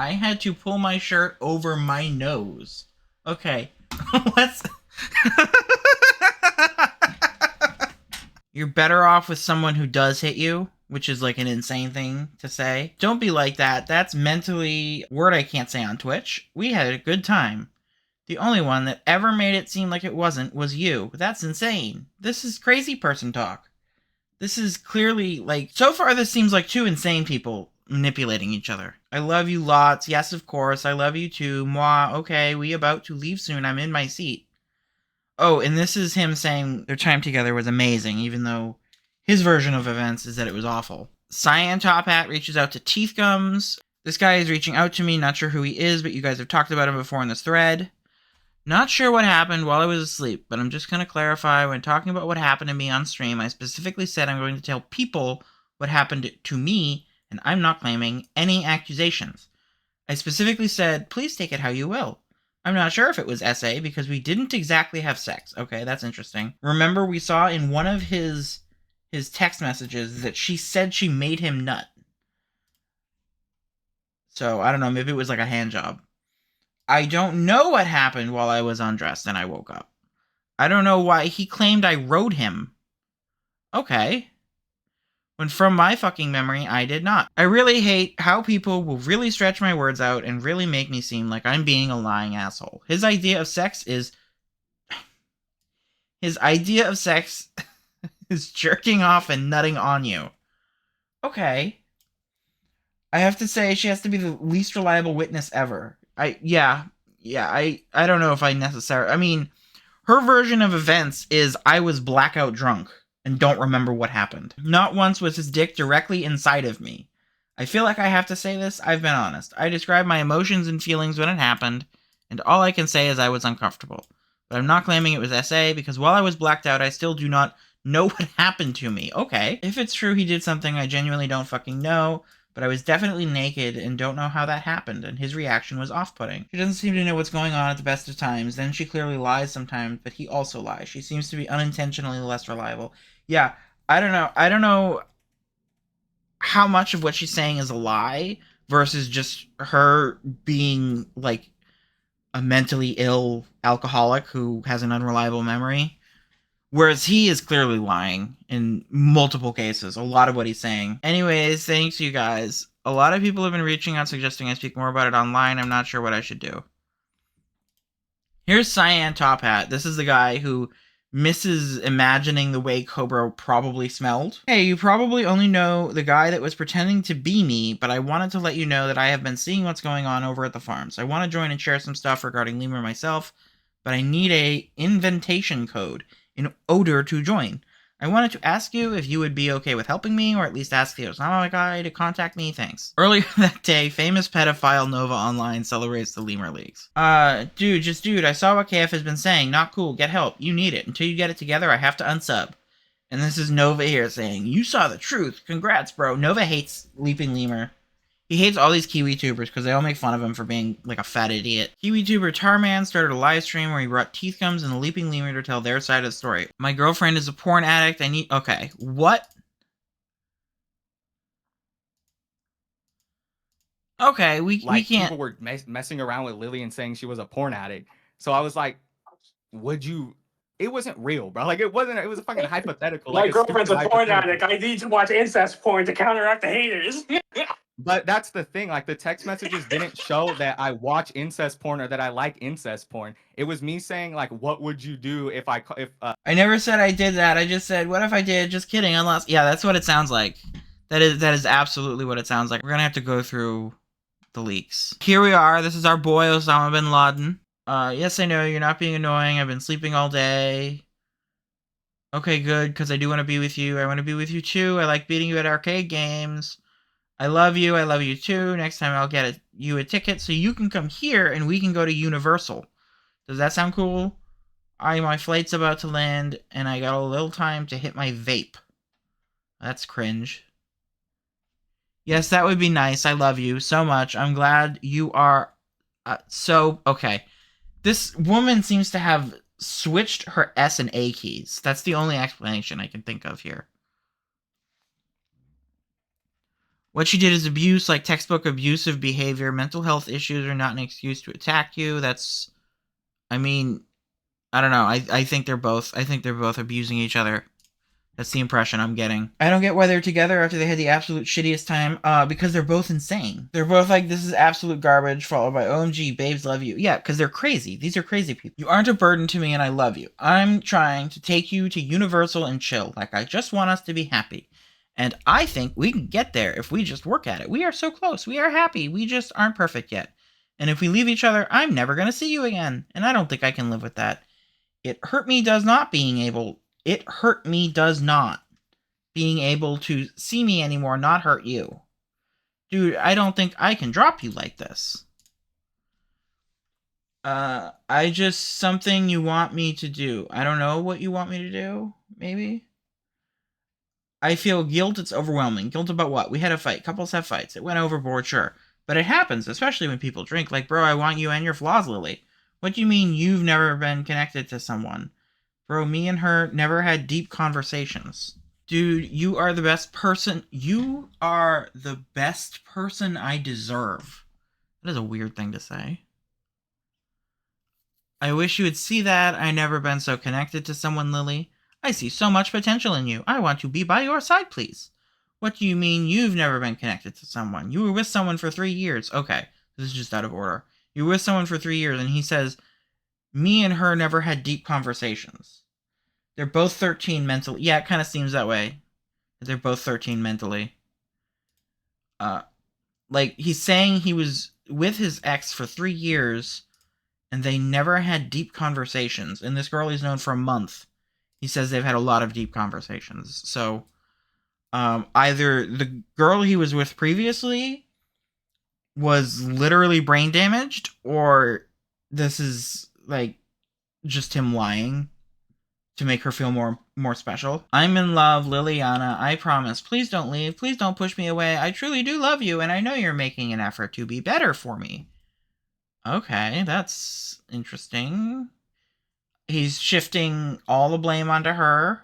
I had to pull my shirt over my nose. Okay, let's... You're better off with someone who does hit you, which is like an insane thing to say. Don't be like that. That's mentally... word I can't say on Twitch. We had a good time. The only one that ever made it seem like it wasn't was you. That's insane. This is crazy person talk. This is clearly, like, so far this seems like two insane people manipulating each other. I love you lots. Yes, of course. I love you too. Moi. Okay, we about to leave soon. I'm in my seat. Oh, and this is him saying their time together was amazing, even though his version of events is that it was awful. Cyan Top Hat reaches out to Teeth Gums. This guy is reaching out to me. Not sure who he is, but you guys have talked about him before in this thread. Not sure what happened while I was asleep, but I'm just going to clarify, when talking about what happened to me on stream, I specifically said I'm going to tell people what happened to me, and I'm not claiming any accusations. I specifically said, please take it how you will. I'm not sure if it was SA, because we didn't exactly have sex. Okay, that's interesting. Remember, we saw in one of his text messages that she said she made him nut. So, I don't know, maybe it was like a hand job. I don't know what happened while I was undressed and I woke up. I don't know why he claimed I wrote him. Okay. When from my fucking memory, I did not. I really hate how people will really stretch my words out and really make me seem like I'm being a lying asshole. His idea of sex is jerking off and nutting on you. Okay. I have to say, she has to be the least reliable witness ever. I don't know if I necessarily... I mean, her version of events is I was blackout drunk and don't remember what happened. Not once was his dick directly inside of me. I feel like I have to say this. I've been honest. I described my emotions and feelings when it happened, and all I can say is I was uncomfortable. But I'm not claiming it was SA, because while I was blacked out, I still do not know what happened to me. Okay. If it's true he did something I genuinely don't fucking know, but I was definitely naked and don't know how that happened, and his reaction was off-putting. She doesn't seem to know what's going on at the best of times, then she clearly lies sometimes, but he also lies. She seems to be unintentionally less reliable. Yeah, I don't know how much of what she's saying is a lie versus just her being, like, a mentally ill alcoholic who has an unreliable memory. Whereas he is clearly lying in multiple cases. A lot of what he's saying. Anyways, thanks you guys. A lot of people have been reaching out suggesting I speak more about it online. I'm not sure what I should do. Here's Cyan Top Hat. This is the guy who misses imagining the way Cobra probably smelled. Hey, you probably only know the guy that was pretending to be me, but I wanted to let you know that I have been seeing what's going on over at the farms. I want to join and share some stuff regarding Lemur myself, but I need a inventation code in order to join. I wanted to ask you if you would be okay with helping me, or at least ask the Osama guy to contact me. Thanks. Earlier that day, famous pedophile Nova Online celebrates the Lemur Leagues. Dude, I saw what KF has been saying. Not cool. Get help. You need it. Until you get it together, I have to unsub. And this is Nova here saying, you saw the truth. Congrats, bro. Nova hates Leaping Lemur. He hates all these Kiwi tubers because they all make fun of him for being like a fat idiot. Kiwi tuber Tarman started a live stream where he brought Teeth Gums and the Leaping Lemur to tell their side of the story. My girlfriend is a porn addict. Okay, what? Okay, we can't. People were messing around with Lily and saying she was a porn addict. So I was like, would you? It wasn't real, bro. Like it wasn't. It was a fucking hypothetical. My like girlfriend's a porn addict. I need to watch incest porn to counteract the haters. But that's the thing. Like the text messages didn't show that I watch incest porn or that I like incest porn. It was me saying like, "What would you do if I never said I did that. I just said, "What if I did?" Just kidding. Unless, yeah, that's what it sounds like. That is absolutely what it sounds like. We're gonna have to go through the leaks. Here we are. This is our boy Osama bin Laden. Yes, I know you're not being annoying. I've been sleeping all day. Okay, good, because I do want to be with you. I want to be with you too. I like beating you at arcade games. I love you. I love you too. Next time I'll get you a ticket so you can come here and we can go to Universal. Does that sound cool? My flight's about to land and I got a little time to hit my vape. That's cringe. Yes, that would be nice. I love you so much. I'm glad you are okay. This woman seems to have switched her S and A keys. That's the only explanation I can think of here. What she did is abuse, like textbook abusive behavior. Mental health issues are not an excuse to attack you. That's, I mean, I don't know. I think they're both abusing each other. That's the impression I'm getting. I don't get why they're together after they had the absolute shittiest time, because they're both insane. They're both like, this is absolute garbage, followed by, OMG, babes love you. Yeah, because they're crazy. These are crazy people. You aren't a burden to me and I love you. I'm trying to take you to Universal and chill. Like, I just want us to be happy. And I think we can get there if we just work at it. We are so close. We are happy. We just aren't perfect yet. And if we leave each other, I'm never going to see you again. And I don't think I can live with that. It hurt me does not being able to see me anymore not hurt you. Dude, I don't think I can drop you like this. Something you want me to do. I don't know what you want me to do, maybe? I feel guilt, it's overwhelming. Guilt about what? We had a fight. Couples have fights. It went overboard, sure. But it happens, especially when people drink. Like, bro, I want you and your flaws, Lily. What do you mean you've never been connected to someone? Bro, me and her never had deep conversations. Dude, you are the best person. You are the best person I deserve. That is a weird thing to say. I wish you would see that. I never been so connected to someone, Lily. I see so much potential in you. I want to be by your side, please. What do you mean you've never been connected to someone? You were with someone for 3 years. Okay, this is just out of order. You were with someone for 3 years, and he says, me and her never had deep conversations. They're both 13 mentally. Yeah, it kind of seems that way. They're both 13 mentally. Like, he's saying he was with his ex for 3 years, and they never had deep conversations. And this girl he's known for a month. He says they've had a lot of deep conversations. So, either the girl he was with previously was literally brain damaged, or this is, like, just him lying to make her feel more special. I'm in love, Liliana. I promise. Please don't leave. Please don't push me away. I truly do love you, and I know you're making an effort to be better for me. Okay, that's interesting. He's shifting all the blame onto her.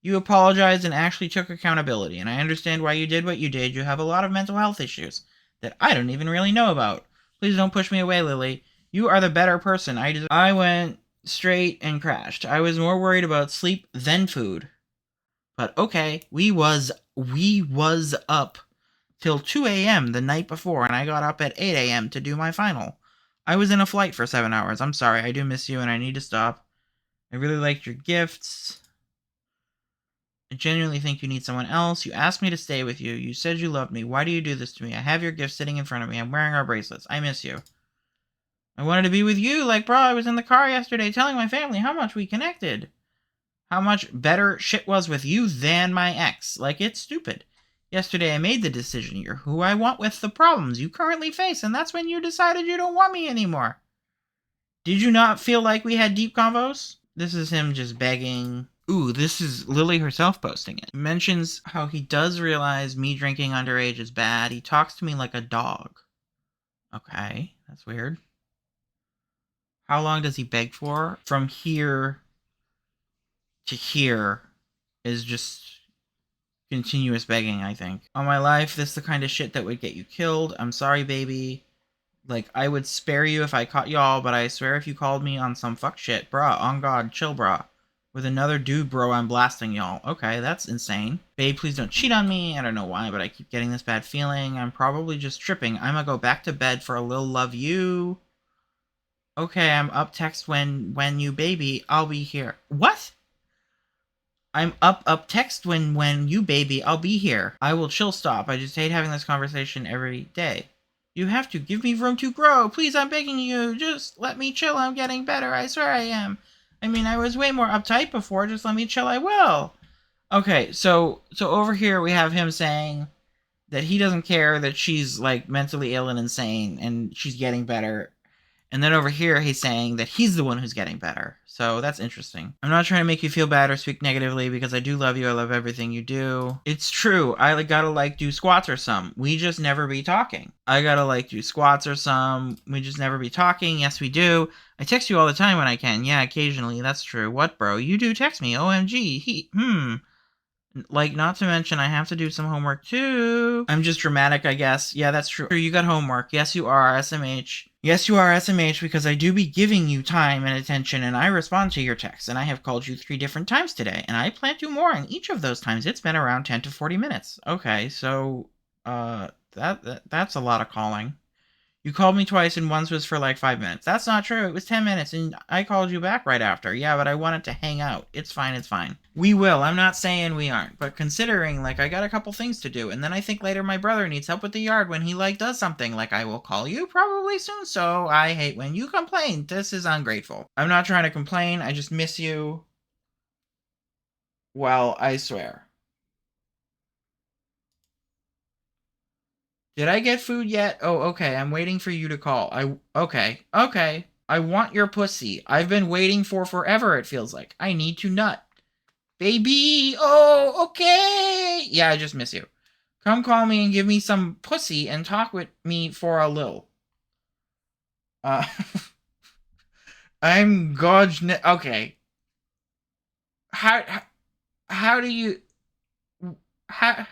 You apologized and actually took accountability, and I understand why you did what you did. You have a lot of mental health issues that I don't even really know about. Please don't push me away, Lily. You are the better person. I went straight and crashed. I was more worried about sleep than food. But okay, we was up till 2 a.m. the night before, and I got up at 8 a.m. to do my final. I was in a flight for 7 hours. I'm sorry, I do miss you and I need to stop. I really liked your gifts. I genuinely think you need someone else. You asked me to stay with you. You said you loved me. Why do you do this to me? I have your gift sitting in front of me. I'm wearing our bracelets. I miss you. I wanted to be with you. Like, bro, I was in the car yesterday telling my family how much we connected. How much better shit was with you than my ex. Like, it's stupid. Yesterday I made the decision. You're who I want with the problems you currently face, and that's when you decided you don't want me anymore. Did you not feel like we had deep convos? This is him just begging. Ooh, this is Lily herself posting it. He mentions how he does realize me drinking underage is bad. He talks to me like a dog. Okay, that's weird. How long does he beg for? From here to here is just continuous begging, I think. On my life, this is the kind of shit that would get you killed. I'm sorry, baby. Like, I would spare you if I caught y'all, but I swear if you called me on some fuck shit, brah, on God, chill, brah. With another dude, bro, I'm blasting y'all. Okay, that's insane. Babe, please don't cheat on me. I don't know why, but I keep getting this bad feeling. I'm probably just tripping. I'm gonna go back to bed for a little love you. Okay, I'm up text when you baby. I'll be here. What? I'm up text when you baby. I'll be here. I will chill stop. I just hate having this conversation every day. You have to give me room to grow. Please, I'm begging you. Just let me chill. I'm getting better. I swear I am. I mean, I was way more uptight before. Just let me chill. I will. Okay, so over here we have him saying that he doesn't care that she's, like, mentally ill and insane and she's getting better. And then over here he's saying that he's the one who's getting better. So that's interesting. I'm not trying to make you feel bad or speak negatively because I do love you. I love everything you do. It's true. I gotta do squats or some. We just never be talking. I gotta do squats or some. We just never be talking. Yes, we do. I text you all the time when I can. Yeah, occasionally. That's true. What, bro? You do text me. OMG. Like, not to mention, I have to do some homework too. I'm just dramatic, I guess. Yeah, that's true. You got homework. Yes, you are, SMH. Yes, you are, SMH, because I do be giving you time and attention, and I respond to your texts, and I have called you 3 different times today, and I plan to more, and each of those times it's been around 10 to 40 minutes. Okay, so, that's a lot of calling. You called me twice and once was for like 5 minutes. That's not true. It was 10 minutes and I called you back right after. Yeah, but I wanted to hang out. It's fine, it's fine. We will. I'm not saying we aren't. But considering, like, I got a couple things to do. And then I think later my brother needs help with the yard when he, like, does something. Like, I will call you probably soon. So I hate when you complain. This is ungrateful. I'm not trying to complain. I just miss you. Well, I swear. Did I get food yet? Oh, okay. I'm waiting for you to call. Okay. I want your pussy. I've been waiting for forever, it feels like. I need to nut. Baby! Oh, okay! Yeah, I just miss you. Come call me and give me some pussy and talk with me for a little. Uh, I'm God's okay. How do you... How...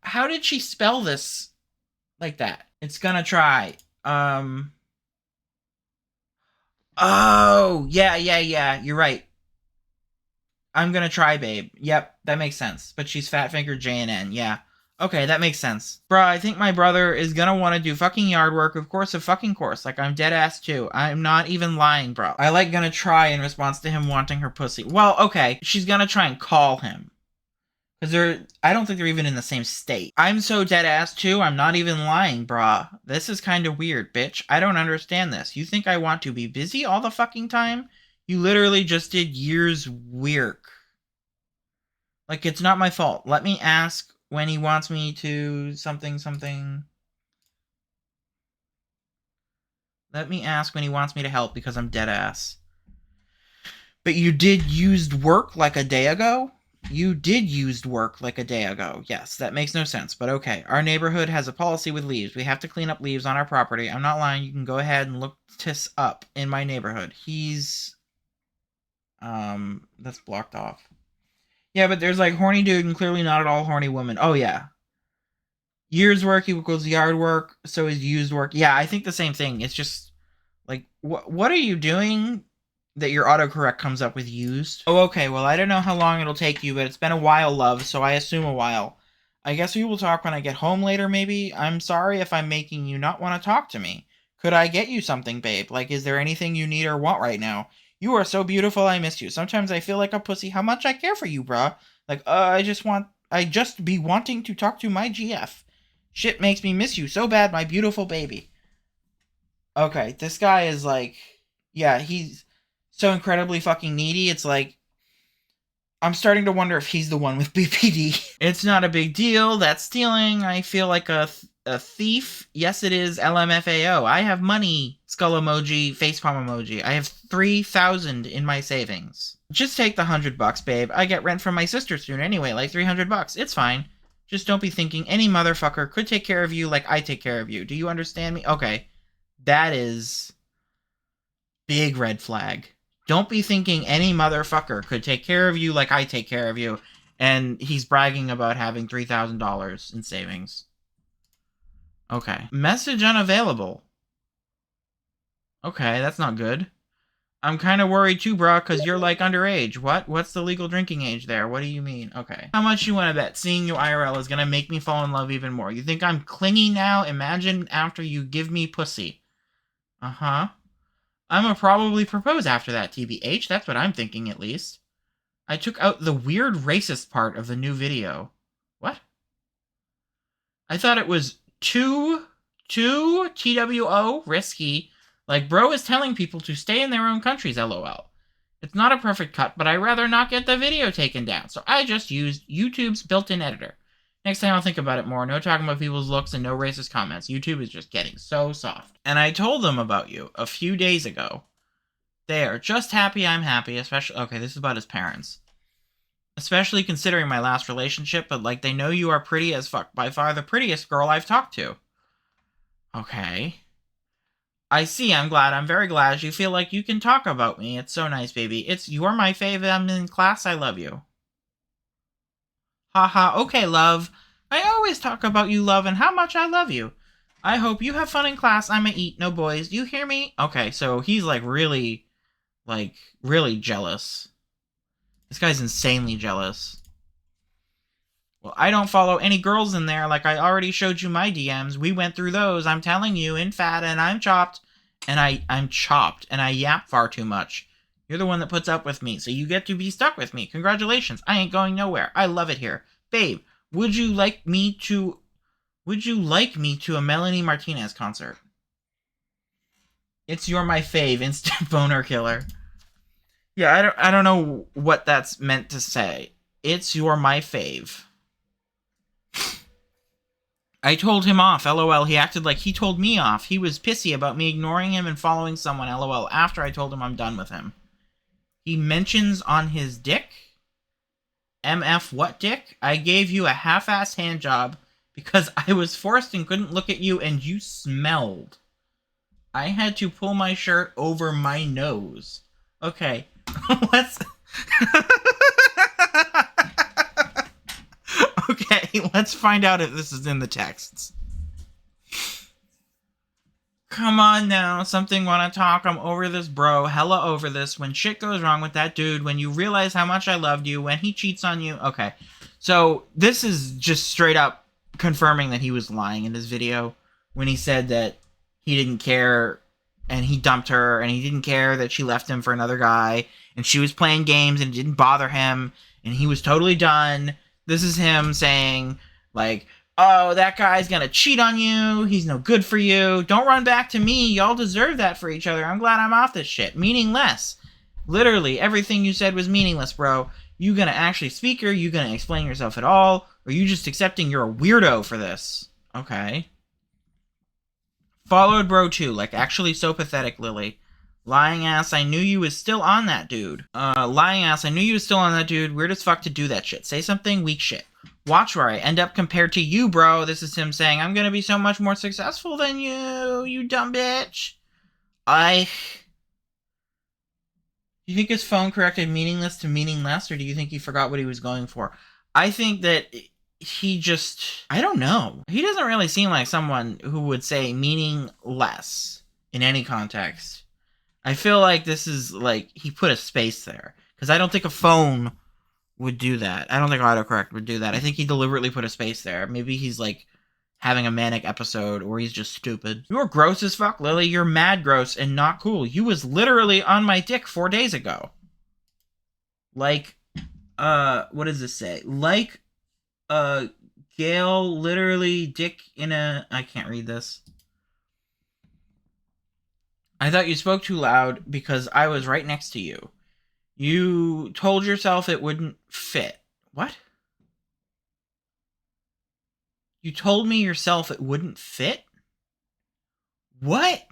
How did she spell this like that? It's gonna try. Oh, yeah. You're right. I'm gonna try, babe. Yep, that makes sense. But she's fat fingered J and N. Yeah. Okay, that makes sense. Bruh, I think my brother is gonna want to do fucking yard work, of course. Like, I'm dead ass too. I'm not even lying, bro. I like gonna try in response to him wanting her pussy. Well, okay, she's gonna try and call him. Because I don't think they're even in the same state. I'm so dead ass too, I'm not even lying, brah. This is kind of weird, bitch. I don't understand this. You think I want to be busy all the fucking time? You literally just did years work. Like, it's not my fault. Let me ask when he wants me to something. Let me ask when he wants me to help because I'm dead ass. But you did used work like a day ago? You did used work like a day ago. Yes, that makes no sense, but okay. Our neighborhood has a policy with leaves. We have to clean up leaves on our property. I'm not lying. You can go ahead and look this up in my neighborhood. He's... that's blocked off. Yeah, but there's like horny dude and clearly not at all horny woman. Oh, yeah. Years work equals yard work, so is used work. Yeah, I think the same thing. It's just, like, what are you doing that your autocorrect comes up with used? Oh, okay, well, I don't know how long it'll take you, but it's been a while, love, so I assume a while. I guess we will talk when I get home later, maybe? I'm sorry if I'm making you not want to talk to me. Could I get you something, babe? Like, is there anything you need or want right now? You are so beautiful, I miss you. Sometimes I feel like a pussy how much I care for you, bruh. Like, I just be wanting to talk to my GF. Shit makes me miss you so bad, my beautiful baby. Okay, this guy is like... Yeah, he's so incredibly fucking needy, it's like... I'm starting to wonder if he's the one with BPD. It's not a big deal, that's stealing. I feel like a thief. Yes, it is LMFAO. I have money. Skull emoji, facepalm emoji. I have 3,000 in my savings. Just take the $100, babe. I get rent from my sister soon anyway, like $300. It's fine. Just don't be thinking any motherfucker could take care of you like I take care of you. Do you understand me? Okay. That is... big red flag. Don't be thinking any motherfucker could take care of you like I take care of you. And he's bragging about having $3,000 in savings. Okay. Message unavailable. Okay, that's not good. I'm kind of worried too, bro, because you're like underage. What? What's the legal drinking age there? What do you mean? Okay. How much you want to bet seeing you IRL is going to make me fall in love even more? You think I'm clingy now? Imagine after you give me pussy. Uh-huh. I'ma probably propose after that, TBH. That's what I'm thinking, at least. I took out the weird racist part of the new video. What? I thought it was too TWO risky. Like, bro is telling people to stay in their own countries, LOL. It's not a perfect cut, but I'd rather not get the video taken down, so I just used YouTube's built-in editor. Next time I'll think about it more. No talking about people's looks and no racist comments. YouTube is just getting so soft. And I told them about you a few days ago. They are just happy I'm happy, especially... Okay, this is about his parents. Especially considering my last relationship, but, like, they know you are pretty as fuck. By far the prettiest girl I've talked to. Okay. I see, I'm very glad you feel like you can talk about me. It's so nice, baby. You're my fave, I'm in class, I love you. Haha, okay, love. I always talk about you, love, and how much I love you. I hope you have fun in class. I'ma eat, no boys. You hear me? Okay, so he's really jealous. This guy's insanely jealous. Well, I don't follow any girls in there. Like I already showed you my DMs. We went through those. I'm telling you, in fat, and I'm chopped. And I'm chopped, and I yap far too much. You're the one that puts up with me, so you get to be stuck with me. Congratulations. I ain't going nowhere. I love it here. Babe, would you like me to a Melanie Martinez concert? It's You're My Fave, instant boner killer. Yeah, I don't know what that's meant to say. It's You're My Fave. I told him off, lol. He acted like he told me off. He was pissy about me ignoring him and following someone, lol, after I told him I'm done with him. He mentions on his dick? MF what dick? I gave you a half-ass hand job because I was forced and couldn't look at you and you smelled. I had to pull my shirt over my nose. Okay, let's... Okay, let's find out if this is in the texts. Come on now, something wanna talk, I'm over this, bro, hella over this, when shit goes wrong with that dude, when you realize how much I loved you, when he cheats on you, okay. So, this is just straight up confirming that he was lying in this video, when he said that he didn't care, and he dumped her, and he didn't care that she left him for another guy, and she was playing games, and it didn't bother him, and he was totally done. This is him saying, like, oh, that guy's gonna cheat on you, he's no good for you, don't run back to me, y'all deserve that for each other, I'm glad I'm off this shit. Meaningless. Literally, everything you said was meaningless, bro. You gonna actually speak, or you gonna explain yourself at all, or you just accepting you're a weirdo for this? Okay. Followed bro too, like actually so pathetic, Lily. Lying ass, I knew you was still on that dude. Lying ass, I knew you was still on that dude. Weird as fuck to do that shit. Say something, weak shit. Watch where I end up compared to you, bro. This is him saying, I'm gonna be so much more successful than you dumb bitch. Do you think his phone corrected meaningless to meaningless, or do you think he forgot what he was going for? I think that he just... I don't know. He doesn't really seem like someone who would say meaningless in any context. I feel like this is, like, he put a space there. Because I don't think a phone would do that. I don't think autocorrect would do that. I think he deliberately put a space there. Maybe he's, like, having a manic episode, or he's just stupid. You're gross as fuck, Lily. You're mad gross and not cool. You was literally on my dick 4 days ago. Like, what does this say? Like, Gail literally dick in a... I can't read this. I thought you spoke too loud because I was right next to you. You told yourself it wouldn't fit. What? You told me yourself it wouldn't fit? What?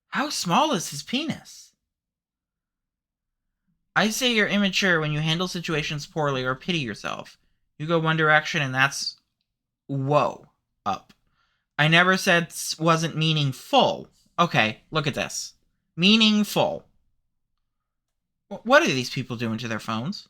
How small is his penis? I say you're immature when you handle situations poorly or pity yourself. You go one direction and that's... Whoa. Up. I never said wasn't meaningful. Okay, look at this. Meaningful. What are these people doing to their phones?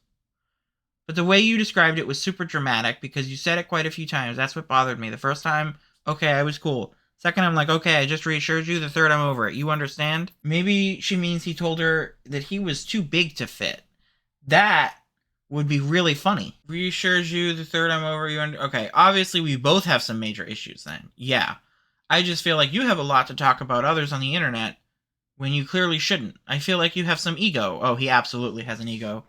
But the way you described it was super dramatic because you said it quite a few times. That's what bothered me. The first time, okay, I was cool. Second, I'm like, okay, I just reassured you. The third, I'm over it. You understand? Maybe she means he told her that he was too big to fit. That would be really funny. Reassures you. The third, I'm over you. Okay, obviously we both have some major issues then. Yeah. I just feel like you have a lot to talk about others on the internet when you clearly shouldn't. I feel like you have some ego. Oh, he absolutely has an ego.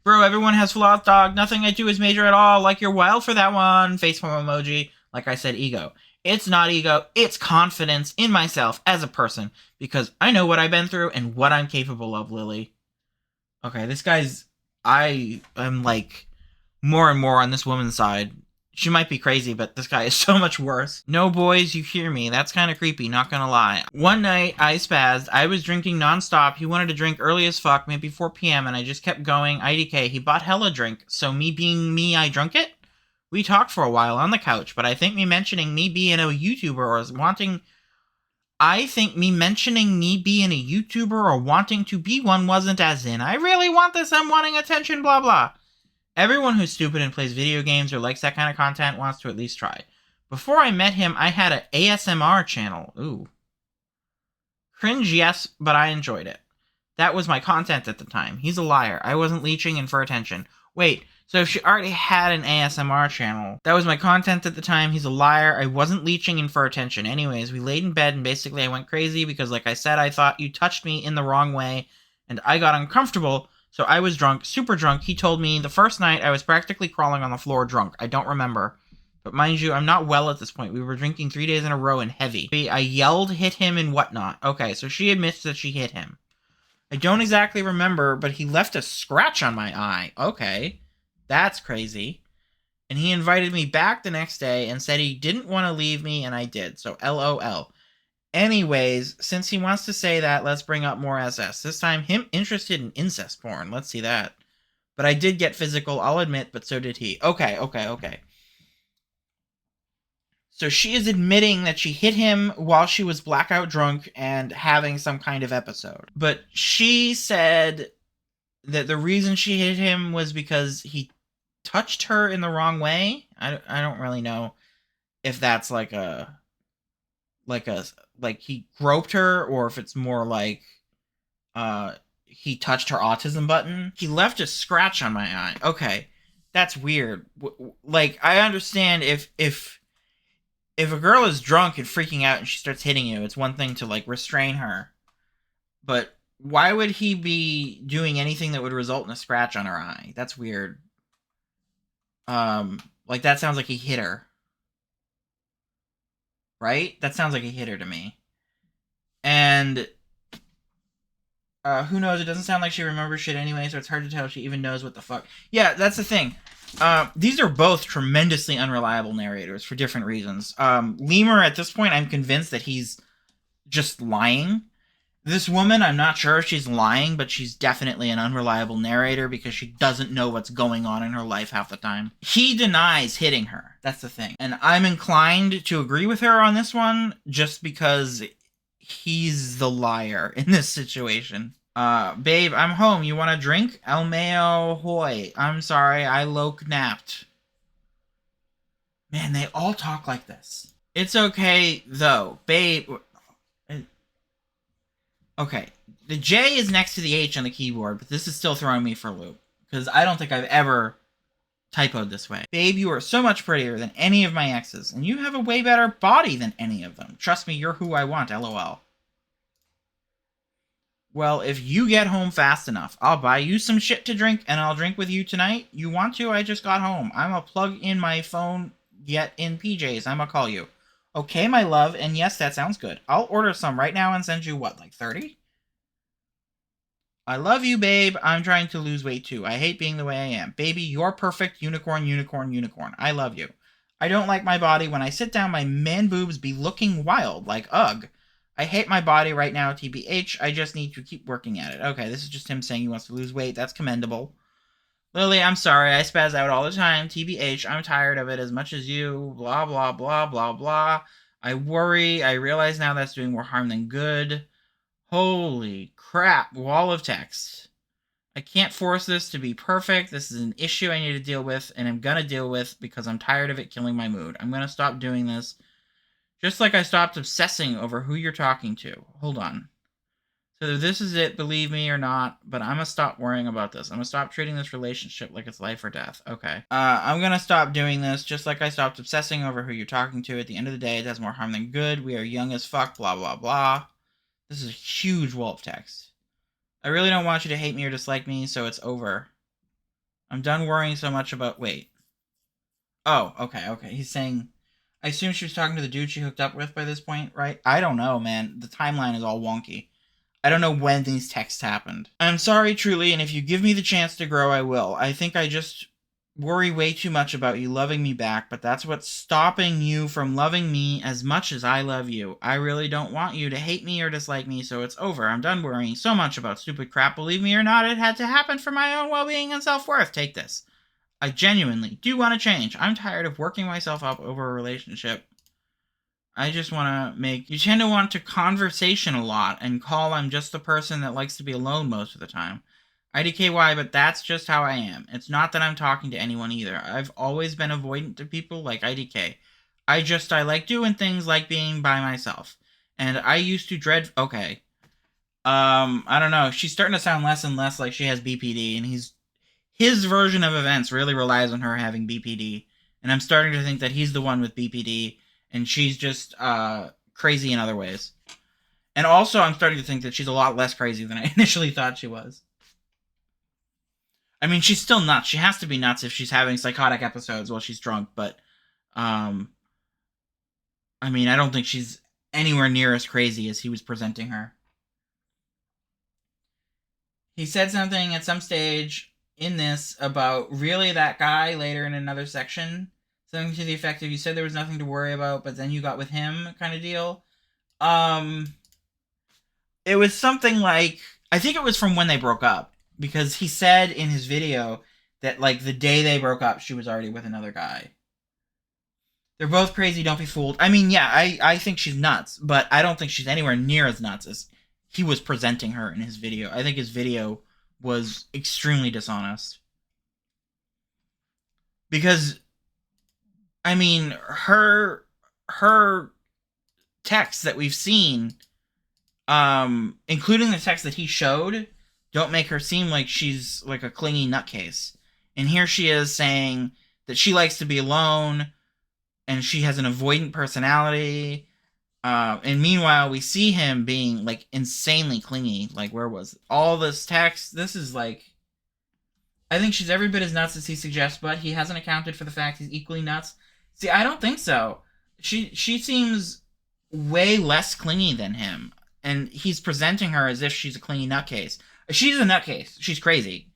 Bro, everyone has flaws, dog. Nothing I do is major at all. Like, you're wild for that one. Facepalm emoji. Like I said, ego. It's not ego. It's confidence in myself as a person. Because I know what I've been through and what I'm capable of, Lily. Okay, this guy's... I am, like, more and more on this woman's side. She might be crazy, but this guy is so much worse. No, boys, you hear me. That's kind of creepy, not gonna lie. One night, I spazzed. I was drinking nonstop. He wanted to drink early as fuck, maybe 4 p.m., and I just kept going. IDK. He bought hella drink. So me being me, I drunk it? We talked for a while on the couch, but I think me mentioning me being a YouTuber or wanting... I think me mentioning me being a YouTuber or wanting to be one wasn't as in, I really want this, I'm wanting attention, blah blah. Everyone who's stupid and plays video games or likes that kind of content wants to at least try. Before I met him, I had an ASMR channel. Ooh. Cringe, yes, but I enjoyed it. That was my content at the time. He's a liar. I wasn't leeching in for attention. Wait, so if she already had an ASMR channel, that was my content at the time. He's a liar. I wasn't leeching in for attention. Anyways, we laid in bed and basically I went crazy because, like I said, I thought you touched me in the wrong way and I got uncomfortable. So I was drunk, super drunk. He told me the first night I was practically crawling on the floor drunk. I don't remember. But mind you, I'm not well at this point. We were drinking 3 days in a row and heavy. I yelled, hit him, and whatnot. Okay, so she admits that she hit him. I don't exactly remember, but he left a scratch on my eye. Okay, that's crazy. And he invited me back the next day and said he didn't want to leave me, and I did. So LOL. Anyways, since he wants to say that, let's bring up more SS. This time, him interested in incest porn. Let's see that. But I did get physical, I'll admit, but so did he. Okay. So she is admitting that she hit him while she was blackout drunk and having some kind of episode. But she said that the reason she hit him was because he touched her in the wrong way. I don't really know if that's like he groped her or if it's more like he touched her autism button. He left a scratch on my eye. Okay, that's weird. Like, I understand if a girl is drunk and freaking out and she starts hitting you, it's one thing to like restrain her. But why would he be doing anything that would result in a scratch on her eye? That's weird. Like that sounds like he hit her. Right? That sounds like he hit her to me. And who knows? It doesn't sound like she remembers shit anyway, so it's hard to tell if she even knows what the fuck. Yeah, that's the thing. These are both tremendously unreliable narrators for different reasons. Lemur, at this point, I'm convinced that he's just lying. This woman, I'm not sure if she's lying, but she's definitely an unreliable narrator because she doesn't know what's going on in her life half the time. He denies hitting her. That's the thing. And I'm inclined to agree with her on this one just because he's the liar in this situation. Babe, I'm home. You want a drink? El Mayo Hoy. I'm sorry, I loc napped. Man, they all talk like this. It's okay, though. Babe. Okay, the J is next to the H on the keyboard, but this is still throwing me for a loop. Because I don't think I've ever typoed this way. Babe, you are so much prettier than any of my exes, and you have a way better body than any of them. Trust me, you're who I want, LOL. Well, if you get home fast enough, I'll buy you some shit to drink, and I'll drink with you tonight. You want to? I just got home. I'ma plug in my phone, yet in PJs. I'ma call you. Okay, my love, and yes, that sounds good. I'll order some right now and send you, what, like 30? I love you, babe. I'm trying to lose weight too. I hate being the way I am. Baby, you're perfect. Unicorn, unicorn, unicorn. I love you. I don't like my body. When I sit down, my man boobs be looking wild, like ugh. I hate my body right now, TBH. I just need to keep working at it. Okay, this is just him saying he wants to lose weight. That's commendable. Lily, I'm sorry. I spaz out all the time. TBH, I'm tired of it as much as you. Blah, blah, blah, blah, blah. I worry. I realize now that's doing more harm than good. Holy crap. Wall of text. I can't force this to be perfect. This is an issue I need to deal with, and I'm gonna deal with because I'm tired of it killing my mood. I'm gonna stop doing this. Just like I stopped obsessing over who you're talking to. Hold on. So this is it, believe me or not, but I'm gonna stop worrying about this. I'm gonna stop treating this relationship like it's life or death. Okay. I'm gonna stop doing this just like I stopped obsessing over who you're talking to. At the end of the day, it does more harm than good. We are young as fuck, blah, blah, blah. This is a huge wall of text. I really don't want you to hate me or dislike me, so it's over. I'm done worrying so much about... Wait. Oh, okay. He's saying... I assume she was talking to the dude she hooked up with by this point, right? I don't know, man. The timeline is all wonky. I don't know when these texts happened. I'm sorry, truly, and if you give me the chance to grow, I will. I think I just worry way too much about you loving me back, but that's what's stopping you from loving me as much as I love you. I really don't want you to hate me or dislike me, so it's over. I'm done worrying so much about stupid crap. Believe me or not, it had to happen for my own well-being and self-worth. Take this. I genuinely do want to change. I'm tired of working myself up over a relationship. I just want to make... You tend to want to conversation a lot and call I'm just the person that likes to be alone most of the time. IDKY, but that's just how I am. It's not that I'm talking to anyone either. I've always been avoidant to people like IDK. I like doing things like being by myself. And I used to dread. Okay. I don't know. She's starting to sound less and less like she has BPD, and his version of events really relies on her having BPD. And I'm starting to think that he's the one with BPD, and she's just crazy in other ways. And also, I'm starting to think that she's a lot less crazy than I initially thought she was. I mean, she's still nuts. She has to be nuts if she's having psychotic episodes while she's drunk, but, I mean, I don't think she's anywhere near as crazy as he was presenting her. He said something at some stage in this about really that guy later in another section. Something to the effect of, you said there was nothing to worry about, but then you got with him kind of deal. It was something like, I think it was from when they broke up. Because he said in his video that, like, the day they broke up, she was already with another guy. They're both crazy, don't be fooled. I mean, yeah, I think she's nuts, but I don't think she's anywhere near as nuts as he was presenting her in his video. I think his video was extremely dishonest. Because, I mean, her texts that we've seen, including the text that he showed, don't make her seem like she's like a clingy nutcase. And here she is saying that she likes to be alone, and she has an avoidant personality. And meanwhile, we see him being like insanely clingy. Like, where was all this text? This is like, I think she's every bit as nuts as he suggests, but he hasn't accounted for the fact he's equally nuts. See, I don't think so. She seems way less clingy than him, and he's presenting her as if she's a clingy nutcase. She's a nutcase. She's crazy.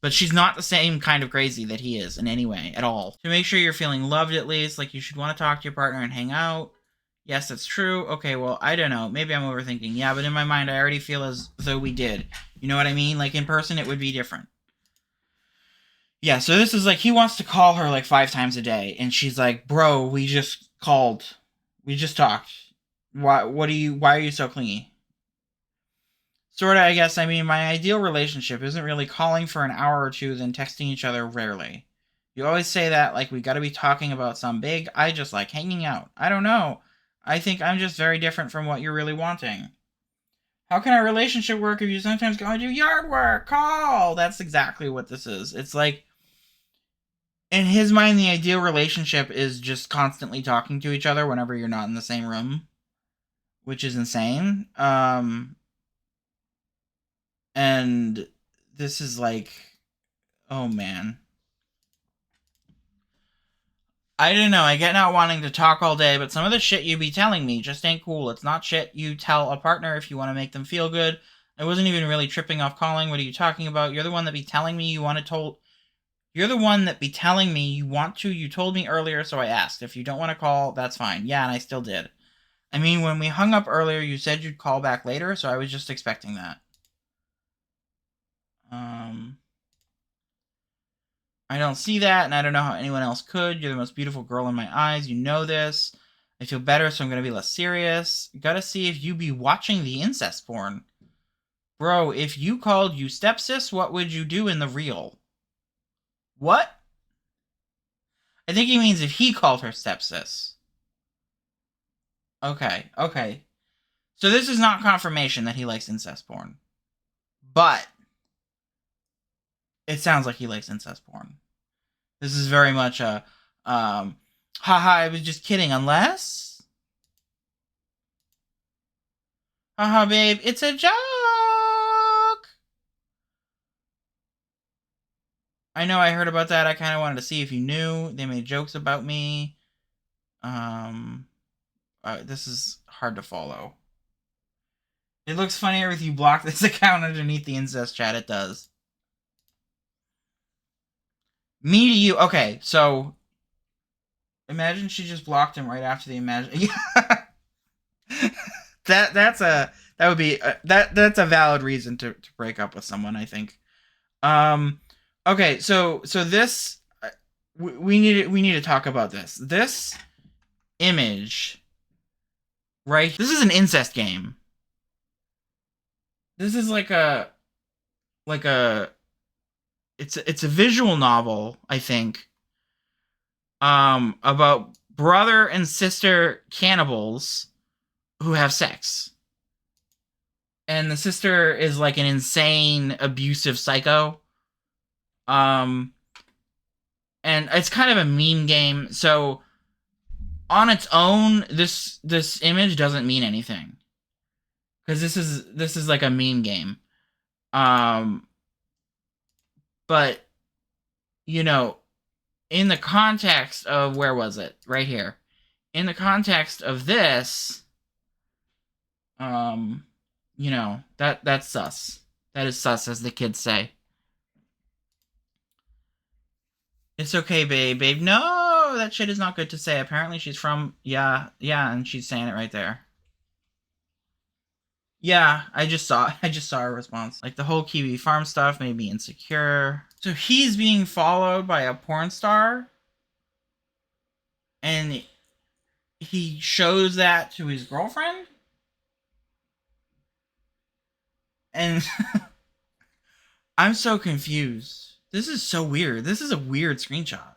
But she's not the same kind of crazy that he is in any way at all. To make sure you're feeling loved at least, like you should want to talk to your partner and hang out. Yes, that's true. Okay, well, I don't know. Maybe I'm overthinking. Yeah, but in my mind, I already feel as though we did. You know what I mean? Like, in person, it would be different. Yeah, so this is like, he wants to call her like 5 times a day. And she's like, bro, we just called. We just talked. Why are you so clingy? Sorta, I guess. I mean, my ideal relationship isn't really calling for an hour or two, then texting each other rarely. You always say that, like we gotta be talking about some big. I just like hanging out. I don't know. I think I'm just very different from what you're really wanting. How can our relationship work if you sometimes go and do yard work? Call! That's exactly what this is. It's like, in his mind, the ideal relationship is just constantly talking to each other whenever you're not in the same room, which is insane. And this is like, oh man. I don't know, I get not wanting to talk all day, but some of the shit you be telling me just ain't cool. It's not shit you tell a partner if you want to make them feel good. I wasn't even really tripping off calling. What are you talking about? You're the one that be telling me you want to You're the one that be telling me you want to. You told me earlier, so I asked. If you don't want to call, that's fine. Yeah, and I still did. I mean, when we hung up earlier, you said you'd call back later, so I was just expecting that. I don't see that, and I don't know how anyone else could. You're the most beautiful girl in my eyes. You know this. I feel better, so I'm gonna be less serious. Gotta see if you be watching the incest porn. Bro, if you called you stepsis, what would you do in the real? What? I think he means if he called her stepsis. Okay. So this is not confirmation that he likes incest porn. But it sounds like he likes incest porn. This is very much a, haha, I was just kidding, unless? Haha, babe, it's a joke! I know I heard about that, I kind of wanted to see if you knew. They made jokes about me. This is hard to follow. It looks funnier if you block this account underneath the incest chat, it does. Me to you. Okay, so imagine she just blocked him right after the Yeah. that's a valid reason to break up with someone, I think. Okay, so this we need to talk about this. This image, right? This is an incest game. This is like a like a it's a visual novel, I think, about brother and sister cannibals who have sex. And the sister is like an insane abusive psycho. Um and it's kind of a meme game. So on its own, this image doesn't mean anything. Cuz this is like a meme game. Um but you know, in the context of where was it? Right here. In the context of this, you know, that's sus. That is sus, as the kids say. It's okay, babe. Babe, no, that shit is not good to say. Apparently she's from, yeah, and she's saying it right there. Yeah, I just saw her response. Like, the whole Kiwi Farm stuff made me insecure. So he's being followed by a porn star, and he shows that to his girlfriend? And I'm so confused. This is so weird. This is a weird screenshot.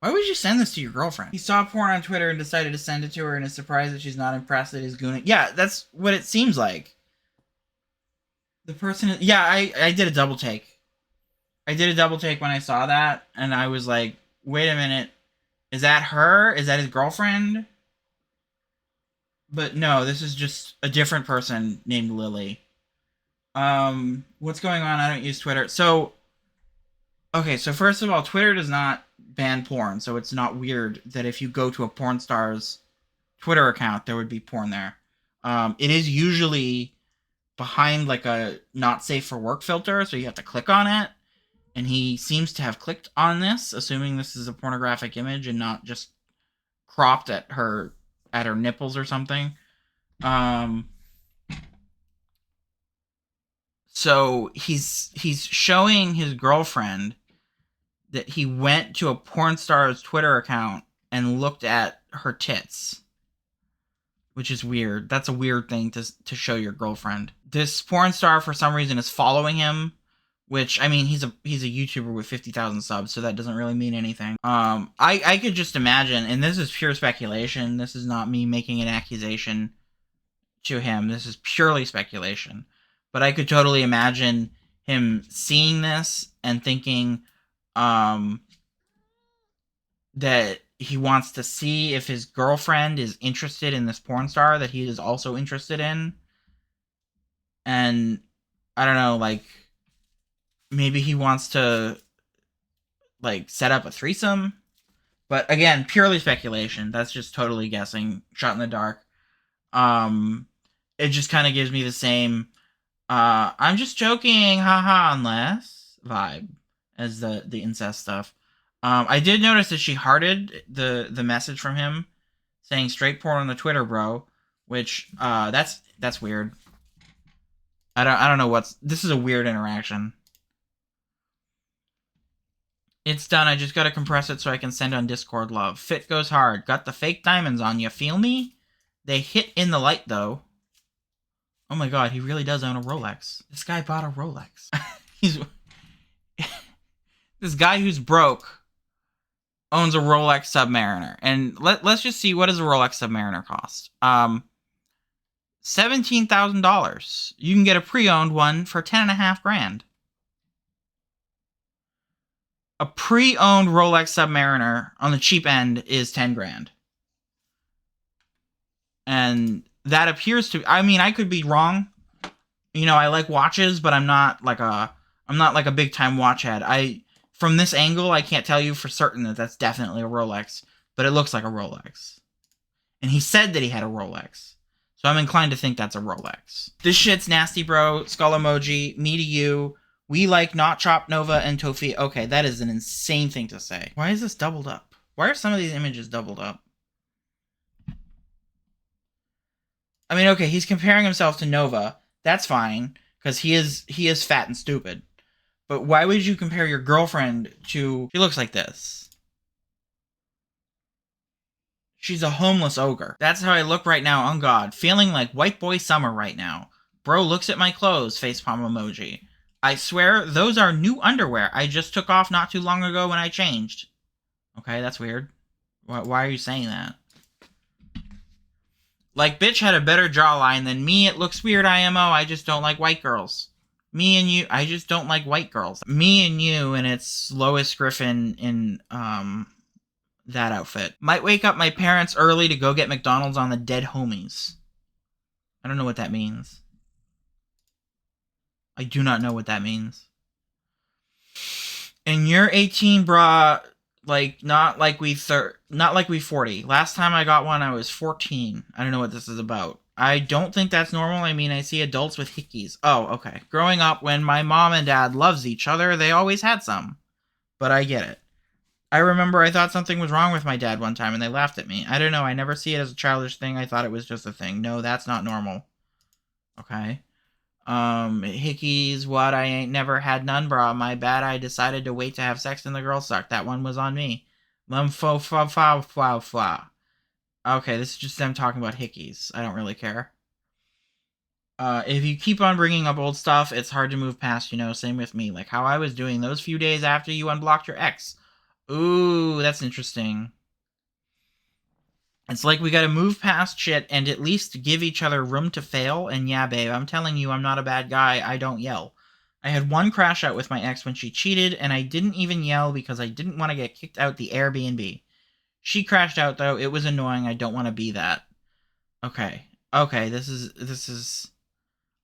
Why would you send this to your girlfriend? He saw porn on Twitter and decided to send it to her and is surprised that she's not impressed that he's gooning. Yeah, that's what it seems like. The person... Yeah, I did a double take. I did a double take when I saw that, and I was like, wait a minute. Is that her? Is that his girlfriend? But no, this is just a different person named Lily. What's going on? I don't use Twitter. So, okay, so first of all, Twitter does not ban porn, so it's not weird that if you go to a porn star's Twitter account, there would be porn there. It is usually behind like a not safe for work filter, so you have to click on it, and he seems to have clicked on this, assuming this is a pornographic image and not just cropped at her nipples or something. So he's showing his girlfriend that he went to a porn star's Twitter account and looked at her tits, which is weird. That's a weird thing to show your girlfriend. This porn star, for some reason, is following him, which, I mean, he's a YouTuber with 50,000 subs, so that doesn't really mean anything. I could just imagine, and this is pure speculation. This is not me making an accusation to him. This is purely speculation. But I could totally imagine him seeing this and thinking, that he wants to see if his girlfriend is interested in this porn star that he is also interested in. And I don't know, like, maybe he wants to, like, set up a threesome. But again, purely speculation. That's just totally guessing, shot in the dark. It just kind of gives me the same, I'm just joking, haha, unless vibe as the incest stuff. I did notice that she hearted the message from him saying straight porn on the Twitter, bro, which that's weird. I don't know this is a weird interaction. It's done. I just gotta compress it so I can send on Discord, love. Fit goes hard. Got the fake diamonds on you. Feel me? They hit in the light though. Oh my god, he really does own a Rolex. This guy bought a Rolex. He's this guy who's broke owns a Rolex Submariner. And let's just see, what does a Rolex Submariner cost? $17,000. You can get a pre-owned one for $10,500. A pre-owned Rolex Submariner on the cheap end is $10,000. And that appears to, I mean, I could be wrong. You know, I like watches, but I'm not like a big time watch head. From this angle, I can't tell you for certain that that's definitely a Rolex, but it looks like a Rolex. And he said that he had a Rolex. So I'm inclined to think that's a Rolex. This shit's nasty, bro. Skull emoji. Me to you. We like Not Chop, Nova, and Tofi. Okay, that is an insane thing to say. Why is this doubled up? Why are some of these images doubled up? I mean, okay, he's comparing himself to Nova. That's fine, because he is fat and stupid. But why would you compare your girlfriend to... She looks like this. She's a homeless ogre. That's how I look right now, on God. Feeling like white boy summer right now. Bro looks at my clothes, facepalm emoji. I swear, those are new underwear I just took off not too long ago when I changed. Okay, that's weird. Why are you saying that? Like, bitch had a better jawline than me. It looks weird, IMO. I just don't like white girls. Me and you, I just don't like white girls. Me and you, and it's Lois Griffin in, that outfit. Might wake up my parents early to go get McDonald's on the dead homies. I don't know what that means. I do not know what that means. And you're 18, brah. Like, not like we 40. Last time I got one, I was 14. I don't know what this is about. I don't think that's normal. I mean, I see adults with hickeys. Oh, okay. Growing up, when my mom and dad loves each other, they always had some. But I get it. I remember I thought something was wrong with my dad one time and they laughed at me. I don't know. I never see it as a childish thing. I thought it was just a thing. No, that's not normal. Okay. Hickeys, what? I ain't never had none, brah. My bad. I decided to wait to have sex and the girl sucked. That one was on me. Fo fa fa fa fa. Okay, this is just them talking about hickeys. I don't really care. If you keep on bringing up old stuff, it's hard to move past, you know. Same with me. Like how I was doing those few days after you unblocked your ex. Ooh, that's interesting. It's like we gotta move past shit and at least give each other room to fail. And yeah, babe, I'm telling you, I'm not a bad guy. I don't yell. I had one crash out with my ex when she cheated, and I didn't even yell because I didn't want to get kicked out the Airbnb. She crashed out though. It was annoying. I don't want to be that. Okay. Okay, this is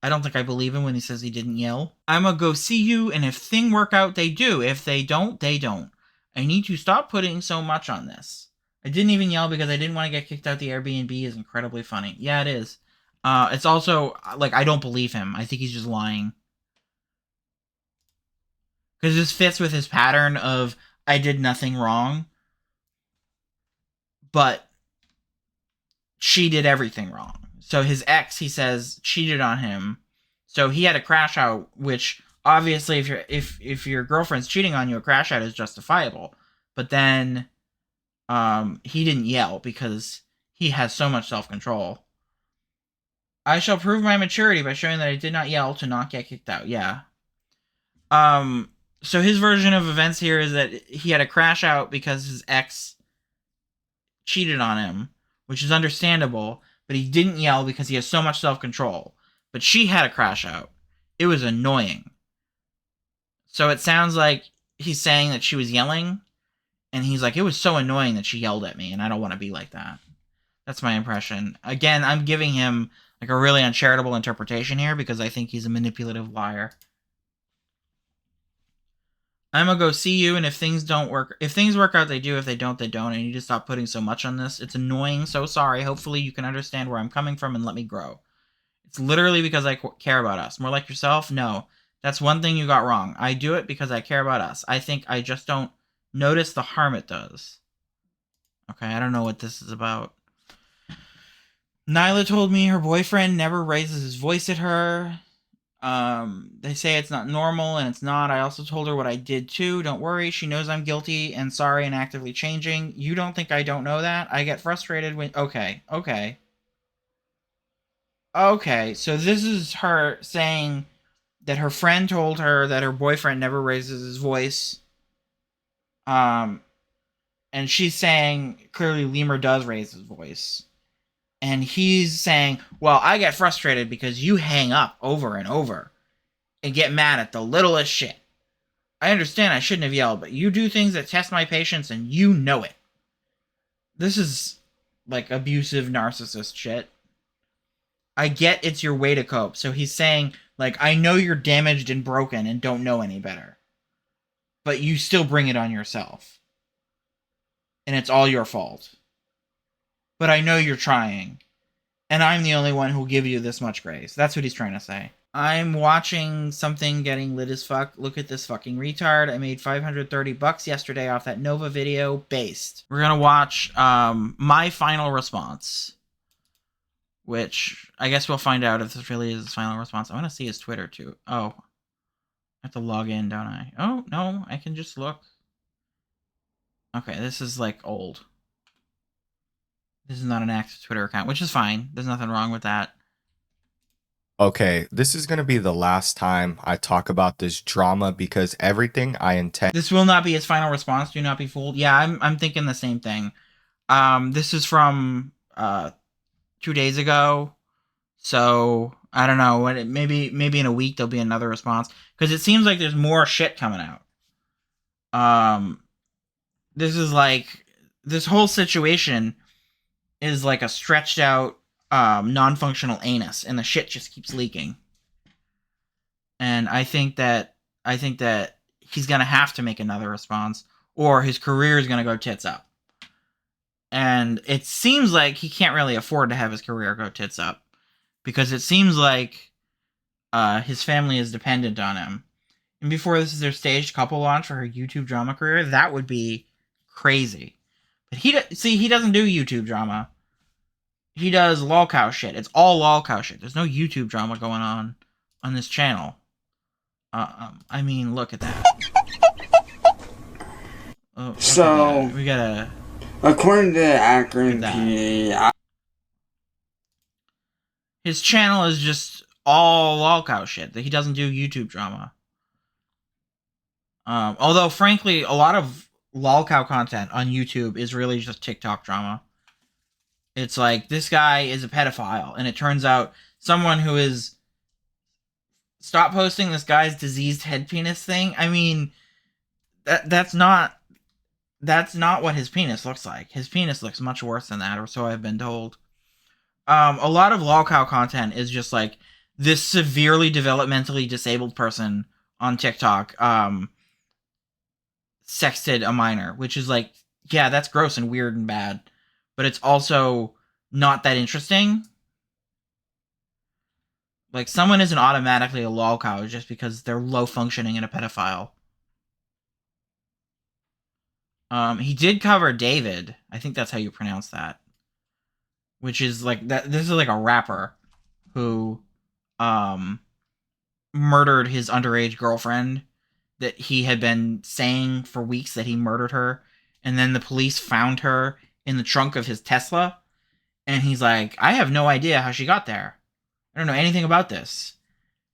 I don't think I believe him when he says he didn't yell. I'ma go see you, and if thing work out, they do. If they don't, they don't. I need to stop putting so much on this. I didn't even yell because I didn't want to get kicked out the Airbnb is incredibly funny. Yeah, it is. It's also, like, I don't believe him. I think he's just lying. Because this fits with his pattern of, I did nothing wrong, but she did everything wrong. So his ex, he says, cheated on him. So he had a crash out, which obviously if your girlfriend's cheating on you, a crash out is justifiable. But then he didn't yell because he has so much self-control. I shall prove my maturity by showing that I did not yell to not get kicked out. Yeah. So his version of events here is that he had a crash out because his ex cheated on him, which is understandable, but he didn't yell because he has so much self-control. But she had a crash out. It was annoying. So it sounds like he's saying that she was yelling, and he's like, it was so annoying that she yelled at me, and I don't want to be like that. That's my impression. Again, I'm giving him like a really uncharitable interpretation here because I think he's a manipulative liar. I'm gonna go see you, and if things work out, they do. If they don't, they don't. I need to stop putting so much on this. It's annoying. So sorry. Hopefully you can understand where I'm coming from and let me grow. It's literally because I care about us. More like yourself? No. That's one thing you got wrong. I do it because I care about us. I think I just don't notice the harm it does. Okay, I don't know what this is about. Nyla told me her boyfriend never raises his voice at her. They say it's not normal, and it's not. I also told her what I did too. Don't worry, she knows I'm guilty and sorry and actively changing. You don't think I don't know that? I get frustrated when... Okay. Okay, so this is her saying that her friend told her that her boyfriend never raises his voice. And she's saying clearly Lemur does raise his voice. And he's saying, well, I get frustrated because you hang up over and over and get mad at the littlest shit. I understand I shouldn't have yelled, but you do things that test my patience and you know it. This is like abusive narcissist shit. I get it's your way to cope. So he's saying, like, I know you're damaged and broken and don't know any better. But you still bring it on yourself. And it's all your fault. But I know you're trying. And I'm the only one who'll give you this much grace. That's what he's trying to say. I'm watching something getting lit as fuck. Look at this fucking retard. I made $530 yesterday off that Nova video. Based. We're gonna watch my final response. Which, I guess we'll find out if this really is his final response. I want to see his Twitter, too. Oh. I have to log in, don't I? Oh, no. I can just look. Okay, this is, like, old. This is not an active Twitter account, which is fine. There's nothing wrong with that. Okay, this is gonna be the last time I talk about this drama because everything I intend. This will not be his final response. Do not be fooled. Yeah, I'm thinking the same thing. This is from 2 days ago, so I don't know. Maybe in a week there'll be another response because it seems like there's more shit coming out. This is like this whole situation is like a stretched out non-functional anus, and the shit just keeps leaking. And I think that he's gonna have to make another response, or his career is gonna go tits up. And it seems like he can't really afford to have his career go tits up because it seems like his family is dependent on him. And before this is their staged couple launch for her YouTube drama career, that would be crazy. But he doesn't do YouTube drama. He does lolcow shit. It's all lolcow shit. There's no YouTube drama going on this channel. I mean, look at that. Oh, So, we gotta. according to the Akron PA, His channel is just all lolcow shit. That he doesn't do YouTube drama. Although, frankly, a lot of lolcow content on YouTube is really just TikTok drama. It's like, this guy is a pedophile, and it turns out someone who is... Stop posting this guy's diseased head penis thing. I mean, that's not what his penis looks like. His penis looks much worse than that, or so I've been told. A lot of lolcow content is just like this severely developmentally disabled person on TikTok sexted a minor, which is like, yeah, that's gross and weird and bad, but it's also not that interesting. Like, someone isn't automatically a lolcow just because they're low functioning and a pedophile. He did cover David. I think that's how you pronounce that. Which is like that. This is like a rapper who, murdered his underage girlfriend. That he had been saying for weeks that he murdered her, and then the police found her in the trunk of his Tesla, and he's like, I have no idea how she got there. I don't know anything about this.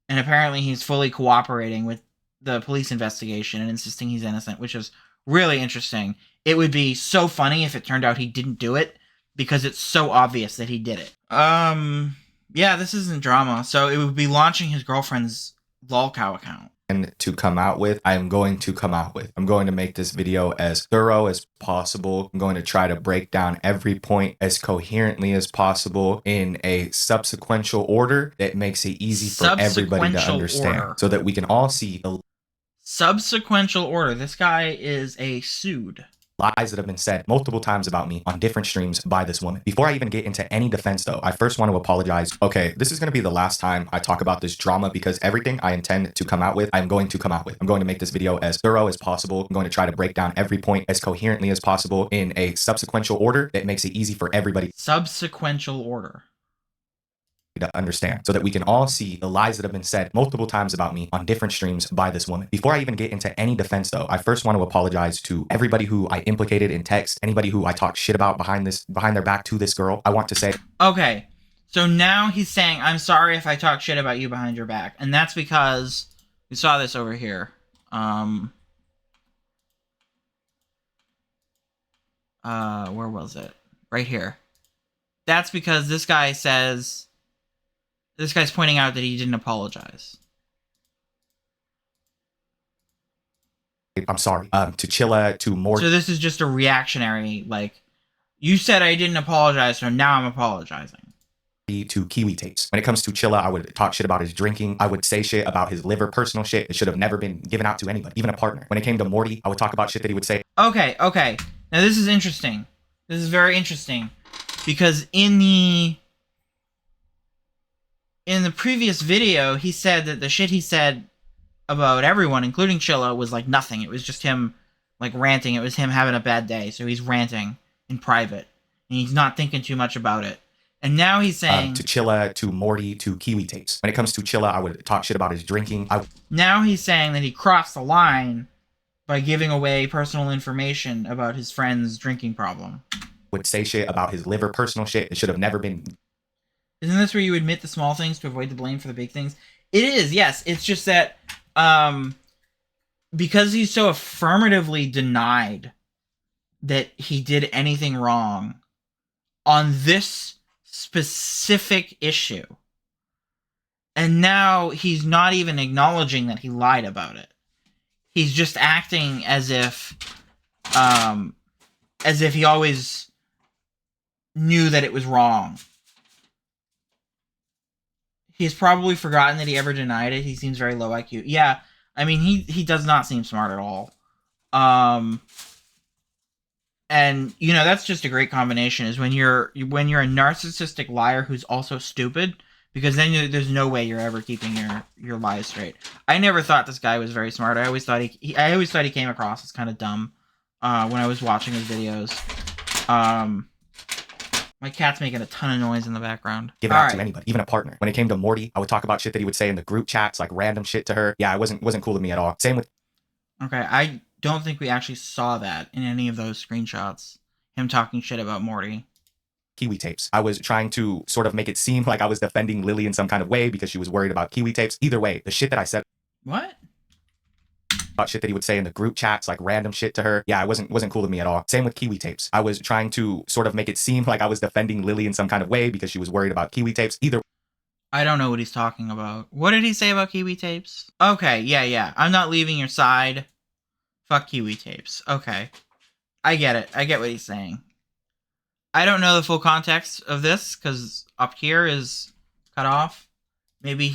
And apparently he's fully cooperating with the police investigation and insisting he's innocent, which is really interesting. It would be so funny if it turned out he didn't do it, because it's so obvious that he did it. Yeah, this isn't drama. So it would be launching his girlfriend's lolcow account. And to come out with, I'm going to make this video as thorough as possible. I'm going to try to break down every point as coherently as possible in a subsequential order that makes it easy for everybody to understand, so that we can all see the subsequential order. This guy is a sued. Lies that have been said multiple times about me on different streams by this woman. Before I even get into any defense though, I first want to apologize. Okay, this is going to be the last time I talk about this drama because everything I intend to come out with, I'm going to make this video as thorough as possible. I'm going to try to break down every point as coherently as possible in a subsequential order that makes it easy for everybody. Subsequential order. To understand, so that we can all see the lies that have been said multiple times about me on different streams by this woman. Before I even get into any defense though, I first want to apologize to everybody who I implicated in text, anybody who I talked shit about behind their back to this girl. I want to say, okay, so now he's saying, I'm sorry if I talk shit about you behind your back, and that's because we saw this over here. Where was it? Right here. That's because this guy's pointing out that he didn't apologize. I'm sorry. To Chilla, to more. So this is just a reactionary, like, you said I didn't apologize, so now I'm apologizing. To Kiwi tapes. When it comes to Chilla, I would talk shit about his drinking. I would say shit about his liver, personal shit. It should have never been given out to anybody, even a partner. When it came to Morty, I would talk about shit that he would say. Okay. Now this is interesting. This is very interesting. Because in the previous video, he said that the shit he said about everyone, including Chilla, was like nothing. It was just him, like, ranting. It was him having a bad day, so he's ranting in private. And he's not thinking too much about it. And now he's saying... to Chilla, to Morty, to Kiwi tapes. When it comes to Chilla, I would talk shit about his drinking. Now he's saying that he crossed the line by giving away personal information about his friend's drinking problem. Would say shit about his liver, personal shit. It should have never been... Isn't this where you admit the small things to avoid the blame for the big things? It is, yes. It's just that because he's so affirmatively denied that he did anything wrong on this specific issue, and now he's not even acknowledging that he lied about it. He's just acting as if he always knew that it was wrong. He's probably forgotten that he ever denied it. He seems very low IQ. Yeah, I mean, he does not seem smart at all. And you know, that's just a great combination. Is when you're a narcissistic liar who's also stupid, because then there's no way you're ever keeping your lies straight. I never thought this guy was very smart. I always thought he came across as kind of dumb when I was watching his videos. My cat's making a ton of noise in the background. Give it out to anybody, even a partner. When it came to Morty, I would talk about shit that he would say in the group chats, like random shit to her. Yeah, it wasn't cool to me at all. Same with... Okay, I don't think we actually saw that in any of those screenshots. Him talking shit about Morty. Kiwi tapes. I was trying to sort of make it seem like I was defending Lily in some kind of way because she was worried about Kiwi tapes. Either way, the shit that I said... What? About shit that he would say in the group chats, like random shit to her. Yeah, it wasn't cool to me at all. Same with Kiwi tapes. I was trying to sort of make it seem like I was defending Lily in some kind of way because she was worried about Kiwi tapes. Either... I don't know what he's talking about. What did he say about Kiwi tapes? Okay, yeah. I'm not leaving your side. Fuck Kiwi tapes. Okay. I get it. I get what he's saying. I don't know the full context of this, because up here is cut off. Maybe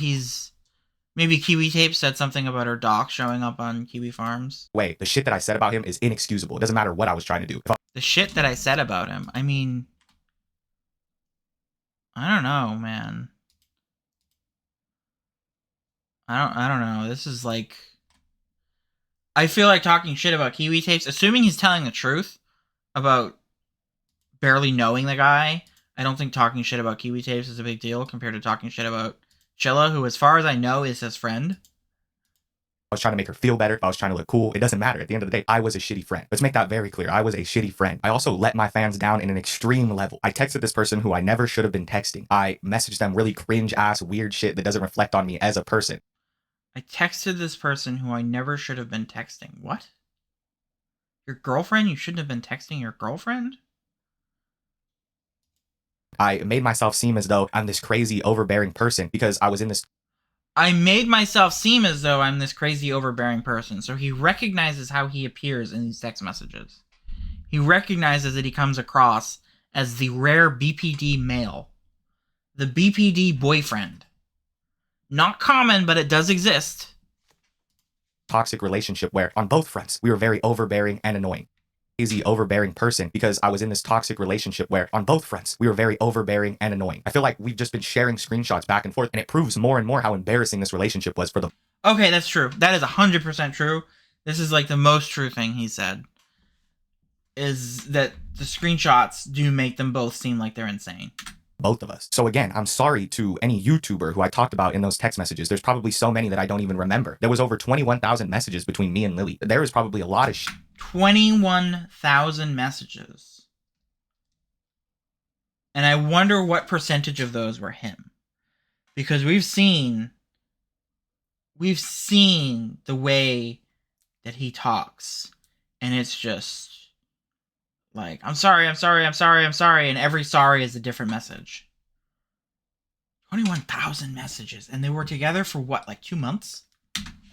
Kiwi Tape said something about her doc showing up on Kiwi Farms. Wait, the shit that I said about him is inexcusable. It doesn't matter what I was trying to do. The shit that I said about him? I mean... I don't know, man. I don't know. This is like... I feel like talking shit about Kiwi Tapes, assuming he's telling the truth about barely knowing the guy. I don't think talking shit about Kiwi Tapes is a big deal compared to talking shit about Chilla, who, as far as I know, is his friend. I was trying to make her feel better. If I was trying to look cool, it doesn't matter. At the end of the day, I was a shitty friend. Let's make that very clear. I was a shitty friend. I also let my fans down in an extreme level. I texted this person who I never should have been texting. I messaged them really cringe-ass weird shit that doesn't reflect on me as a person. I texted this person who I never should have been texting. What? Your girlfriend? You shouldn't have been texting your girlfriend? I made myself seem as though I'm this crazy, overbearing person because I was in this... I made myself seem as though I'm this crazy, overbearing person. So he recognizes how he appears in these text messages. He recognizes that he comes across as the rare BPD male. The BPD boyfriend. Not common, but it does exist. Toxic relationship where, on both fronts, we were very overbearing and annoying. Crazy, overbearing person because I was in this toxic relationship where, on both fronts, we were very overbearing and annoying. I feel like we've just been sharing screenshots back and forth, and it proves more and more how embarrassing this relationship was for the... Okay, that's true. That is 100% true. This is like the most true thing he said. Is that the screenshots do make them both seem like they're insane. Both of us. So again, I'm sorry to any YouTuber who I talked about in those text messages. There's probably so many that I don't even remember. There was over 21,000 messages between me and Lily. There is probably a lot of 21,000 messages. And I wonder what percentage of those were him. Because we've seen the way that he talks. And it's just like, I'm sorry, and every sorry is a different message. 21,000 messages, and they were together for what, like 2 months?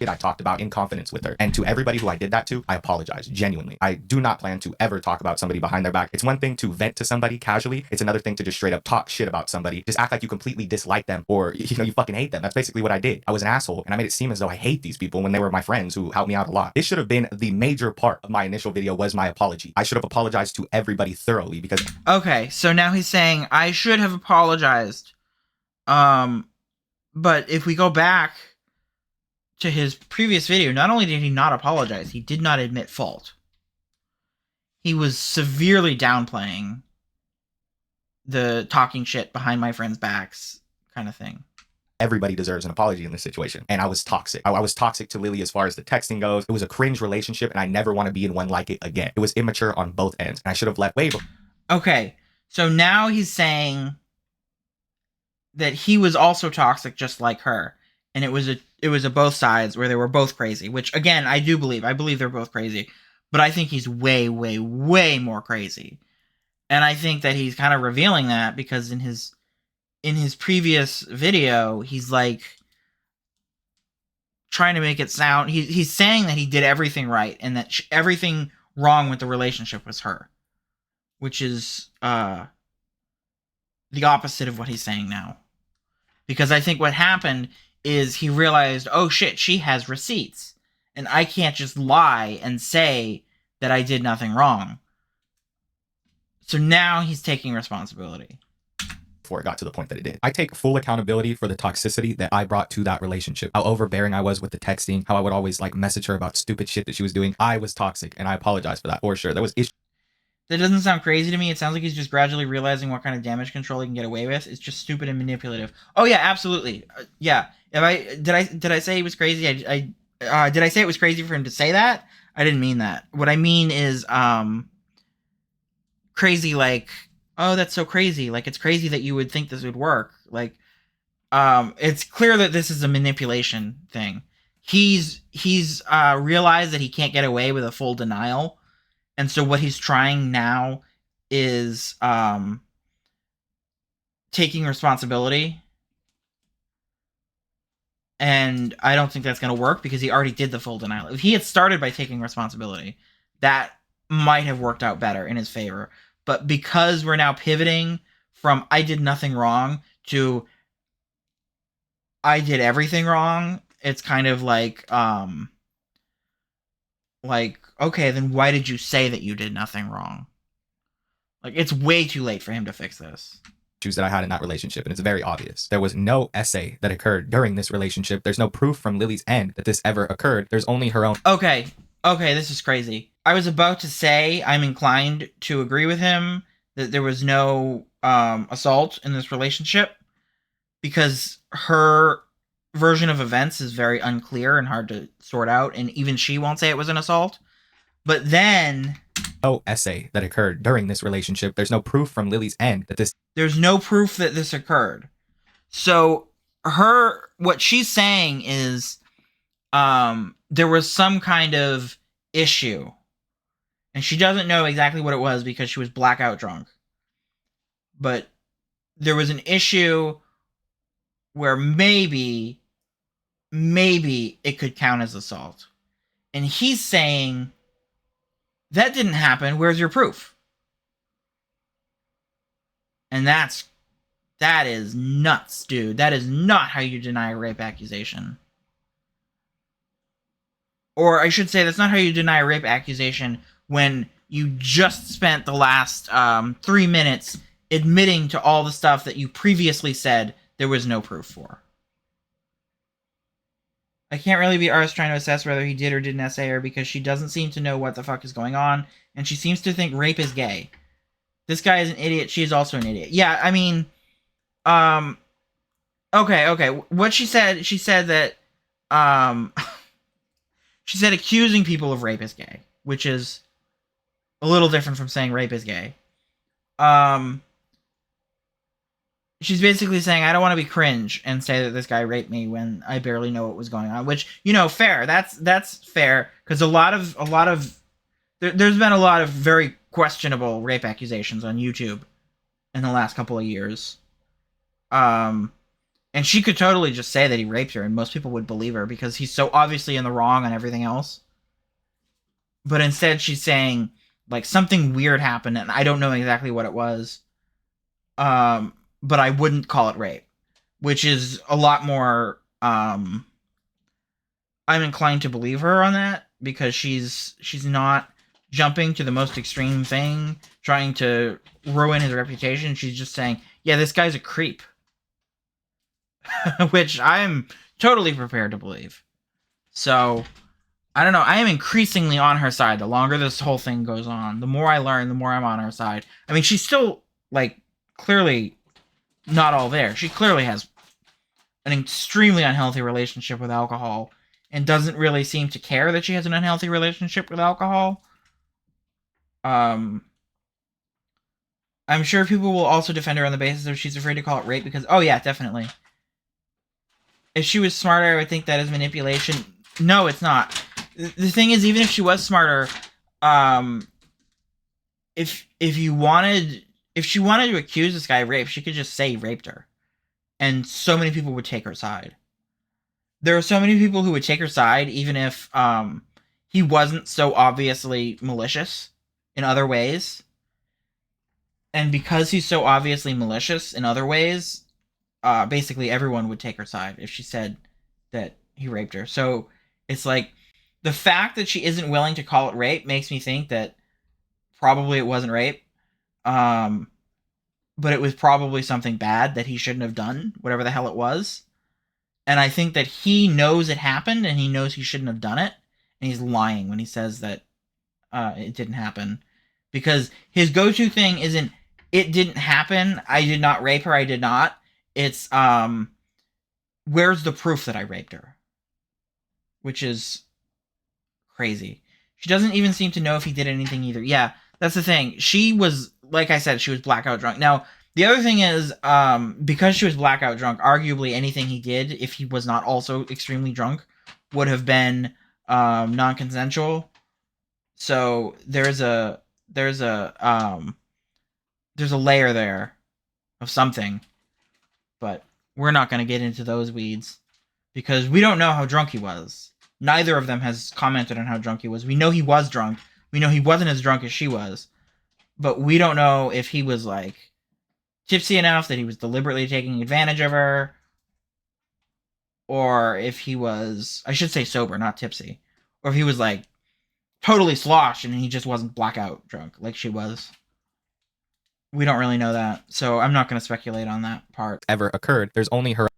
I talked about in confidence with her. And to everybody who I did that to, I apologize, genuinely. I do not plan to ever talk about somebody behind their back. It's one thing to vent to somebody casually. It's another thing to just straight up talk shit about somebody. Just act like you completely dislike them or, you fucking hate them. That's basically what I did. I was an asshole, and I made it seem as though I hate these people when they were my friends who helped me out a lot. This should have been the major part of my initial video was my apology. I should have apologized to everybody thoroughly because... Okay, so now he's saying, I should have apologized. But if we go back to his previous video, not only did he not apologize, he did not admit fault. He was severely downplaying the talking shit behind my friends' backs kind of thing. Everybody deserves an apology in this situation. And I was toxic. I was toxic to Lily as far as the texting goes. It was a cringe relationship, and I never want to be in one like it again. It was immature on both ends, and I should have left way before. Okay, so now he's saying that he was also toxic just like her, and it was a both sides where they were both crazy, which again I do believe. I believe they're both crazy, but I think he's way, way, way more crazy. And I think that he's kind of revealing that because in his previous video, he's like trying to make it sound he's saying that he did everything right and that everything wrong with the relationship was her, which is the opposite of what he's saying now. Because I think what happened is he realized, oh shit, she has receipts, and I can't just lie and say that I did nothing wrong. So now he's taking responsibility. Before it got to the point that it did. I take full accountability for the toxicity that I brought to that relationship. How overbearing I was with the texting, how I would always like message her about stupid shit that she was doing. I was toxic, and I apologize for that for sure. There was issues. That doesn't sound crazy to me. It sounds like he's just gradually realizing what kind of damage control he can get away with. It's just stupid and manipulative. Oh yeah, absolutely. Yeah. Did I say he was crazy? Did I say it was crazy for him to say that? I didn't mean that. What I mean is crazy like, oh, that's so crazy. Like, it's crazy that you would think this would work. Like, it's clear that this is a manipulation thing. He's realized that he can't get away with a full denial. And so what he's trying now is taking responsibility. And I don't think that's going to work because he already did the full denial. If he had started by taking responsibility, that might have worked out better in his favor. But because we're now pivoting from I did nothing wrong to I did everything wrong, it's kind of like, okay, then why did you say that you did nothing wrong? Like, it's way too late for him to fix this. Issues that I had in that relationship, and it's very obvious. There was no essay that occurred during this relationship. There's no proof from Lily's end that this ever occurred. There's only her own. Okay, this is crazy. I was about to say I'm inclined to agree with him that there was no assault in this relationship because her version of events is very unclear and hard to sort out, and even she won't say it was an assault. But then no essay that occurred during this relationship. There's no proof from Lily's end that this. There's no proof that this occurred. So what she's saying is there was some kind of issue. And she doesn't know exactly what it was because she was blackout drunk. But there was an issue where maybe it could count as assault. And he's saying, that didn't happen. Where's your proof? And that is nuts, dude. That is not how you deny a rape accusation. Or I should say, that's not how you deny a rape accusation when you just spent the last 3 minutes admitting to all the stuff that you previously said there was no proof for. I can't really be arsed trying to assess whether he did or didn't essay her because she doesn't seem to know what the fuck is going on, and she seems to think rape is gay. This guy is an idiot. She's also an idiot. Yeah, I mean, okay. What she said that, she said accusing people of rape is gay, which is a little different from saying rape is gay. She's basically saying, I don't want to be cringe and say that this guy raped me when I barely know what was going on, which, fair. That's fair, because there's been a lot of very questionable rape accusations on YouTube in the last couple of years. And she could totally just say that he raped her and most people would believe her because he's so obviously in the wrong on everything else. But instead she's saying, like, something weird happened and I don't know exactly what it was. But I wouldn't call it rape, which is a lot more, I'm inclined to believe her on that because she's not jumping to the most extreme thing, trying to ruin his reputation. She's just saying, yeah, this guy's a creep. Which I'm totally prepared to believe. So, I don't know. I am increasingly on her side the longer this whole thing goes on. The more I learn, the more I'm on her side. I mean, she's still, like, clearly not all there. She clearly has an extremely unhealthy relationship with alcohol and doesn't really seem to care that she has an unhealthy relationship with alcohol. I I'm sure people will also defend her on the basis of she's afraid to call it rape because, oh yeah, definitely. If she was smarter, I would think that is manipulation. No, it's not. The thing is, even if she was smarter, if she wanted to accuse this guy of rape, she could just say he raped her, and so many people would take her side. There are so many people who would take her side, even if he wasn't so obviously malicious in other ways. And because he's so obviously malicious in other ways, basically everyone would take her side if she said that he raped her. So it's like the fact that she isn't willing to call it rape makes me think that probably it wasn't rape, but it was probably something bad that he shouldn't have done, whatever the hell it was. And I think that he knows it happened and he knows he shouldn't have done it, and he's lying when he says that it didn't happen, because his go-to thing isn't "it didn't happen, I did not rape her, I did not." It's "where's the proof that I raped her?" Which is crazy. She doesn't even seem to know if he did anything either. Yeah, that's the thing. She was, like I said, she was blackout drunk. Now, the other thing is, because she was blackout drunk, arguably anything he did, if he was not also extremely drunk, would have been non-consensual. So there's a layer there of something, but we're not going to get into those weeds because we don't know how drunk he was. Neither of them has commented on how drunk he was. We know he was drunk. We know he wasn't as drunk as she was, but we don't know if he was like tipsy enough that he was deliberately taking advantage of her, or if he was, I should say sober, not tipsy, or if he was like totally sloshed and he just wasn't blackout drunk like she was. We don't really know that, so I'm not going to speculate on that part. Ever occurred. There's only her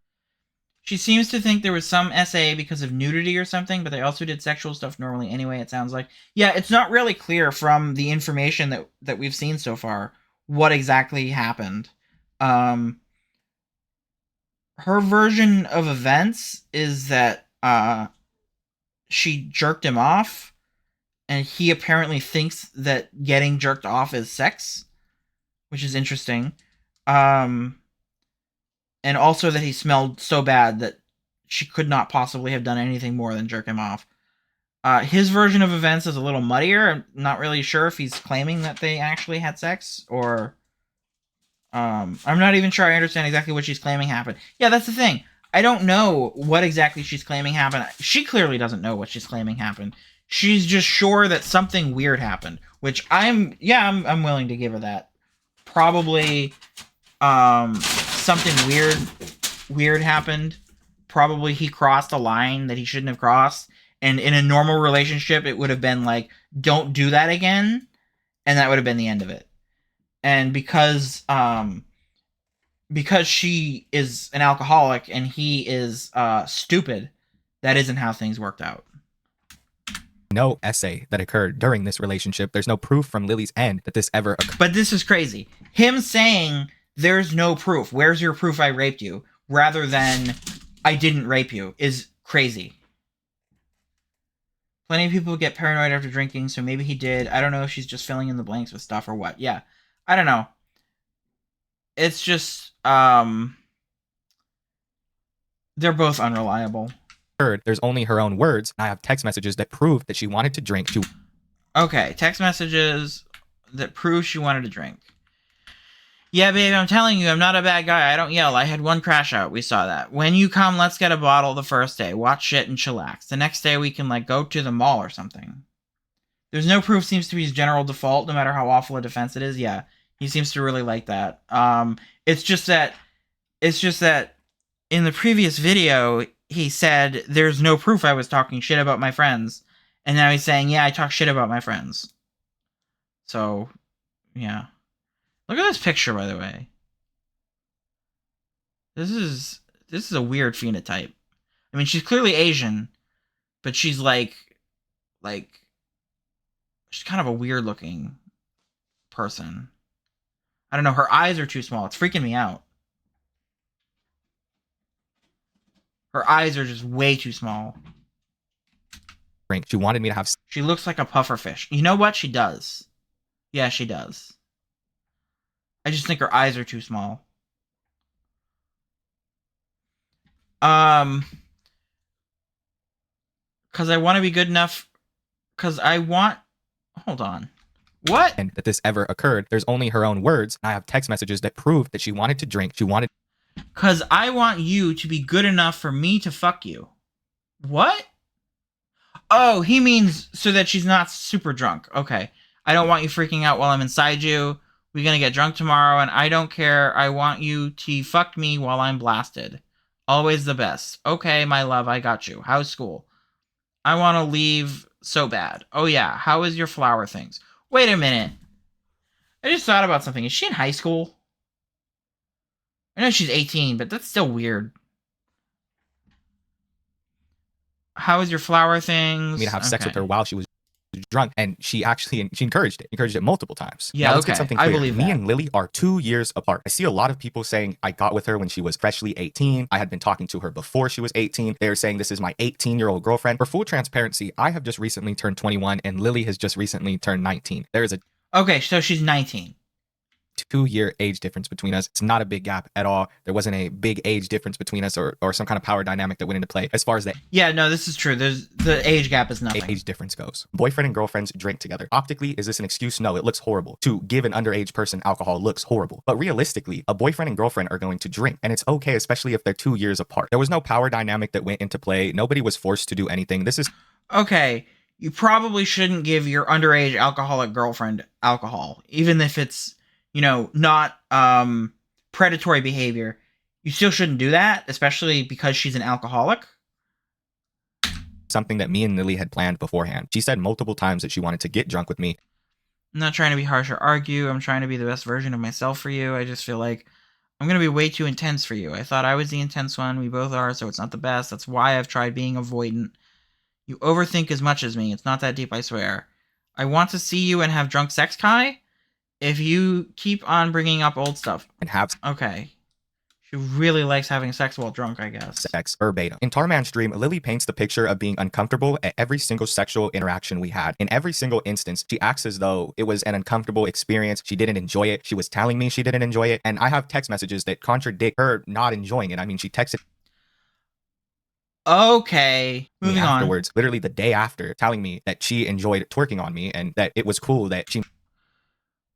She seems to think there was some SA because of nudity or something, but they also did sexual stuff normally anyway, it sounds like. Yeah, it's not really clear from the information that we've seen so far what exactly happened. Her version of events is that she jerked him off, and he apparently thinks that getting jerked off is sex, which is interesting. And also that he smelled so bad that she could not possibly have done anything more than jerk him off. His version of events is a little muddier. I'm not really sure if he's claiming that they actually had sex, or I'm not even sure I understand exactly what she's claiming happened. Yeah, that's the thing. I don't know what exactly she's claiming happened. She clearly doesn't know what she's claiming happened. She's just sure that something weird happened, which I'm willing to give her that. Probably something weird happened. Probably he crossed a line that he shouldn't have crossed, and in a normal relationship it would have been like, don't do that again, and that would have been the end of it. And because she is an alcoholic and he is stupid, that isn't how things worked out. no essay that occurred during this relationship. There's no proof from Lily's end that this ever occurred. But this is crazy. Him saying, there's no proof, where's your proof I raped you, rather than I didn't rape you, is crazy. Plenty of people get paranoid after drinking, so maybe he did. I don't know if she's just filling in the blanks with stuff or what. Yeah, I don't know. It's just, they're both unreliable. There's only her own words. I have text messages that prove that she wanted to drink. Okay, text messages that prove she wanted to drink. Yeah, babe, I'm telling you, I'm not a bad guy. I don't yell. I had one crash out. We saw that. When you come, let's get a bottle the first day. Watch shit and chillax. The next day we can, like, go to the mall or something. There's no proof seems to be his general default, no matter how awful a defense it is. Yeah, he seems to really like that. It's just that in the previous video, he said, there's no proof I was talking shit about my friends. And now he's saying, yeah, I talk shit about my friends. So, yeah. Look at this picture, by the way. This is a weird phenotype. I mean, she's clearly Asian, but she's like she's kind of a weird looking person. I don't know, her eyes are too small. It's freaking me out. Her eyes are just way too small. Drink. She wanted me to have. She looks like a pufferfish. You know what? She does. Yeah, she does. I just think her eyes are too small. Because I want to be good enough. Because I want. Hold on. What? And that this ever occurred. There's only her own words. I have text messages that prove that she wanted to drink. She wanted. Because I want you to be good enough for me to fuck you. What? Oh, he means so that she's not super drunk. Okay. I don't want you freaking out while I'm inside you. We're gonna get drunk tomorrow, and I don't care. I want you to fuck me while I'm blasted. Always the best. Okay, my love, I got you. How's school? I want to leave so bad. Oh yeah, how is your flower things? Wait a minute. I just thought about something. Is she in high school? I know she's 18, but that's still weird. How is your flower things? Me to have sex with her while she was drunk, and she encouraged it multiple times. Yeah, now, let's okay. get something clear. I believe me that. and Lily are 2 years apart. I see a lot of people saying I got with her when she was freshly 18. I had been talking to her before she was 18. They were saying this is my 18-year-old girlfriend. For full transparency, I have just recently turned 21 and Lily has just recently turned 19. There is a Okay, so she's 19. 2-year age difference between us. It's not a big gap at all. There wasn't a big age difference between us or some kind of power dynamic that went into play as far as the Yeah, no, this is true. The age gap is nothing. age difference goes. Boyfriend and girlfriends drink together. Optically, is this an excuse? No, it looks horrible. To give an underage person alcohol looks horrible. But realistically, a boyfriend and girlfriend are going to drink, and it's okay, especially if they're 2 years apart. There was no power dynamic that went into play. Nobody was forced to do anything. This is Okay, you probably shouldn't give your underage alcoholic girlfriend alcohol, even if it's, not predatory behavior. You still shouldn't do that, especially because she's an alcoholic. something that me and Lily had planned beforehand. She said multiple times that she wanted to get drunk with me. I'm not trying to be harsh or argue. I'm trying to be the best version of myself for you. I just feel like I'm going to be way too intense for you. I thought I was the intense one. We both are, so it's not the best. That's why I've tried being avoidant. You overthink as much as me. It's not that deep, I swear. I want to see you and have drunk sex, Kai. If you keep on bringing up old stuff. And have Okay. She really likes having sex while drunk, I guess. sex verbatim. In Tarman's dream, Lily paints the picture of being uncomfortable at every single sexual interaction we had. In every single instance, she acts as though it was an uncomfortable experience. She didn't enjoy it. She was telling me she didn't enjoy it. And I have text messages that contradict her not enjoying it. I mean, she texted Okay. me Moving on. afterwards, literally the day after, telling me that she enjoyed twerking on me and that it was cool that she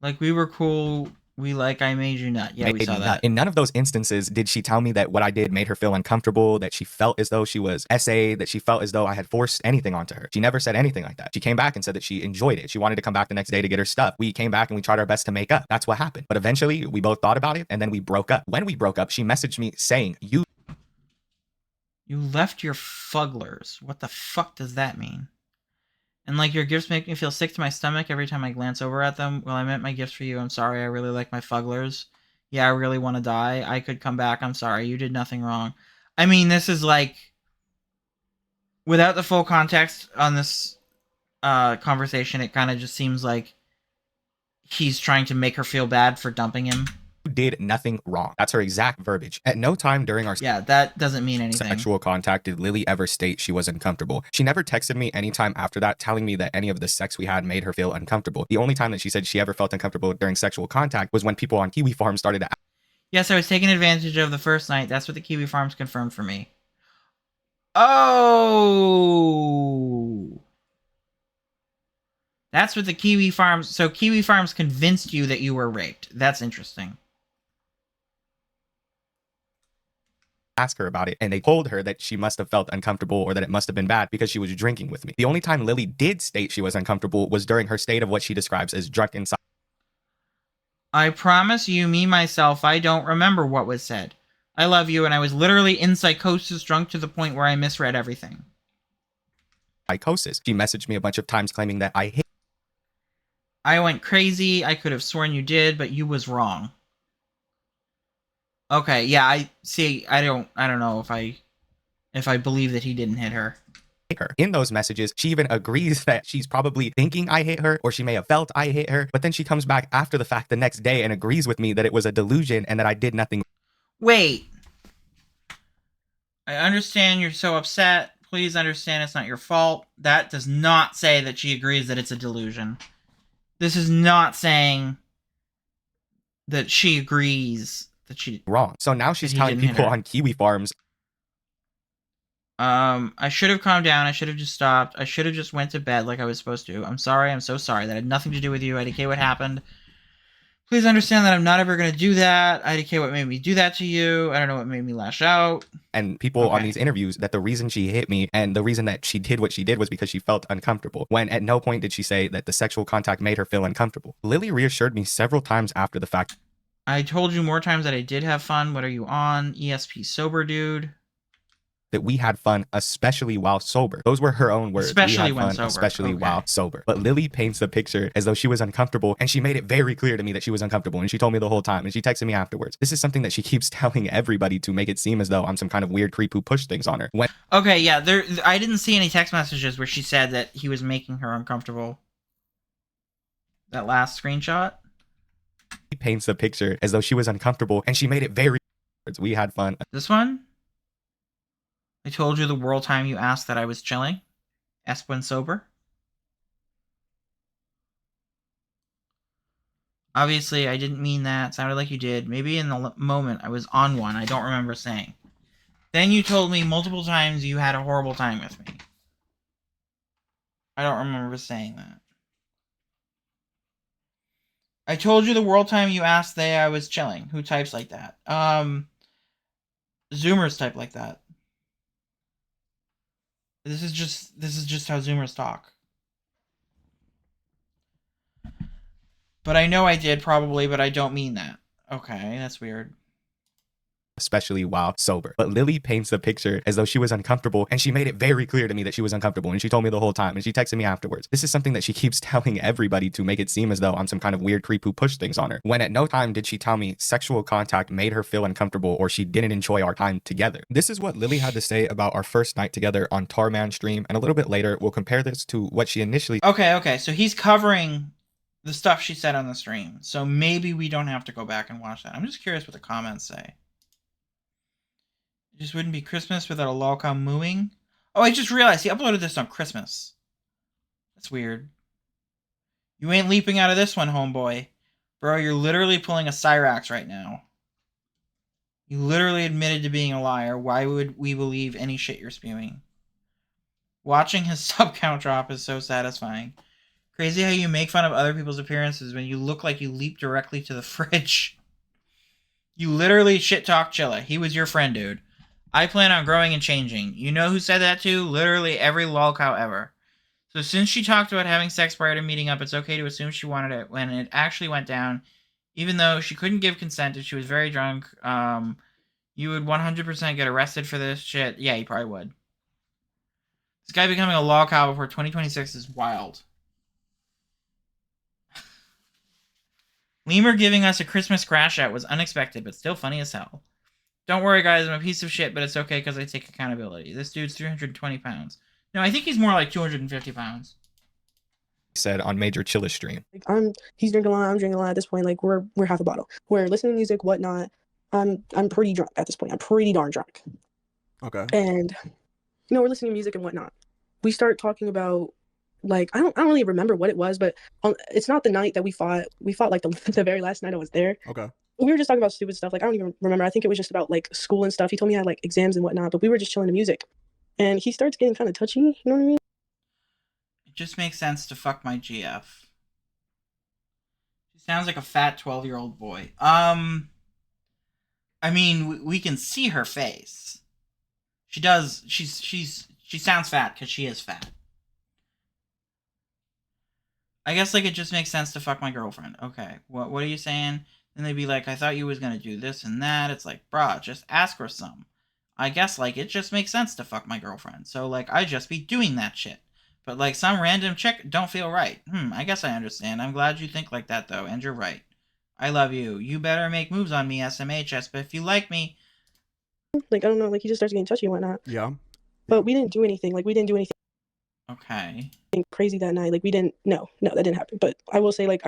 Like, we were cool. I made you nut. Yeah, we made saw me that. nut. In none of those instances did she tell me that what I did made her feel uncomfortable, that she felt as though she was essayed, that she felt as though I had forced anything onto her. She never said anything like that. She came back and said that she enjoyed it. She wanted to come back the next day to get her stuff. We came back and we tried our best to make up. That's what happened. But eventually we both thought about it and then we broke up. When we broke up, she messaged me saying, You left your fugglers. What the fuck does that mean? And your gifts make me feel sick to my stomach every time I glance over at them. Well, I meant my gifts for you. I'm sorry. I really like my fugglers. Yeah, I really want to die. I could come back. I'm sorry. You did nothing wrong. I mean, this is without the full context on this conversation, it kind of just seems like he's trying to make her feel bad for dumping him. did nothing wrong. That's her exact verbiage. At no time during our Yeah, that doesn't mean anything. sexual contact did Lily ever state she was uncomfortable. She never texted me anytime after that telling me that any of the sex we had made her feel uncomfortable. The only time that she said she ever felt uncomfortable during sexual contact was when people on Kiwi Farm started to Yes, I was taking advantage of the first night. That's what the Kiwi Farms confirmed for me. Oh! That's what the Kiwi Farms... So Kiwi Farms convinced you that you were raped. That's interesting. ask her about it, and they told her that she must have felt uncomfortable or that it must have been bad because she was drinking with me. The only time Lily did state she was uncomfortable was during her state of what she describes as drunk inside. I promise you, me, myself, I don't remember what was said. I love you, and I was literally in psychosis drunk to the point where I misread everything. Psychosis. She messaged me a bunch of times claiming that I hate I went crazy. I could have sworn you did, but you was wrong. Okay, yeah, I see. I don't know if I believe that he didn't hit her. her. In those messages, she even agrees that she's probably thinking I hit her, or she may have felt I hit her, but then she comes back after the fact the next day and agrees with me that it was a delusion and that I did nothing. Wait. I understand you're so upset. Please understand it's not your fault. That does not say that she agrees that it's a delusion. This is not saying that she agrees that she wrong. So now she's he telling didn't hit people her. on Kiwi Farms. I should have calmed down. I should have just stopped. I should have just went to bed like I was supposed to. I'm sorry. I'm so sorry. That had nothing to do with you. IDK, what happened? Please understand that I'm not ever going to do that. IDK, what made me do that to you? I don't know what made me lash out. And people on Okay. these interviews that the reason she hit me and the reason that she did what she did was because she felt uncomfortable, when at no point did she say that the sexual contact made her feel uncomfortable. Lily reassured me several times after the fact I told you more times that I did have fun. What are you on? ESP sober, dude. that we had fun, especially while sober. Those were her own words. Especially we had when fun, sober. especially Okay. while sober. But Lily paints the picture as though she was uncomfortable, and she made it very clear to me that she was uncomfortable, and she told me the whole time, and she texted me afterwards. This is something that she keeps telling everybody to make it seem as though I'm some kind of weird creep who pushed things on her. When Okay, yeah, I didn't see any text messages where she said that he was making her uncomfortable. That last screenshot? she paints the picture as though she was uncomfortable, and she made it very we had fun. This one? I told you the world time you asked that I was chilling. Asked when sober. Obviously, I didn't mean that. It sounded like you did. Maybe in the moment I was on one. I don't remember saying. Then you told me multiple times you had a horrible time with me. I don't remember saying that. I told you the world time you asked that I was chilling. Who types like that? Zoomers type like that. This is just how Zoomers talk. But I know I did probably, but I don't mean that. Okay, that's weird. Especially while sober. But Lily paints the picture as though she was uncomfortable, and she made it very clear to me that she was uncomfortable, and she told me the whole time, and she texted me afterwards. This is something that she keeps telling everybody to make it seem as though I'm some kind of weird creep who pushed things on her, when at no time did she tell me sexual contact made her feel uncomfortable or she didn't enjoy our time together. This is what Lily had to say about our first night together on Tarman stream, and a little bit later we'll compare this to what she initially Okay, so he's covering the stuff she said on the stream. So maybe we don't have to go back and watch that. I'm just curious what the comments say. It just wouldn't be Christmas without a lolcow mooing. Oh, I just realized he uploaded this on Christmas. That's weird. You ain't leaping out of this one, homeboy. Bro, you're literally pulling a Cyrax right now. You literally admitted to being a liar. Why would we believe any shit you're spewing? Watching his sub count drop is so satisfying. Crazy how you make fun of other people's appearances when you look like you leap directly to the fridge. You literally shit talk Chilla. He was your friend, dude. I plan on growing and changing. You know who said that too? Literally every lolcow ever. So since she talked about having sex prior to meeting up, it's okay to assume she wanted it when it actually went down. Even though she couldn't give consent and she was very drunk, you would 100% get arrested for this shit. Yeah, you probably would. This guy becoming a lolcow before 2026 is wild. Lemur giving us a Christmas crash out was unexpected, but still funny as hell. Don't worry, guys, I'm a piece of shit, but it's okay because I take accountability. This dude's 320 pounds. No, I think he's more like 250 pounds. said on Major Chilla stream. He's drinking a lot, I'm drinking a lot at this point. Like we're half a bottle. We're listening to music, whatnot. I'm pretty drunk at this point. I'm pretty darn drunk. Okay. And we're listening to music and whatnot. We start talking about, like, I don't really remember what it was, but it's not the night that we fought. We fought like the very last night I was there. Okay. We were just talking about stupid stuff. Like, I don't even remember. I think it was just about like school and stuff. He told me I had like exams and whatnot, but we were just chilling to music. And he starts getting kind of touchy, you know what I mean? It just makes sense to fuck my GF. She sounds like a fat 12-year-old boy. I mean, we can see her face. She does. She sounds fat because she is fat. I guess like it just makes sense to fuck my girlfriend. Okay, what are you saying? Then they'd be like, I thought you was gonna do this and that. It's like, brah, just ask her some. I guess like it just makes sense to fuck my girlfriend. So like I just be doing that shit. But like some random chick don't feel right. I guess I understand. I'm glad you think like that though, and you're right. I love you. You better make moves on me, SMHS, but if you like me. Like, I don't know, like he just starts getting touchy and whatnot. Yeah. But we didn't do anything. Like, we didn't do anything Okay. crazy that night. Like, we didn't, no, that didn't happen. But I will say, like,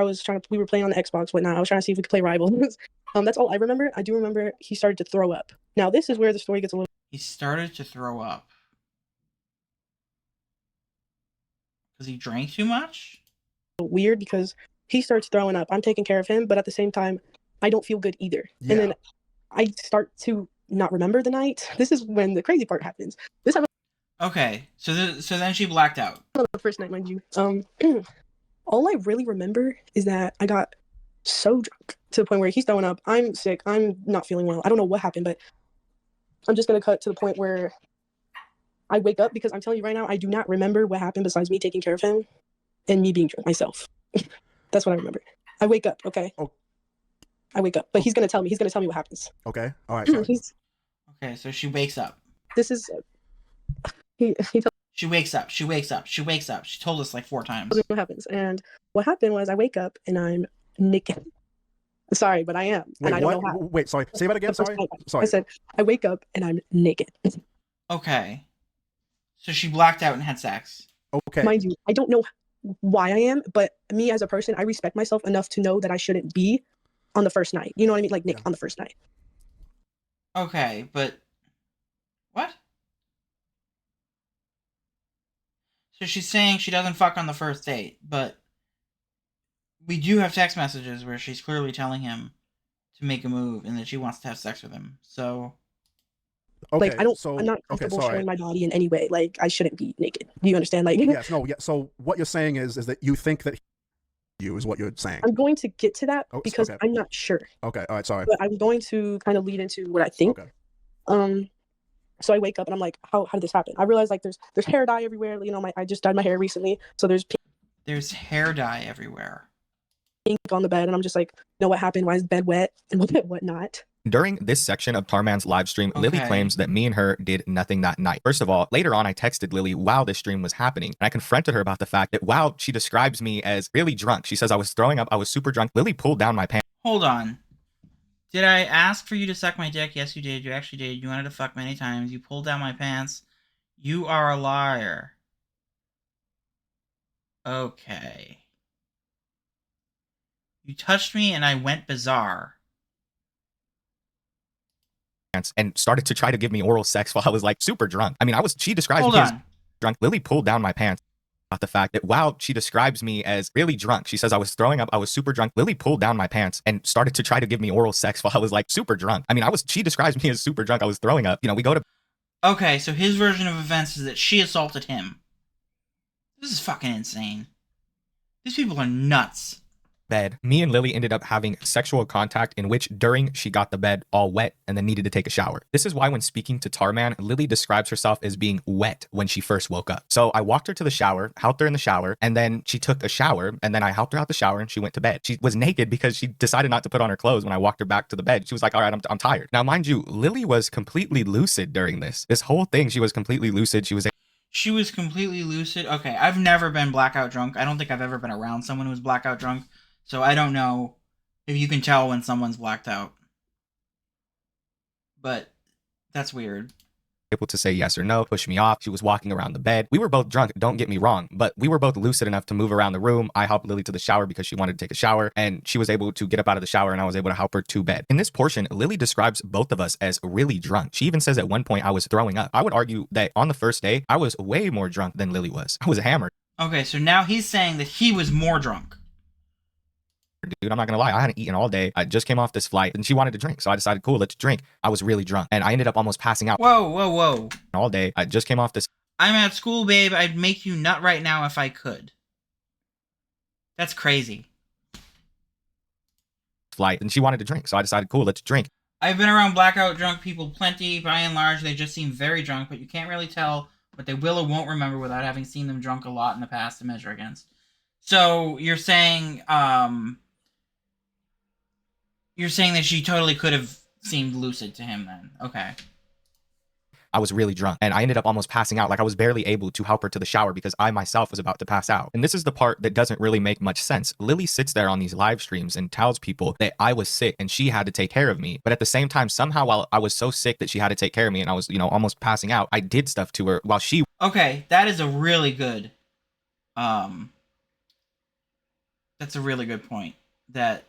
we were playing on the Xbox, whatnot. I was trying to see if we could play Rivals. That's all I remember. I do remember he started to throw up. Now, this is where the story gets a little He started to throw up. Because he drank too much? weird because he starts throwing up. I'm taking care of him, but at the same time, I don't feel good either. Yeah. And then I start to not remember the night. This is when the crazy part happens. This happened Okay, so then she blacked out. on the first night, mind you. All I really remember is that I got so drunk to the point where he's throwing up. I'm sick. I'm not feeling well. I don't know what happened, but I'm just gonna cut to the point where I wake up, because I'm telling you right now, I do not remember what happened besides me taking care of him and me being drunk myself. That's what I remember. I wake up, okay? Oh. I wake up, but he's gonna tell me. He's gonna tell me what happens. Okay. All right. Sorry. Okay, so she wakes up. This is he tells She wakes up. She wakes up. She wakes up. She told us like 4 times. me what happens, and what happened was I wake up and I'm naked. Sorry, but I am, Wait, and I don't what? know how. Wait, sorry. Say that again. Sorry. Sorry. I said I wake up and I'm naked. Okay. So she blacked out and had sex. Okay. Mind you, I don't know why I am, but me as a person, I respect myself enough to know that I shouldn't be on the first night. You know what I mean? Like Nick on the first night. Okay, but what? So she's saying she doesn't fuck on the first date, but we do have text messages where she's clearly telling him to make a move and that she wants to have sex with him. So Okay. Like So I'm not okay. comfortable Sorry. showing my body in any way. Like I shouldn't be naked. Do you understand? Like Yes. No. Yeah. So what you're saying is that you think that you is what you're saying. I'm going to get to that Oh, because okay. I'm not sure. Okay. All right. Sorry. But I'm going to kind of lead into what I think. Okay. So I wake up and I'm like, how did this happen? I realize like there's hair dye everywhere. You know, I just dyed my hair recently, so there's hair dye everywhere. pink on the bed, and I'm just like, you know what happened? Why is the bed wet and whatnot? During this section of Tarman's live stream, Lily Okay. claims that me and her did nothing that night. First of all, later on, I texted Lily while this stream was happening, and I confronted her about the fact that while she describes me as really drunk, she says I was throwing up, I was super drunk. Lily pulled down my pants. Hold on. Did I ask for you to suck my dick? Yes, you did. You actually did. You wanted to fuck many times. You pulled down my pants. You are a liar. Okay. You touched me and I went bizarre. And started to try to give me oral sex while I was like super drunk. I mean, she describes Hold me as on. drunk. Lily pulled down my pants about the fact that while she describes me as really drunk, she says I was throwing up, I was super drunk. Lily pulled down my pants and started to try to give me oral sex while I was like super drunk. I mean, she describes me as super drunk. I was throwing up. You know, we go to Okay, so his version of events is that she assaulted him. This is fucking insane. These people are nuts. bed. Me and Lily ended up having sexual contact in which during she got the bed all wet and then needed to take a shower. This is why when speaking to Tarman, Lily describes herself as being wet when she first woke up. So I walked her to the shower, helped her in the shower, and then she took a shower, and then I helped her out the shower and she went to bed. She was naked because she decided not to put on her clothes when I walked her back to the bed. She was like, all right, I'm tired. Now, mind you, Lily was completely lucid during this. This whole thing, she was completely lucid. She was completely lucid. Okay, I've never been blackout drunk. I don't think I've ever been around someone who was blackout drunk. So I don't know if you can tell when someone's blacked out. But that's weird. Able to say yes or no, push me off. She was walking around the bed. We were both drunk, don't get me wrong, but we were both lucid enough to move around the room. I helped Lily to the shower because she wanted to take a shower, and she was able to get up out of the shower, and I was able to help her to bed. In this portion, Lily describes both of us as really drunk. She even says at one point I was throwing up. I would argue that on the first day, I was way more drunk than Lily was. I was hammered. Okay, so now he's saying that he was more drunk. Dude, I'm not gonna lie, I hadn't eaten all day. I just came off this flight and she wanted to drink, so I decided, cool, let's drink. I was really drunk and I ended up almost passing out Whoa. all day. I just came off this I'm at school, babe. I'd make you nut right now if I could. That's crazy. flight and she wanted to drink, so I decided, cool, let's drink. I've been around blackout drunk people plenty. By and large, they just seem very drunk, but you can't really tell what they will or won't remember without having seen them drunk a lot in the past to measure against. So you're saying that she totally could have seemed lucid to him then. Okay. I was really drunk and I ended up almost passing out. Like I was barely able to help her to the shower because I myself was about to pass out. And this is the part that doesn't really make much sense. Lily sits there on these live streams and tells people that I was sick and she had to take care of me. But at the same time, somehow while I was so sick that she had to take care of me and I was, almost passing out, I did stuff to her while she... Okay, that is a really good, that's a really good point. That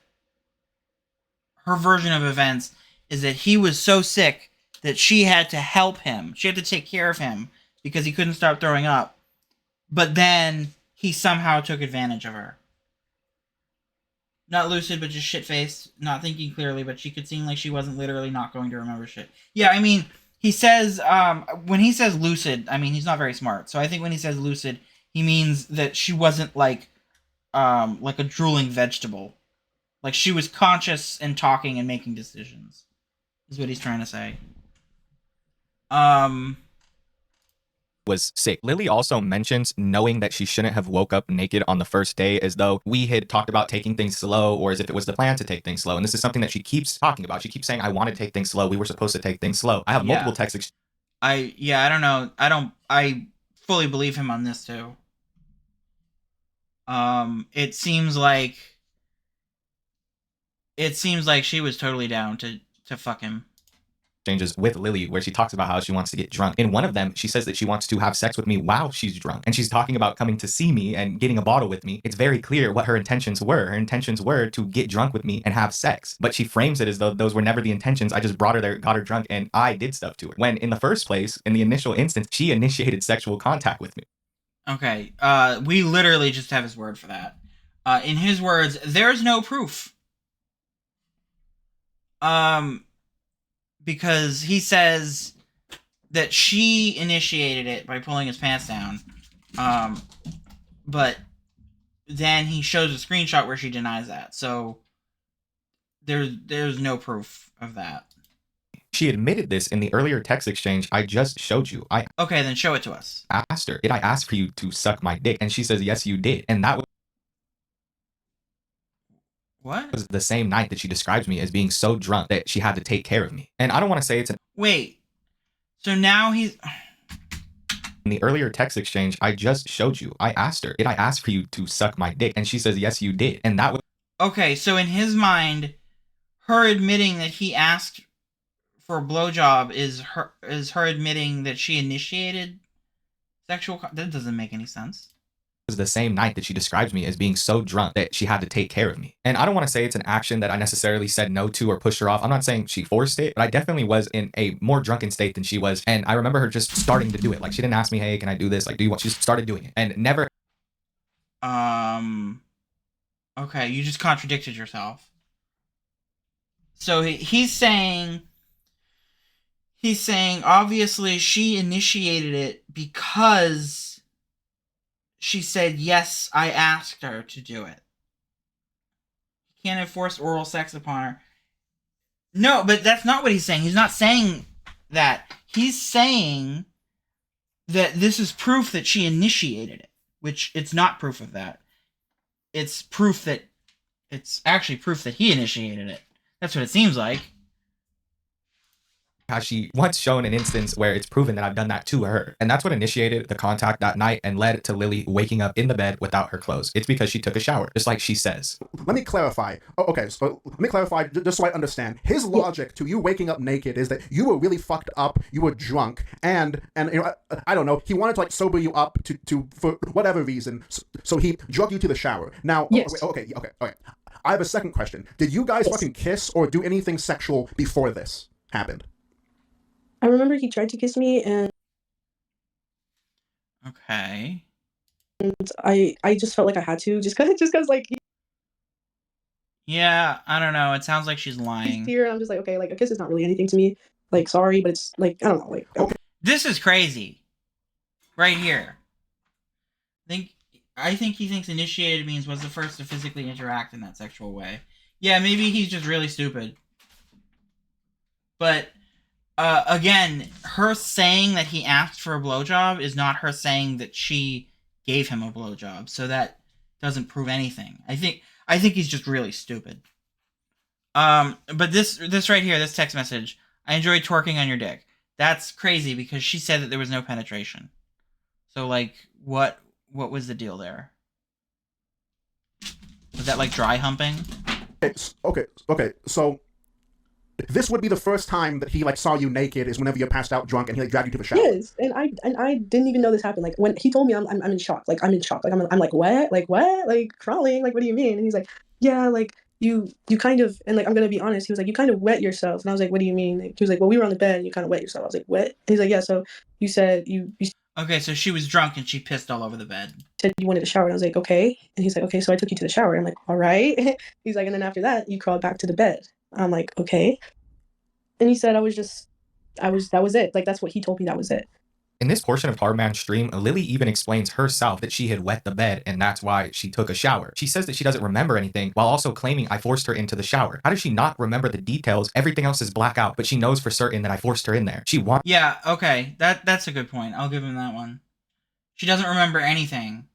her version of events is that he was so sick that she had to help him. She had to take care of him because he couldn't stop throwing up. But then he somehow took advantage of her. Not lucid, but just shit-faced, not thinking clearly, but she could seem like she wasn't literally not going to remember shit. Yeah, I mean, he says, when he says lucid, I mean, he's not very smart. So I think when he says lucid, he means that she wasn't like a drooling vegetable. Like, she was conscious and talking and making decisions, is what he's trying to say. Was sick. Lily also mentions knowing that she shouldn't have woke up naked on the first day, as though we had talked about taking things slow, or as if it was the plan to take things slow. And this is something that she keeps talking about. She keeps saying, I want to take things slow. We were supposed to take things slow. I have multiple texts. I don't know. I fully believe him on this too. It seems like she was totally down to fuck him. Exchanges with Lily where she talks about how she wants to get drunk. In one of them, she says that she wants to have sex with me while she's drunk. And she's talking about coming to see me and getting a bottle with me. It's very clear what her intentions were. Her intentions were to get drunk with me and have sex. But she frames it as though those were never the intentions. I just brought her there, got her drunk, and I did stuff to her. When in the first place, in the initial instance, she initiated sexual contact with me. Okay, we literally just have his word for that. In his words, there's no proof. Because he says that she initiated it by pulling his pants down. But then he shows a screenshot where she denies that. So there's no proof of that. She admitted this in the earlier text exchange I just showed you. Okay, then show it to us. Asked her, did I ask for you to suck my dick? And she says, yes, you did. And that was the same night that she describes me as being so drunk that she had to take care of me. And I don't want to say it's Wait. So now he's... In the earlier text exchange I just showed you, I asked her, did I ask for you to suck my dick? And she says, yes, you did. And that was... Okay, so in his mind, her admitting that he asked for a blowjob is her admitting that she initiated sexual... That doesn't make any sense. Was the same night that she describes me as being so drunk that she had to take care of me. And I don't want to say it's an action that I necessarily said no to or pushed her off. I'm not saying she forced it, but I definitely was in a more drunken state than she was. And I remember her just starting to do it. Like, she didn't ask me, hey, can I do this? Like, do you want... She just started doing it and never... Okay, you just contradicted yourself. So he's saying obviously she initiated it because she said, yes, I asked her to do it. He can't enforce oral sex upon her. No, but that's not what he's saying. He's not saying that. He's saying that this is proof that she initiated it, which it's not proof of that. It's actually proof that he initiated it. That's what it seems like. Has she once shown an instance where it's proven that I've done that to her? And that's what initiated the contact that night and led to Lily waking up in the bed without her clothes. It's because she took a shower, just like she says. Let me clarify. Okay, so let me clarify just so I understand. His logic to you waking up naked is that you were really fucked up, you were drunk, and you know, I don't know, he wanted to like sober you up to for whatever reason, so he drugged you to the shower. Now, Yes. okay. I have a second question. Did you guys fucking kiss or do anything sexual before this happened? I remember he tried to kiss me, and Okay. I just felt like I had to, just cause like Yeah, I don't know. It sounds like she's he's lying. here, and I'm just like, okay, like a kiss is not really anything to me. Like, sorry, but it's like, I don't know, like. Okay. This is crazy. Right here. I think he thinks initiated means was the first to physically interact in that sexual way. Yeah, maybe he's just really stupid. But again, her saying that he asked for a blowjob is not her saying that she gave him a blowjob. So that doesn't prove anything. I think he's just really stupid. But this right here, this text message, I enjoyed twerking on your dick. That's crazy because she said that there was no penetration. So like, what was the deal there? Was that like dry humping? Okay. So this would be the first time that he like saw you naked is whenever you're passed out drunk and he like dragged you to the shower. Yes, and I didn't even know this happened. Like when he told me, I'm in shock. Like I'm in shock. Like I'm like what? Like what? Like crawling? Like what do you mean? And he's like, yeah, like you kind of, and like I'm gonna be honest. He was like, you kind of wet yourself, and I was like, what do you mean? Like, he was like, well, we were on the bed and you kind of wet yourself. I was like, what? And he's like, yeah. So you said you Okay, so she was drunk and she pissed all over the bed. Said you wanted a shower, and I was like, okay. And he's like, okay, so I took you to the shower. I'm like, all right. He's like, and then after that, you crawled back to the bed. I'm like, okay. And he said that was it. Like, that's what he told me, that was it. In this portion of Tarman's stream, Lily even explains herself that she had wet the bed and that's why she took a shower. She says that she doesn't remember anything while also claiming I forced her into the shower. How does she not remember the details? Everything else is blackout, but she knows for certain that I forced her in there. Yeah, okay. That's a good point. I'll give him that one. She doesn't remember anything.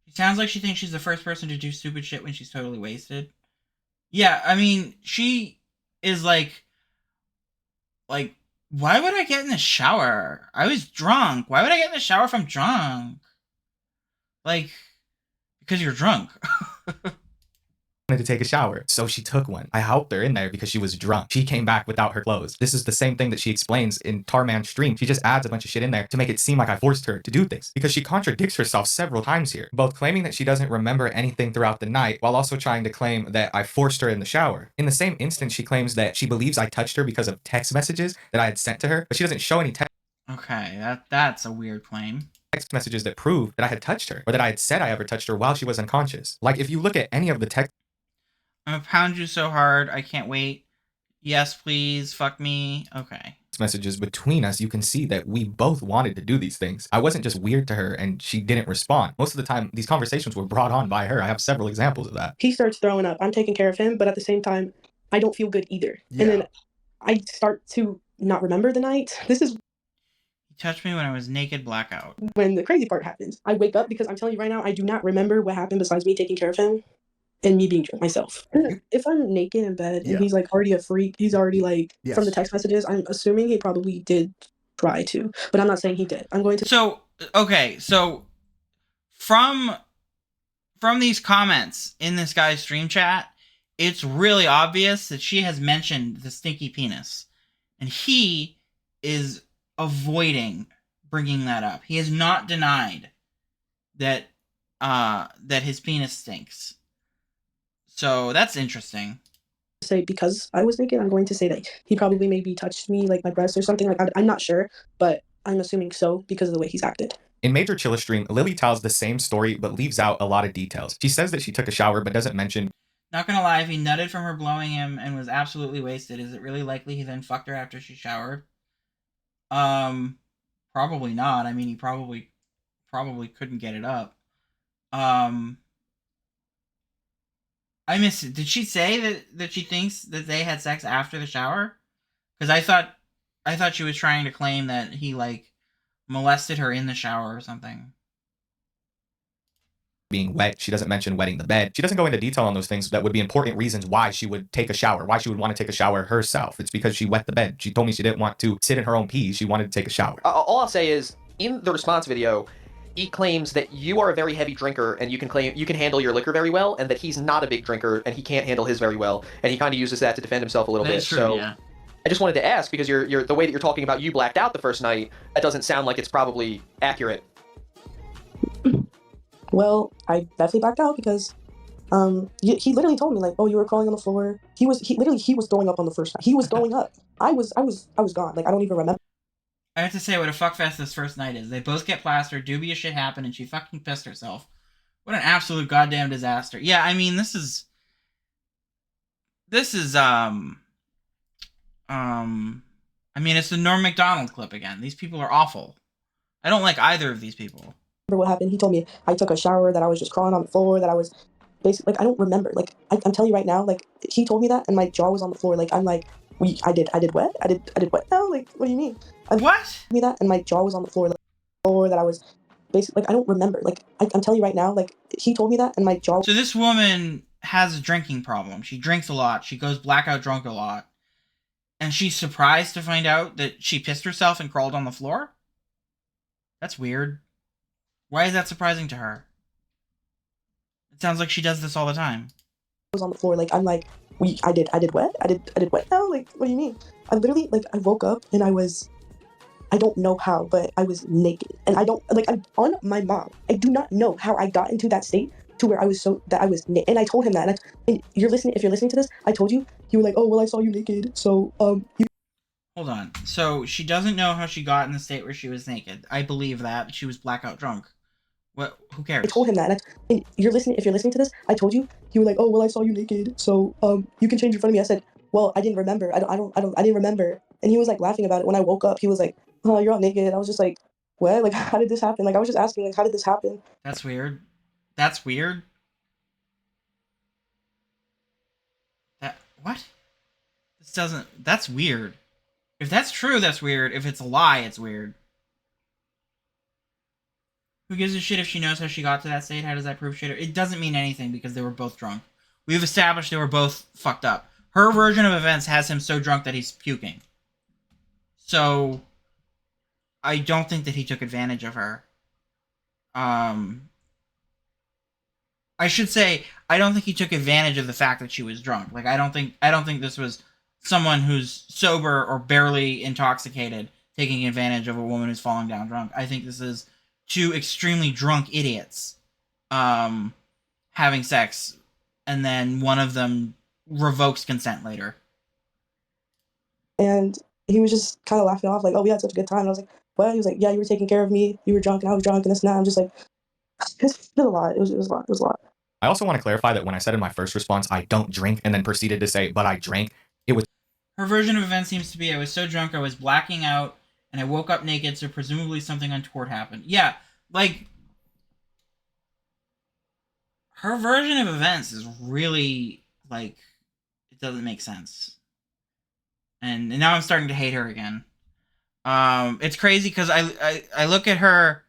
She sounds like she thinks she's the first person to do stupid shit when she's totally wasted. Yeah, I mean, she is like, why would I get in the shower? I was drunk. Why would I get in the shower if I'm drunk? Like, because you're drunk. wanted to take a shower, so she took one. I helped her in there because she was drunk. She came back without her clothes. This is the same thing that she explains in Tarman's stream. She just adds a bunch of shit in there to make it seem like I forced her to do things, because she contradicts herself several times here, both claiming that she doesn't remember anything throughout the night while also trying to claim that I forced her in the shower. In the same instance, she claims that she believes I touched her because of text messages that I had sent to her, but she doesn't show any text Okay, that's a weird claim. messages that prove that I had touched her or that I had said I ever touched her while she was unconscious. Like, if you look at any of the text I'm gonna pound you so hard, I can't wait. Yes, please, fuck me. Okay. messages between us, you can see that we both wanted to do these things. I wasn't just weird to her and she didn't respond. Most of the time, these conversations were brought on by her. I have several examples of that. He starts throwing up. I'm taking care of him, but at the same time, I don't feel good either. Yeah. And then I start to not remember the night. This is He touched me when I was naked, blackout. when the crazy part happens. I wake up because I'm telling you right now, I do not remember what happened besides me taking care of him and me being drunk myself. If I'm naked in bed and Yeah. he's like already a freak, he's already like, Yes. from the text messages, I'm assuming he probably did try to, but I'm not saying he did. I'm going to. So, okay, so from these comments in this guy's stream chat, it's really obvious that she has mentioned the stinky penis, and he is avoiding bringing that up. He has not denied that that his penis stinks. So that's interesting. Say because I was naked, I'm going to say that he probably maybe touched me, like my breast or something. Like I'm not sure, but I'm assuming so because of the way he's acted. In Major Chilla stream, Lily tells the same story but leaves out a lot of details. She says that she took a shower but doesn't mention Not gonna lie, if he nutted from her blowing him and was absolutely wasted, is it really likely he then fucked her after she showered? Probably not. I mean, he probably couldn't get it up. I miss it. Did she say that she thinks that they had sex after the shower? Because I thought she was trying to claim that he like molested her in the shower or something. being wet. She doesn't mention wetting the bed. She doesn't go into detail on those things that would be important reasons why she would take a shower, why she would want to take a shower herself. It's because she wet the bed. She told me she didn't want to sit in her own pee. She wanted to take a shower. All I'll say is, in the response video, he claims that you are a very heavy drinker and you can handle your liquor very well, and that he's not a big drinker and he can't handle his very well, and he kind of uses that to defend himself a little bit. That's true, so yeah. I just wanted to ask, because you're the way that you're talking about you blacked out the first night, that doesn't sound like it's probably accurate. Well, I definitely backed out because he literally told me like, oh, you were crawling on the floor. He was throwing up on the first night. He was throwing up. I was gone. Like I don't even remember. I have to say what a fuckfest this first night is. They both get plastered, dubious shit happened, and she fucking pissed herself. What an absolute goddamn disaster. Yeah, I mean, this is I mean, it's the Norm Macdonald clip again. These people are awful. I don't like either of these people. What happened. He told me I took a shower, that I was just crawling on the floor, that I was basically like, I don't remember. Like I'm telling you right now, like he told me that and my jaw was on the floor. Like I'm like, I did what? I did what now? Like what do you mean? What? Me that and my jaw was on the floor, like, that I was basically like, I don't remember. Like I'm telling you right now, like he told me that and my jaw. So this woman has a drinking problem. She drinks a lot. She goes blackout drunk a lot. And she's surprised to find out that she pissed herself and crawled on the floor? That's weird. Why is that surprising to her? It sounds like she does this all the time. Was on the floor. Like I'm like, I did what? I did what now? Like what do you mean? I literally like I woke up and I don't know how, but I was naked and I'm on my mom. I do not know how I got into that state to where I was naked. And I told him that. And if you're listening to this, I told you. You were like, oh well, I saw you naked, so you. Hold on. So she doesn't know how she got in the state where she was naked. I believe that she was blackout drunk. What? Who cares? I told him that. And you're listening. If you're listening to this, I told you. You were like, "Oh, well, I saw you naked, so you can change in front of me." I said, "Well, I didn't remember. I didn't remember." And he was like laughing about it. When I woke up, he was like, "Oh, you're all naked." I was just like, "What? Like, how did this happen?" Like, I was just asking, like, how did this happen? That's weird. That's weird. That what? This doesn't. That's weird. If that's true, that's weird. If it's a lie, it's weird. Who gives a shit if she knows how she got to that state? How does that prove shit? It doesn't mean anything because they were both drunk. We've established they were both fucked up. Her version of events has him so drunk that he's puking. So, I don't think that he took advantage of her. I should say, I don't think he took advantage of the fact that she was drunk. Like, I don't think this was someone who's sober or barely intoxicated taking advantage of a woman who's falling down drunk. I think this is two extremely drunk idiots having sex, and then one of them revokes consent later. And he was just kind of laughing off, like, "Oh, we had such a good time." And I was like, "What?" He was like, "Yeah, you were taking care of me. You were drunk, and I was drunk, and this and that." I'm just like, it's a lot. It was a lot. It was a lot. I also want to clarify that when I said in my first response, I don't drink, and then proceeded to say, but I drank, it was Her version of events seems to be, I was so drunk I was blacking out, and I woke up naked, so presumably something untoward happened. Yeah, like, her version of events is really, like, it doesn't make sense. And now I'm starting to hate her again. It's crazy because I look at her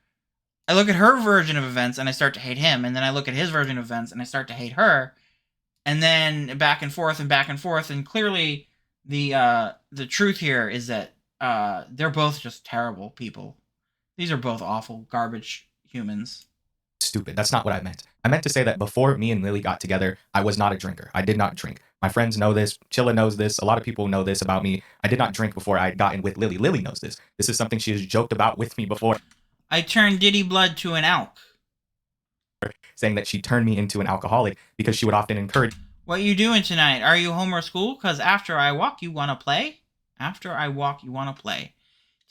version of events and I start to hate him, and then I look at his version of events and I start to hate her, and then back and forth and back and forth, and clearly the truth here is that they're both just terrible people. These are both awful garbage humans. stupid. That's not what I meant. I meant to say that before me and Lily got together, I was not a drinker. I did not drink. My friends know this. Chilla knows this. A lot of people know this about me. I did not drink before I got in with Lily. Lily knows this. This is something she has joked about with me before, I turned Diddy Blood to an elk. saying that she turned me into an alcoholic because she would often encourage What you doing tonight? Are you home or school? Cause after I walk, you wanna play? After I walk, you wanna play.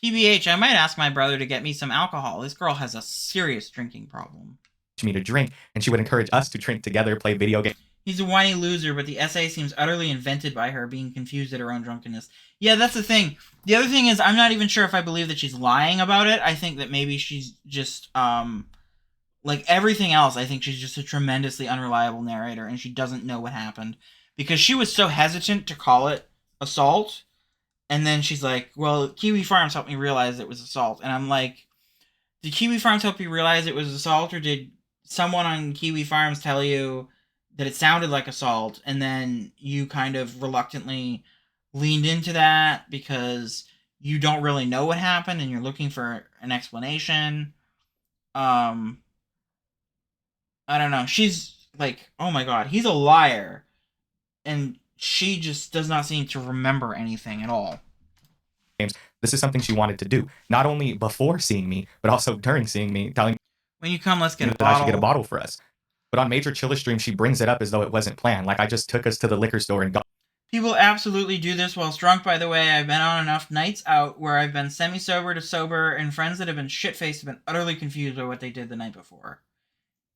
TBH, I might ask my brother to get me some alcohol. This girl has a serious drinking problem. me to drink, and she would encourage us to drink together, play video games. He's a whiny loser, but the essay seems utterly invented by her, being confused at her own drunkenness. Yeah, that's the thing. The other thing is, I'm not even sure if I believe that she's lying about it. I think that maybe she's just, like everything else, I think she's just a tremendously unreliable narrator, and she doesn't know what happened. Because she was so hesitant to call it assault, and then she's like, well, Kiwi Farms helped me realize it was assault. And I'm like, did Kiwi Farms help you realize it was assault, or did someone on Kiwi Farms tell you that it sounded like assault, and then you kind of reluctantly leaned into that because you don't really know what happened and you're looking for an explanation? I don't know. She's like, oh my god, he's a liar. And she just does not seem to remember anything at all. This is something she wanted to do, not only before seeing me, but also during seeing me, telling When you come, let's get me a that I should bottle. get a bottle for us. But on Major Chilla stream, she brings it up as though it wasn't planned. Like I just took us to the liquor store and got People absolutely do this whilst drunk, by the way. I've been on enough nights out where I've been semi-sober to sober, and friends that have been shit-faced have been utterly confused by what they did the night before.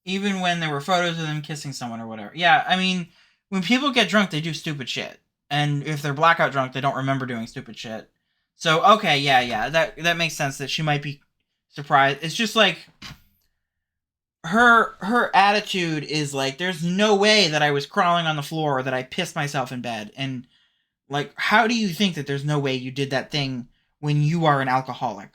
Even when there were photos of them kissing someone or whatever. Yeah, I mean, when people get drunk, they do stupid shit. And if they're blackout drunk, they don't remember doing stupid shit. So, okay, yeah, that makes sense that she might be surprised. It's just like, her attitude is like, there's no way that I was crawling on the floor or that I pissed myself in bed. And, like, how do you think that there's no way you did that thing when you are an alcoholic?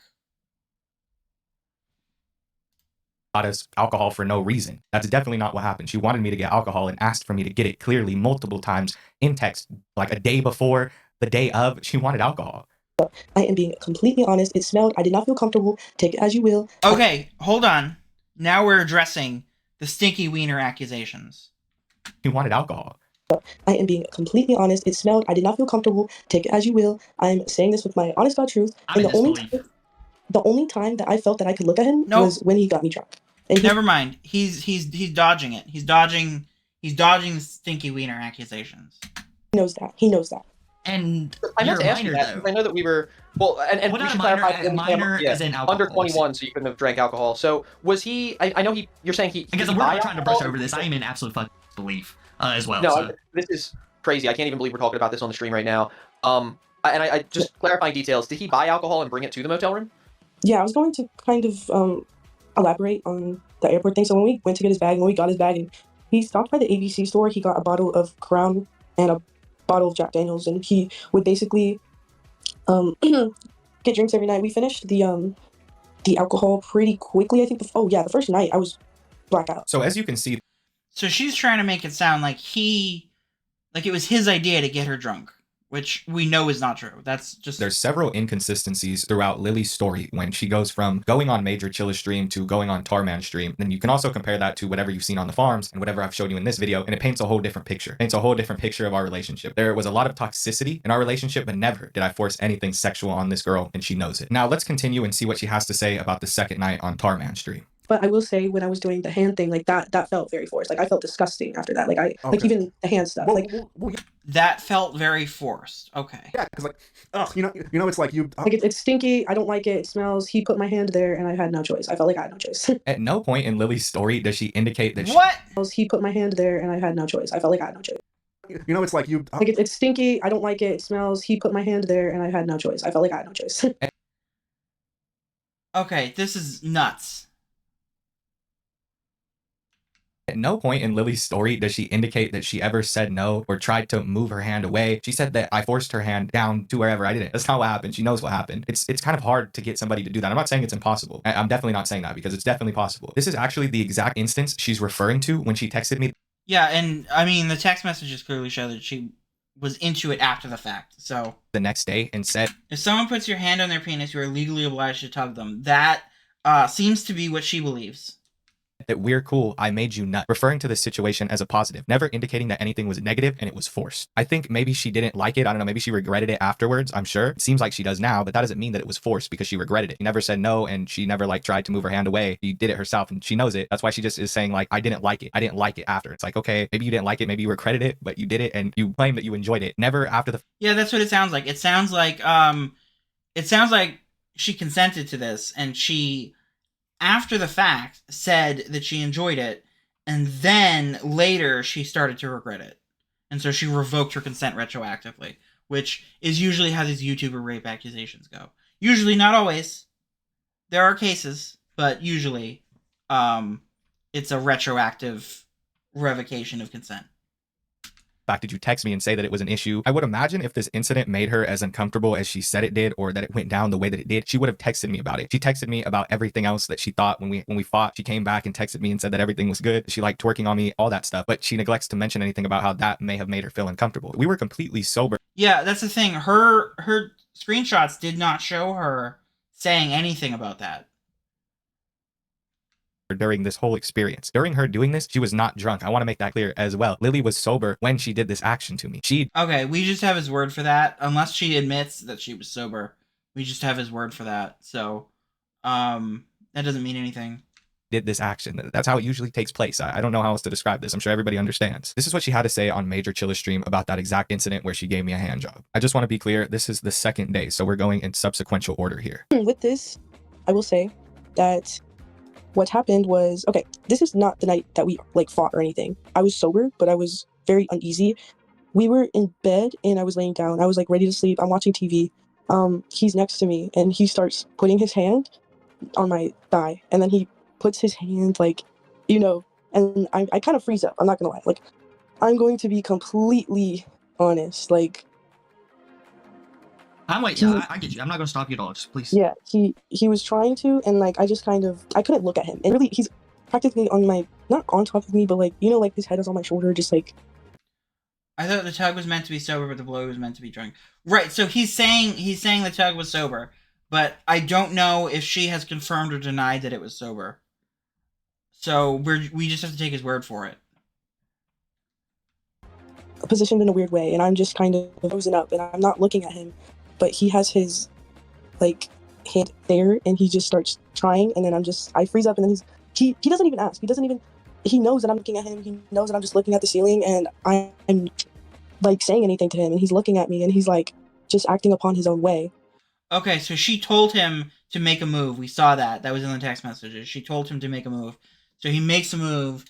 us alcohol for no reason. That's definitely not what happened. She wanted me to get alcohol and asked for me to get it clearly multiple times in text, like a day before, the day of. She wanted alcohol. I am being completely honest. It smelled. I did not feel comfortable. Take it as you will. Okay, hold on. Now we're addressing the stinky wiener accusations. She wanted alcohol. I am being completely honest. It smelled. I did not feel comfortable. Take it as you will. I'm saying this with my honest God truth. I'm in disbelief. The only time that I felt that I could look at him Nope. was when he got me drunk. And he Never mind. He's dodging it. He's dodging the stinky wiener accusations. knows that. He knows that. And I meant you're to a ask you minor, that though. because I know that we were and Well, we not a should minor, clarify a minor as in alcohol. under 21, so you couldn't have drank alcohol. So was he? I know you're saying he. I guess did he we're buy not trying to brush alcohol? over this. I am in absolute fucking belief as well. No, So. this is crazy. I can't even believe we're talking about this on the stream right now. I just clarifying details. Did he buy alcohol and bring it to the motel room? Yeah, I was going to kind of elaborate on the airport thing. So when we went to get his bag, when we got his bag, and he stopped by the ABC store, he got a bottle of Crown and a bottle of Jack Daniels, and he would basically get drinks every night. We finished the alcohol pretty quickly. I think the first night I was blackout. So as you can see, So she's trying to make it sound like it was his idea to get her drunk, which we know is not true. That's just... there's several inconsistencies throughout Lily's story when she goes from going on Major Chilla stream to going on Tarman stream. Then you can also compare that to whatever you've seen on the farms and whatever I've showed you in this video, and it paints a whole different picture. It paints a whole different picture of our relationship. There was a lot of toxicity in our relationship, but never did I force anything sexual on this girl, and she knows it. Now let's continue and see what she has to say about the second night on Tarman stream. But I will say, when I was doing the hand thing, like that felt very forced. Like I felt disgusting after that. Like like even the hand stuff. Well, That felt very forced. Okay. yeah, because like, ugh, you know, it's like you. Like it's stinky. I don't like it. It smells. He put my hand there, and I had no choice. I felt like I had no choice. At no point in Lily's story does she indicate that What? He put my hand there, and I had no choice. I felt like I had no choice. You know, it's like you. Like it's stinky. I don't like it. It smells. He put my hand there, and I had no choice. I felt like I had no choice. Okay, this is nuts. At no point in Lily's story does she indicate that she ever said no or tried to move her hand away. She said that I forced her hand down to wherever I did it. That's not what happened. She knows what happened. It's kind of hard to get somebody to do that. I'm not saying it's impossible. I'm definitely not saying that, because it's definitely possible. This is actually the exact instance she's referring to when she texted me. Yeah, and I mean, the text messages clearly show that she was into it after the fact. So The next day and said, if someone puts your hand on their penis, you are legally obliged to tug them. That seems to be what she believes. that we're cool, I made you nut, referring to the situation as a positive, never indicating that anything was negative and it was forced. I think maybe she didn't like it. I don't know, maybe she regretted it afterwards, I'm sure. It seems like she does now, but that doesn't mean that it was forced because she regretted it. She never said no, and she never like tried to move her hand away. She did it herself and she knows it. That's why she just is saying like, I didn't like it. I didn't like it after. It's like, okay, maybe you didn't like it, maybe you regretted it, but you did it and you claim that you enjoyed it. Never after the... Yeah, that's what it sounds like. It sounds like she consented to this, and she, after the fact, said that she enjoyed it, and then later she started to regret it. And so she revoked her consent retroactively, which is usually how these YouTuber rape accusations go. Usually, not always. There are cases, but usually it's a retroactive revocation of consent. fact, did you text me and say that it was an issue? I would imagine if this incident made her as uncomfortable as she said it did, or that it went down the way that it did, she would have texted me about it. She texted me about everything else that she thought when we fought. She came back and texted me and said that everything was good. She liked twerking on me, all that stuff, but she neglects to mention anything about how that may have made her feel uncomfortable. We were completely sober. Yeah, that's the thing. Her screenshots did not show her saying anything about that During this whole experience. During her doing this, she was not drunk. I want to make that clear as well. Lily was sober when she did this action to me. Okay, we just have his word for that. Unless she admits that she was sober, we just have his word for that. So, that doesn't mean anything. Did this action. That's how it usually takes place. I don't know how else to describe this. I'm sure everybody understands. This is what she had to say on Major Chilla stream about that exact incident where she gave me a hand job. I just want to be clear. This is the second day, so we're going in subsequential order here. With this, I will say that what happened was, okay, this is not the night that we fought or anything. I was sober, but I was very uneasy. We were in bed and I was laying down. I was ready to sleep. I'm watching TV. He's next to me and he starts putting his hand on my thigh, and then he puts his hand and I kind of freeze up. I'm not gonna lie. I'm going to be completely honest. I'm waiting. I get you. I'm not gonna stop you at all. Just please. Yeah, he was trying to, and I just I couldn't look at him. And really, he's practically on my, not on top of me, but his head is on my shoulder, just I thought the tug was meant to be sober, but the blow was meant to be drunk. Right. So he's saying the tug was sober, but I don't know if she has confirmed or denied that it was sober. So we just have to take his word for it. positioned in a weird way, and I'm just kind of frozen up, and I'm not looking at him, but he has his hand there, and he just starts trying, and then I freeze up, and then he doesn't even ask. He knows that I'm looking at him. He knows that I'm just looking at the ceiling, and I'm like saying anything to him, and he's looking at me and he's like just acting upon his own way. Okay, so she told him to make a move. We saw that. That was in the text messages. She told him to make a move. So he makes a move,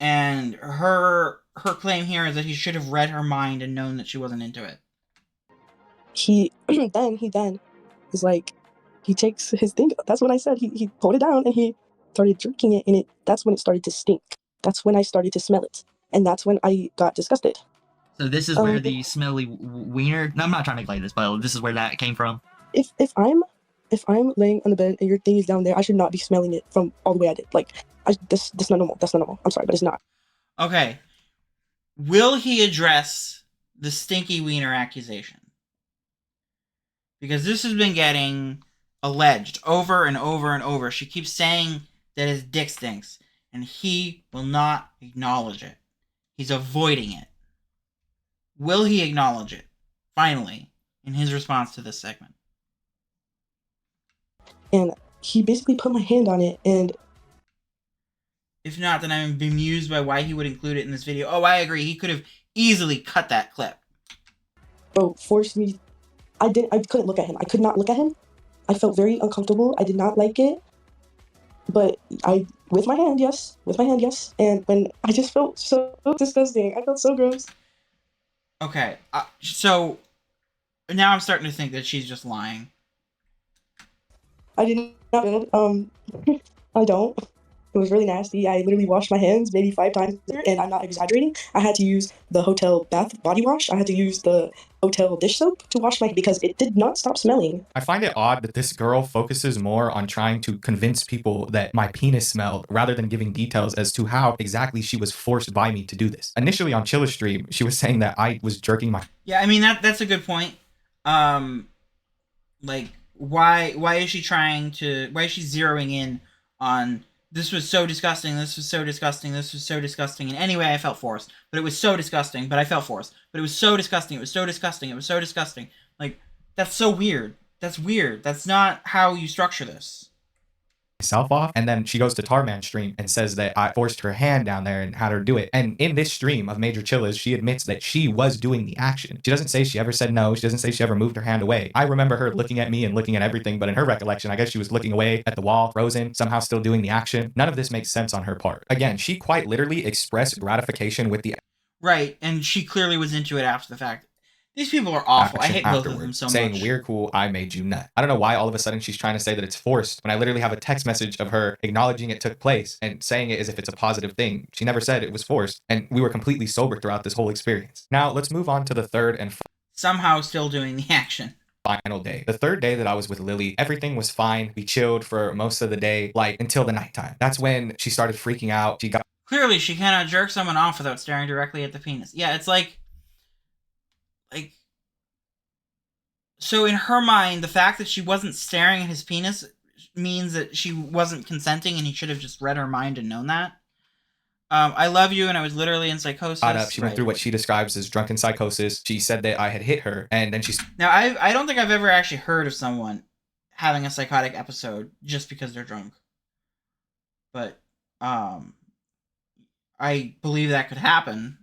and her claim here is that he should have read her mind and known that she wasn't into it. He then is like, he takes his thing. That's what I said. He pulled it down and he started drinking it, and that's when it started to stink. That's when I started to smell it, and that's when I got disgusted. So this is where the smelly wiener. No, I'm not trying to make light of this, but this is where that came from. If I'm laying on the bed and your thing is down there, I should not be smelling it from all the way I did. Like, that's not normal. That's not normal. I'm sorry, but it's not. Okay. Will he address the stinky wiener accusation? Because this has been getting alleged over and over and over. She keeps saying that his dick stinks, and he will not acknowledge it. He's avoiding it. Will he acknowledge it, finally, in his response to this segment? And he basically put my hand on it, and if not, then I'm bemused by why he would include it in this video. Oh, I agree. He could have easily cut that clip. bro, forced me. I couldn't look at him. I could not look at him. I felt very uncomfortable. I did not like it. But with my hand, yes. And when I just felt so disgusting. I felt so gross. Okay, so now I'm starting to think that she's just lying. I did not. I don't. It was really nasty. I literally washed my hands maybe 5 times, and I'm not exaggerating. I had to use the hotel bath body wash. I had to use the hotel dish soap to wash my, because it did not stop smelling. I find it odd that this girl focuses more on trying to convince people that my penis smelled rather than giving details as to how exactly she was forced by me to do this. Initially on Chilla's stream, she was saying that I was jerking my... Yeah, I mean, that's a good point. Like, why is she zeroing in on... This was so disgusting, this was so disgusting, this was so disgusting. And anyway, I felt forced. But it was so disgusting, but I felt forced. But it was so disgusting, it was so disgusting, it was so disgusting. Like, that's so weird. That's weird. That's not how you structure this. Myself off, and then she goes to Tarman's stream and says that I forced her hand down there and had her do it. And in this stream of Major Chillas, she admits that she was doing the action. She doesn't say she ever said no. She doesn't say she ever moved her hand away. I remember her looking at me and looking at everything, but in her recollection, I guess she was looking away at the wall, frozen, somehow still doing the action. None of this makes sense on her part. Again, she quite literally expressed gratification with the... Right, and she clearly was into it after the fact. These people are awful. I hate both of them so saying, much. "We're cool, I made you nut." I don't know why all of a sudden she's trying to say that it's forced when I literally have a text message of her acknowledging it took place and saying it as if it's a positive thing. She never said it was forced, and we were completely sober throughout this whole experience. Now, let's move on to the third and somehow still doing the action. Final day. The third day that I was with Lily, everything was fine. We chilled for most of the day, like until the nighttime. That's when she started freaking out. She got... Clearly, she cannot jerk someone off without staring directly at the penis. Yeah, it's like... So in her mind, the fact that she wasn't staring at his penis means that she wasn't consenting and he should have just read her mind and known that. I love you, and I was literally in psychosis. She went through what she describes as drunken psychosis. She said that I had hit her, and then she... Now, I don't think I've ever actually heard of someone having a psychotic episode just because they're drunk. But, I believe that could happen.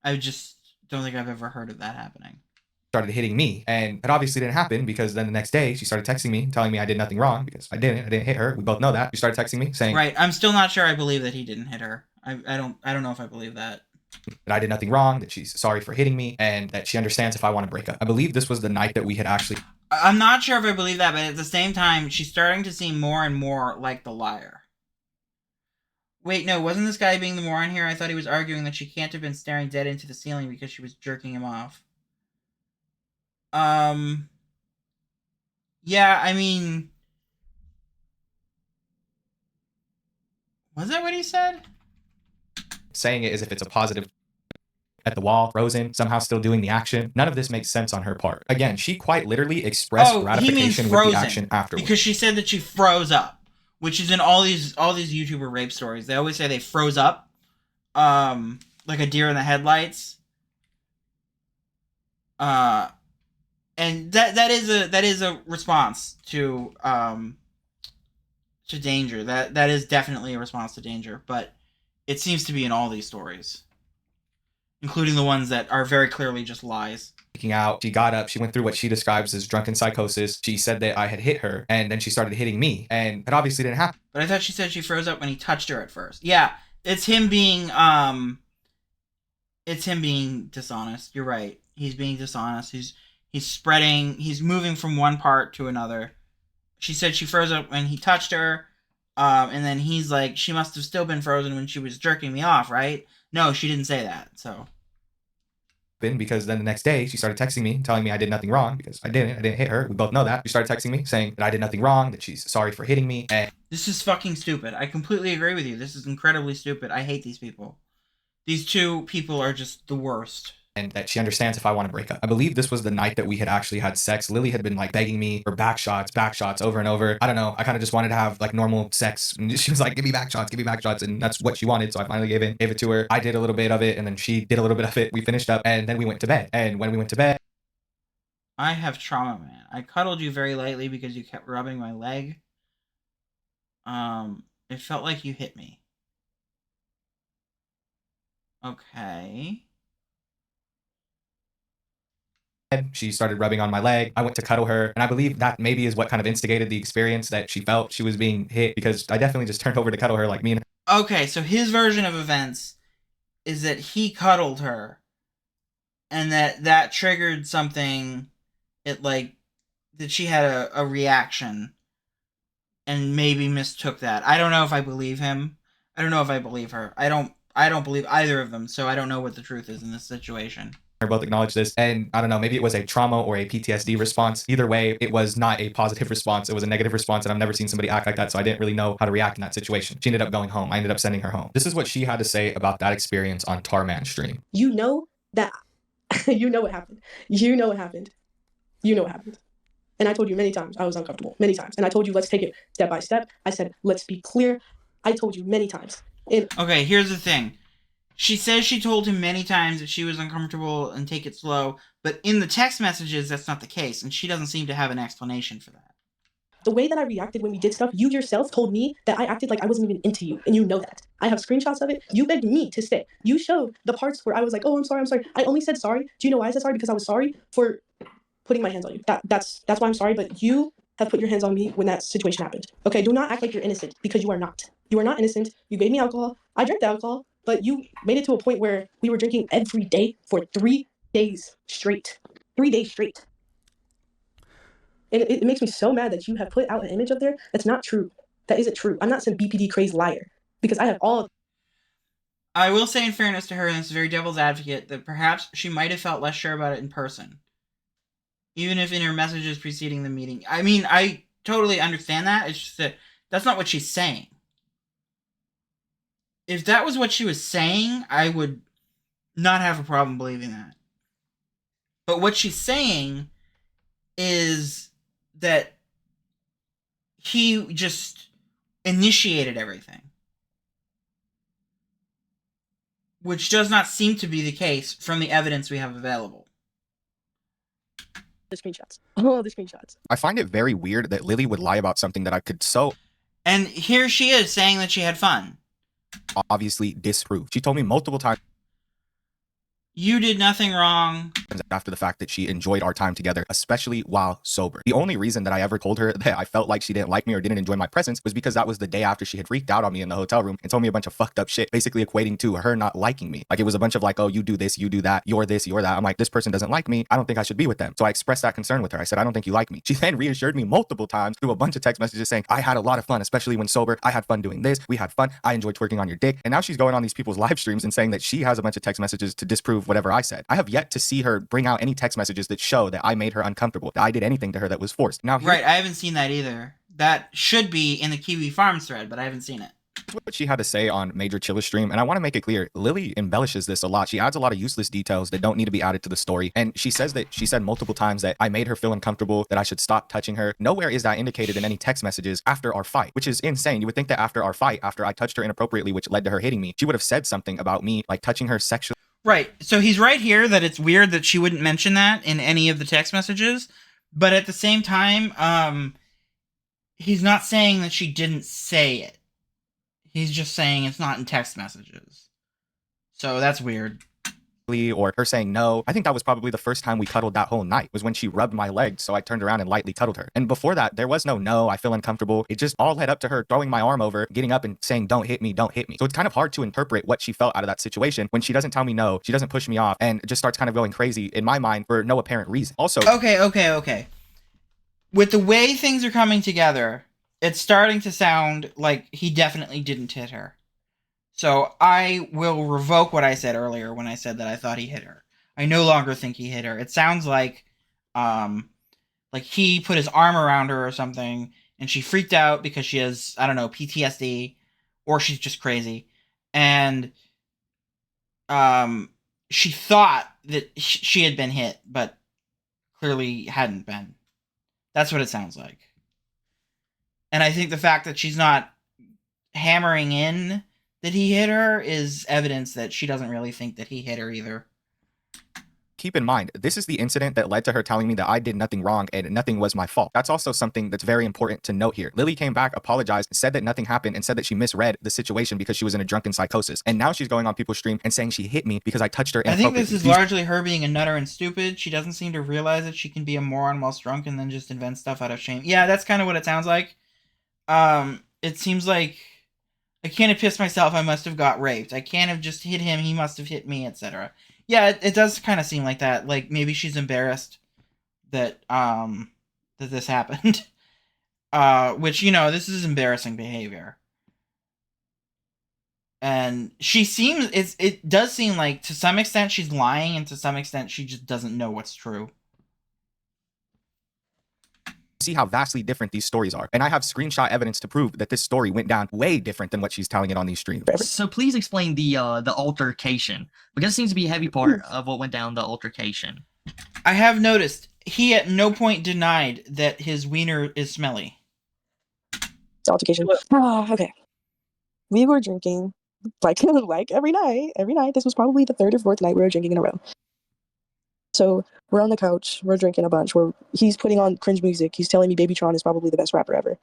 I just don't think I've ever heard of that happening. Started hitting me, and it obviously didn't happen, because then the next day she started texting me telling me I did nothing wrong, because I didn't hit her. We both know that. She started texting me saying, right, I'm still not sure I believe that he didn't hit her. I don't know if I believe that I did nothing wrong, that she's sorry for hitting me, and that she understands if I want to break up. I believe this was the night that we had actually... I'm not sure if I believe that, but at the same time, she's starting to seem more and more like the liar. Wait, no, wasn't this guy being the moron here? I thought he was arguing that she can't have been staring dead into the ceiling because she was jerking him off. Yeah, I mean... Was that what he said? Saying it as if it's a positive... At the wall, frozen, somehow still doing the action. None of this makes sense on her part. Again, she quite literally expressed gratification with the action afterwards. Because she said that she froze up, which is in all these YouTuber rape stories. They always say they froze up, like a deer in the headlights. And that is a response to danger. That is definitely a response to danger, but it seems to be in all these stories. including the ones that are very clearly just lies. Out. She got up, she went through what she describes as drunken psychosis. She said that I had hit her, and then she started hitting me, and it obviously didn't happen. But I thought she said she froze up when he touched her at first. Yeah, it's him being dishonest. You're right. He's being dishonest. He's moving from one part to another. She said she froze up when he touched her, and then he's like, she must have still been frozen when she was jerking me off, right? No, she didn't say that, so. Because then the next day she started texting me telling me I did nothing wrong because I didn't hit her. We both know that. She started texting me saying that I did nothing wrong, that she's sorry for hitting me. And this is fucking stupid. I completely agree with you. This is incredibly stupid. I hate these people. These two people are just the worst. And that she understands if I want to break up. I believe this was the night that we had actually had sex. Lily had been like begging me for back shots over and over. I don't know. I kind of just wanted to have like normal sex. And she was like, give me back shots. And that's what she wanted. So I finally gave it to her. I did a little bit of it and then she did a little bit of it. We finished up and then we went to bed. And when we went to bed, I have trauma, man. I cuddled you very lightly because you kept rubbing my leg. It felt like you hit me. Okay. she started rubbing on my leg. I went to cuddle her. And I believe that maybe is what kind of instigated the experience that she felt she was being hit, because I definitely just turned over to cuddle her like me and Okay, so his version of events is that he cuddled her and that triggered something. It like that she had a reaction and maybe mistook that. I don't know if I believe him. I don't know if I believe her. I don't believe either of them, so I don't know what the truth is in this situation. both acknowledge this. And I don't know, maybe it was a trauma or a PTSD response. Either way, it was not a positive response. It was a negative response. And I've never seen somebody act like that. So I didn't really know how to react in that situation. She ended up going home. I ended up sending her home. This is what she had to say about that experience on Tarman's stream. You know that, you know what happened. You know what happened. You know what happened. And I told you many times I was uncomfortable, many times. And I told you, let's take it step by step. I said, let's be clear. I told you many times. Okay, here's the thing. She says she told him many times that she was uncomfortable and take it slow, but in the text messages, that's not the case, and she doesn't seem to have an explanation for that. The way that I reacted when we did stuff, you yourself told me that I acted like I wasn't even into you, and you know that. I have screenshots of it. You begged me to stay. You showed the parts where I was like, oh, I'm sorry. I only said sorry. Do you know why I said sorry? Because I was sorry for putting my hands on you. That's why I'm sorry, but you have put your hands on me when that situation happened. Okay, do not act like you're innocent, because you are not. You are not innocent. You gave me alcohol. I drank the alcohol, but you made it to a point where we were drinking every day for 3 days straight. 3 days straight. And it makes me so mad that you have put out an image up there that's not true. That isn't true. I'm not some BPD crazed liar, because I have all. I will say in fairness to her, and this is very devil's advocate, that perhaps she might have felt less sure about it in person. Even if in her messages preceding the meeting. I mean, I totally understand that. It's just that that's not what she's saying. If that was what she was saying, I would not have a problem believing that. But what she's saying is that he just initiated everything. Which does not seem to be the case from the evidence we have available. The screenshots. All the screenshots. I find it very weird that Lily would lie about something that I could so And here she is saying that she had fun. obviously disprove. She told me multiple times You did nothing wrong. after the fact that she enjoyed our time together, especially while sober. The only reason that I ever told her that I felt like she didn't like me or didn't enjoy my presence was because that was the day after she had freaked out on me in the hotel room and told me a bunch of fucked up shit, basically equating to her not liking me. Like, it was a bunch of like, oh, you do this, you do that, you're this, you're that. I'm like, this person doesn't like me. I don't think I should be with them. So I expressed that concern with her. I said, I don't think you like me. She then reassured me multiple times through a bunch of text messages saying, I had a lot of fun, especially when sober. I had fun doing this. We had fun. I enjoyed twerking on your dick. And now she's going on these people's live streams and saying that she has a bunch of text messages to disprove whatever I said. I have yet to see her bring out any text messages that show that I made her uncomfortable, that I did anything to her that was forced. Now, Right, I haven't seen that either. That should be in the Kiwi Farms thread, but I haven't seen it. what she had to say on Major Chiller stream, and I want to make it clear, Lily embellishes this a lot. She adds a lot of useless details that don't need to be added to the story, and she says that she said multiple times that I made her feel uncomfortable, that I should stop touching her. Nowhere is that indicated in any text messages after our fight, which is insane. You would think that after our fight, after I touched her inappropriately, which led to her hitting me, she would have said something about me, like touching her sexually. Right, so he's right here that it's weird that she wouldn't mention that in any of the text messages, but at the same time, he's not saying that she didn't say it. He's just saying it's not in text messages. So that's weird. or her saying no. I think that was probably the first time we cuddled that whole night, was when she rubbed my leg, so I turned around and lightly cuddled her. And before that, there was no, I feel uncomfortable. It just all led up to her throwing my arm over, getting up and saying, don't hit me, don't hit me. So it's kind of hard to interpret what she felt out of that situation when she doesn't tell me no, she doesn't push me off, and just starts kind of going crazy in my mind for no apparent reason. Also, Okay. With the way things are coming together, it's starting to sound like he definitely didn't hit her. So I will revoke what I said earlier when I said that I thought he hit her. I no longer think he hit her. It sounds like he put his arm around her or something, and she freaked out because she has, I don't know, PTSD, or she's just crazy, and she thought that she had been hit, but clearly hadn't been. That's what it sounds like. And I think the fact that she's not hammering in that he hit her is evidence that she doesn't really think that he hit her either. keep in mind, this is the incident that led to her telling me that I did nothing wrong and nothing was my fault. That's also something that's very important to note here. Lily came back, apologized, said that nothing happened, and said that she misread the situation because she was in a drunken psychosis. And now she's going on people's stream and saying she hit me because I touched her I think this inappropriately. is largely her being a nutter and stupid. She doesn't seem to realize that she can be a moron whilst drunk and then just invent stuff out of shame. Yeah, that's kind of what it sounds like. It seems like I can't have pissed myself. I must have got raped. I can't have just hit him. He must have hit me, etc. Yeah, it does kind of seem like that. Like maybe she's embarrassed that that this happened. Which, you know, this is embarrassing behavior. And she seems it does seem like to some extent she's lying, and to some extent she just doesn't know what's true. See how vastly different these stories are. And I have screenshot evidence to prove that this story went down way different than what she's telling it on these streams. So please explain the altercation, because it seems to be a heavy part of what went down the altercation. I have noticed he at no point denied that his wiener is smelly. It's altercation. Okay. We were drinking like every night. Every night. This was probably the third or fourth night we were drinking in a row. So we're on the couch, we're drinking a bunch, he's putting on cringe music, he's telling me Baby Tron is probably the best rapper ever.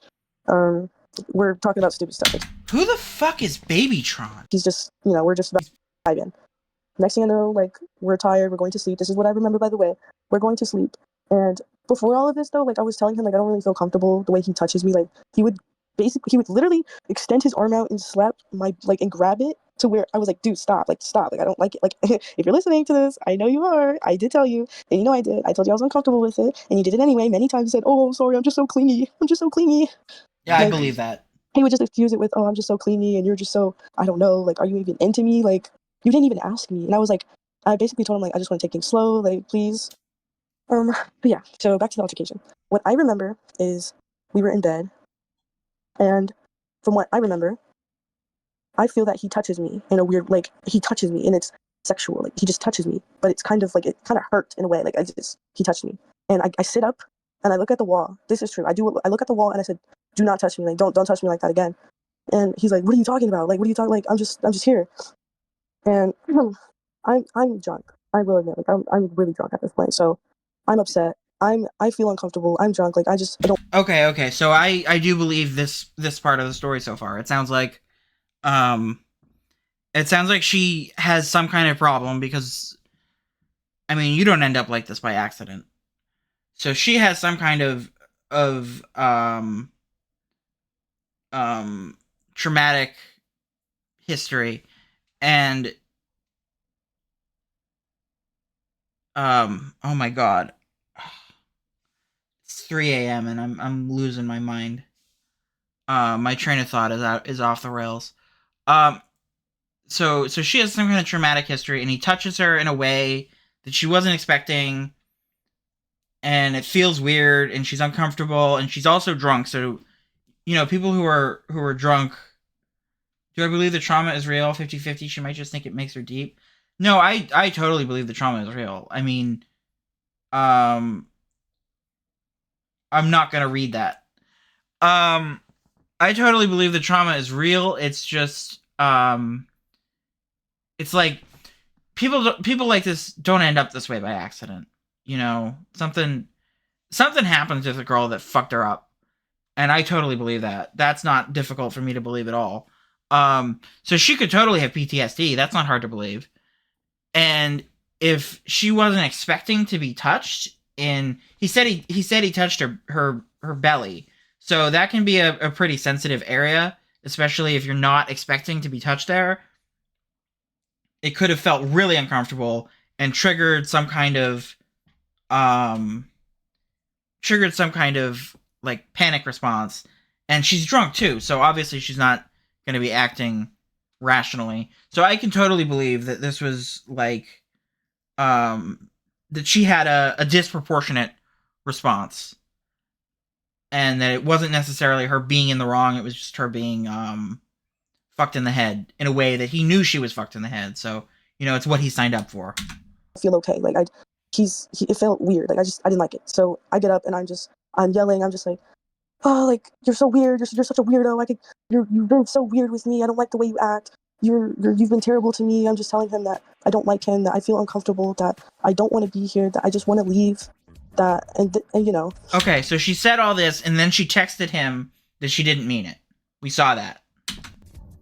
We're talking about stupid stuff. Who the fuck is Baby Tron? He's just, we're just about vibing. Next thing I know, we're tired, we're going to sleep. This is what I remember, by the way. We're going to sleep. And before all of this, though, I was telling him, I don't really feel comfortable the way he touches me. He would literally extend his arm out and slap my, and grab it to where I was like, dude, stop, stop. I don't like it. If you're listening to this, I know you are. I did tell you. And you know I did. I told you I was uncomfortable with it. And you did it anyway. Many times you said, oh, sorry, I'm just so clingy. Yeah, I believe that. He would just excuse it with, oh, I'm just so clingy and you're just so, I don't know, are you even into me? You didn't even ask me. And I was like, I basically told him, I just want to take things slow, please. But yeah, so back to the altercation. What I remember is we were in bed, and from what I remember, I feel that he touches me in a weird, he touches me and it's sexual. He just touches me, but it's kind of it kind of hurt in a way. He touched me. And I sit up and I look at the wall. This is true. I look at the wall and I said, do not touch me. Don't touch me like that again. And he's like, what are you talking about? What are you talking, I'm just here. And I'm drunk. I will admit, I'm really drunk at this point. So I'm upset. I feel uncomfortable. I'm drunk. I don't. Okay. So I do believe this part of the story so far. It sounds like she has some kind of problem because, I mean, you don't end up like this by accident. So she has some kind of traumatic history, and oh my god, it's 3 a.m. and I'm losing my mind. My train of thought is off the rails. So she has some kind of traumatic history, and he touches her in a way that she wasn't expecting, and it feels weird, and she's uncomfortable, and she's also drunk. So, people who are drunk, do I believe the trauma is real? 50-50. She might just think it makes her deep. No, I totally believe the trauma is real. I mean, I'm not gonna read that. I totally believe the trauma is real. It's just, it's like people like this don't end up this way by accident. Something happened to the girl that fucked her up, and I totally believe that. That's not difficult for me to believe at all. So she could totally have PTSD. That's not hard to believe. And if she wasn't expecting to be touched, and he said he touched her belly, so that can be a pretty sensitive area, especially if you're not expecting to be touched there. It could have felt really uncomfortable and triggered some kind of like panic response. And she's drunk too, so obviously she's not going to be acting rationally. So I can totally believe that this was like that she had a disproportionate response, and that it wasn't necessarily her being in the wrong, it was just her being fucked in the head in a way that he knew she was fucked in the head. So, you know, it's what he signed up for. I feel okay. Like it felt weird. Like I didn't like it. So I get up and I'm yelling. I'm just like, oh, like you're so weird. You're such a weirdo. You've been so weird with me. I don't like the way you act. You've been terrible to me. I'm just telling him that I don't like him, that I feel uncomfortable, that I don't want to be here, that I just want to leave, that and you know. Okay, so she said all this, and then she texted him that she didn't mean it. We saw that.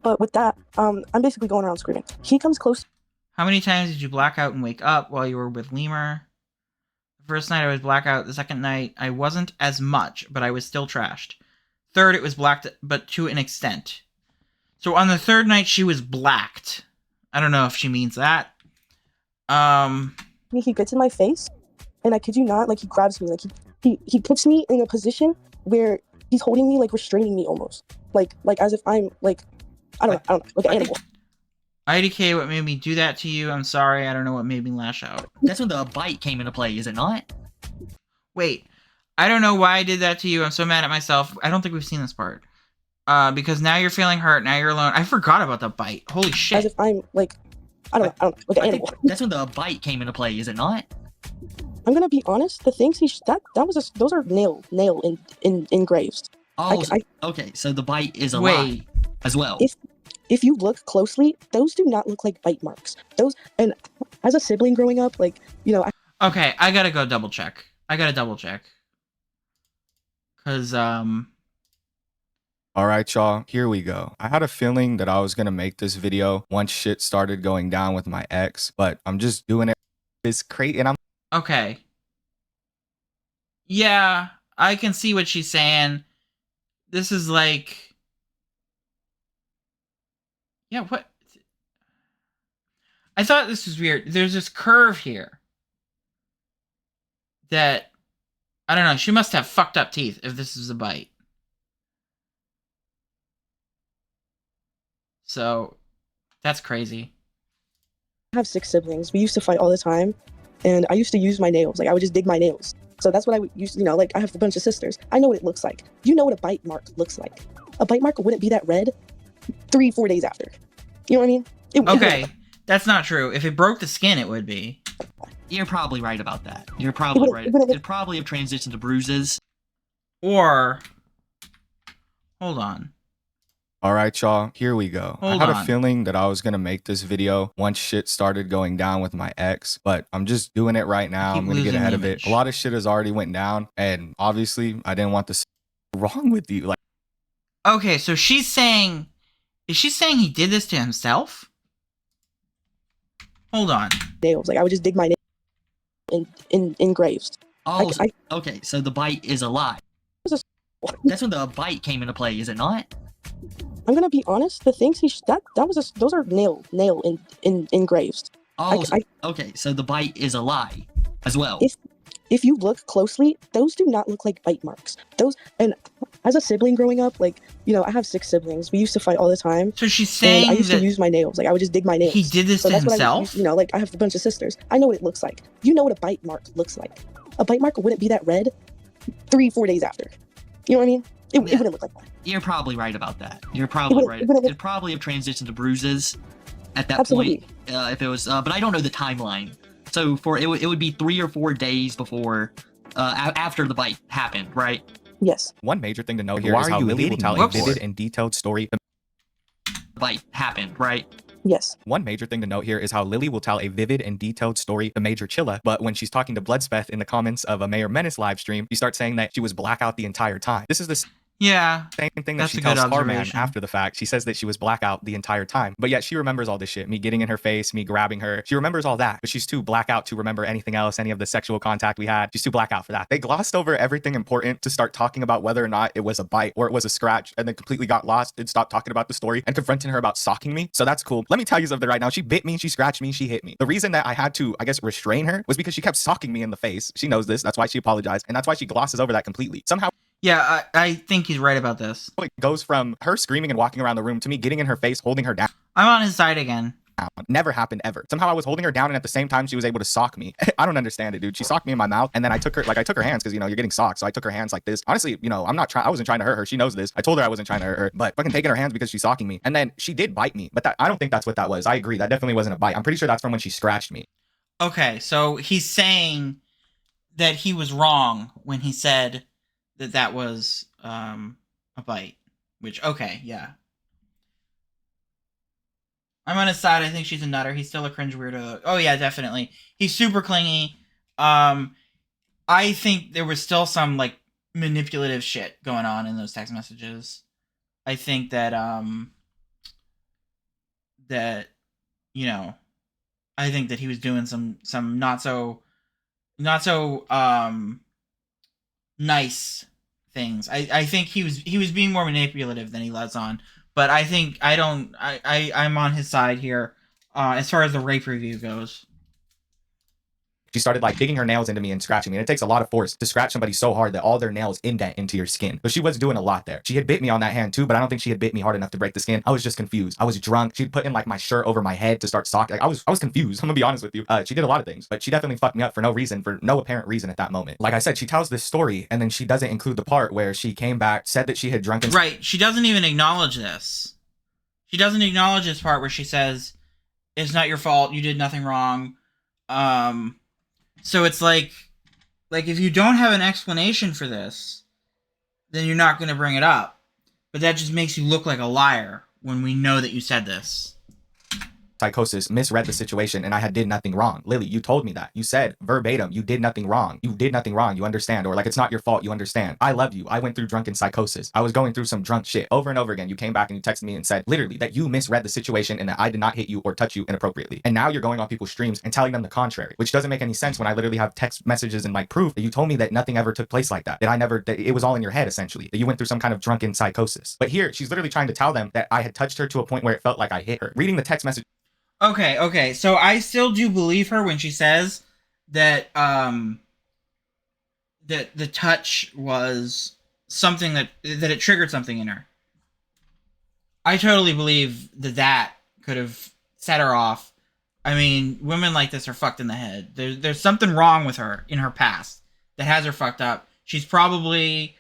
But with that, I'm basically going around screaming. He comes close. How many times did you black out and wake up while you were with Lemur? The first night I was blackout. The second night I wasn't as much, but I was still trashed. Third, it was blacked, but to an extent. So on the third night, she was blacked. I don't know if she means that. He gets in my face, and I kid you not, like he grabs me, like he puts me in a position where he's holding me, like restraining me almost, like as if I'm like I don't know, like an animal. IDK, what made me do that to you? I'm sorry, I don't know what made me lash out. That's when the bite came into play, is it not? Wait, I don't know why I did that to you. I'm so mad at myself. I don't think we've seen this part. Because now you're feeling hurt. Now you're alone. I forgot about the bite. Holy shit. As if I'm like, I don't know, like an animal. That's when the bite came into play, is it not? I'm gonna be honest. The things those are nail engraved. Oh, okay. So the bite is a lie as well. If you look closely, those do not look like bite marks. Those, and as a sibling growing up, like, you know. Okay, I gotta go double check. Cause All right, y'all, here we go. I had a feeling that I was gonna make this video once shit started going down with my ex, but I'm just doing it. It's crazy, and I'm okay. Yeah, I can see what she's saying. This is like, yeah, what? I thought this was weird. There's this curve here that, I don't know, she must have fucked up teeth if this is a bite. So, that's crazy. I have 6 siblings. We used to fight all the time, and I used to use my nails. Like, I would just dig my nails. So that's what I would use, you know, like, I have a bunch of sisters. I know what it looks like. You know what a bite mark looks like. A bite mark wouldn't be that red 3-4 days after. You know what I mean? Okay, that's not true. If it broke the skin, it would be. You're probably right about that. You're probably right. It'd probably have transitioned to bruises. Or, hold on. All right, y'all, here we go. Hold I had on. a feeling that I was gonna make this video once shit started going down with my ex, but I'm just doing it right now. I'm gonna get ahead of it. A lot of shit has already went down, and obviously I didn't want this wrong with you. Like, okay, so she's saying, is she saying he did this to himself? Hold on. Nails. Like, I would just dig my nails in graves. Oh, okay, so the bite is a lie. That's when the bite came into play, is it not? I'm gonna be honest. The things those are nail engraved. Oh, okay, so the bite is a lie as well. If you look closely, those do not look like bite marks. Those, and as a sibling growing up, like, you know, I have 6 siblings. We used to fight all the time. So she's saying I used to use my nails. Like, I would just dig my nails. He did this to himself? You know, like, I have a bunch of sisters. I know what it looks like. You know what a bite mark looks like. A bite mark wouldn't be that red 3-4 days after. You know what I mean? It wouldn't look like that. You're probably right about that. You're probably right. It'd probably have transitioned to bruises at that point. If it was, but I don't know the timeline. So it would be 3 or 4 days before, after the bite happened, right? Yes. One major thing to note here is how Lily will tell a vivid and detailed story. The bite happened, right? Yes. One major thing to note here is how Lily will tell a vivid and detailed story to Major Chilla, but when she's talking to Bloodspeth in the comments of a Mayor Menace live stream, she starts saying that she was blackout the entire time. This is the Yeah, Same thing that that's she a good tells Starman observation. after the fact. She says that she was blackout the entire time, but yet she remembers all this shit. Me getting in her face, me grabbing her. She remembers all that, but she's too blackout to remember anything else, any of the sexual contact we had. She's too blackout for that. They glossed over everything important to start talking about whether or not it was a bite or it was a scratch, and then completely got lost and stopped talking about the story and confronting her about stalking me. So that's cool. Let me tell you something right now. She bit me, she scratched me, she hit me. The reason that I had to, I guess, restrain her was because she kept stalking me in the face. She knows this. That's why she apologized, and that's why she glosses over that completely. Somehow Yeah, I think he's right about this. it goes from her screaming and walking around the room to me getting in her face, holding her down. I'm on his side again. Never happened ever. Somehow I was holding her down, and at the same time she was able to sock me. I don't understand it, dude. She socked me in my mouth, and then I took her hands because, you know, you're getting socked. So I took her hands like this. Honestly, you know, I wasn't trying to hurt her. She knows this. I told her I wasn't trying to hurt her, but fucking taking her hands because she's socking me. And then she did bite me, but I don't think that's what that was. I agree. That definitely wasn't a bite. I'm pretty sure that's from when she scratched me. Okay, so he's saying that he was wrong when he said that was a bite. Which, okay, yeah. I'm on his side. I think she's a nutter. He's still a cringe weirdo. Oh yeah, definitely. He's super clingy. I think there was still some like manipulative shit going on in those text messages. I think that you know, I think that he was doing some not so nice things. I think he was being more manipulative than he lets on. But I think I'm on his side here as far as the rape review goes. She started like digging her nails into me and scratching me. And it takes a lot of force to scratch somebody so hard that all their nails indent into your skin. So she was doing a lot there. She had bit me on that hand too, but I don't think she had bit me hard enough to break the skin. I was just confused. I was drunk. She'd put in like my shirt over my head to start socking. Like I was confused. I'm gonna be honest with you. She did a lot of things, but she definitely fucked me up for no reason, for no apparent reason at that moment. Like I said, she tells this story and then she doesn't include the part where she came back, said that she had drunk. Right. She doesn't even acknowledge this. She doesn't acknowledge this part where she says, "It's not your fault. You did nothing wrong." So it's like if you don't have an explanation for this, then you're not going to bring it up. But that just makes you look like a liar when we know that you said this. Psychosis, misread the situation, and I did nothing wrong. Lily, you told me that. You said verbatim, you did nothing wrong. You did nothing wrong. You understand? Or like, it's not your fault. You understand? I love you. I went through drunken psychosis. I was going through some drunk shit over and over again. You came back and you texted me and said literally that you misread the situation and that I did not hit you or touch you inappropriately. And now you're going on people's streams and telling them the contrary, which doesn't make any sense when I literally have text messages and like proof that you told me that nothing ever took place like that. That it was all in your head essentially. That you went through some kind of drunken psychosis. But here, she's literally trying to tell them that I had touched her to a point where it felt like I hit her. Reading the text message. Okay, so I still do believe her when she says that that the touch was something that it triggered something in her. I totally believe that could have set her off. I mean, women like this are fucked in the head. There's something wrong with her in her past that has her fucked up. She's probably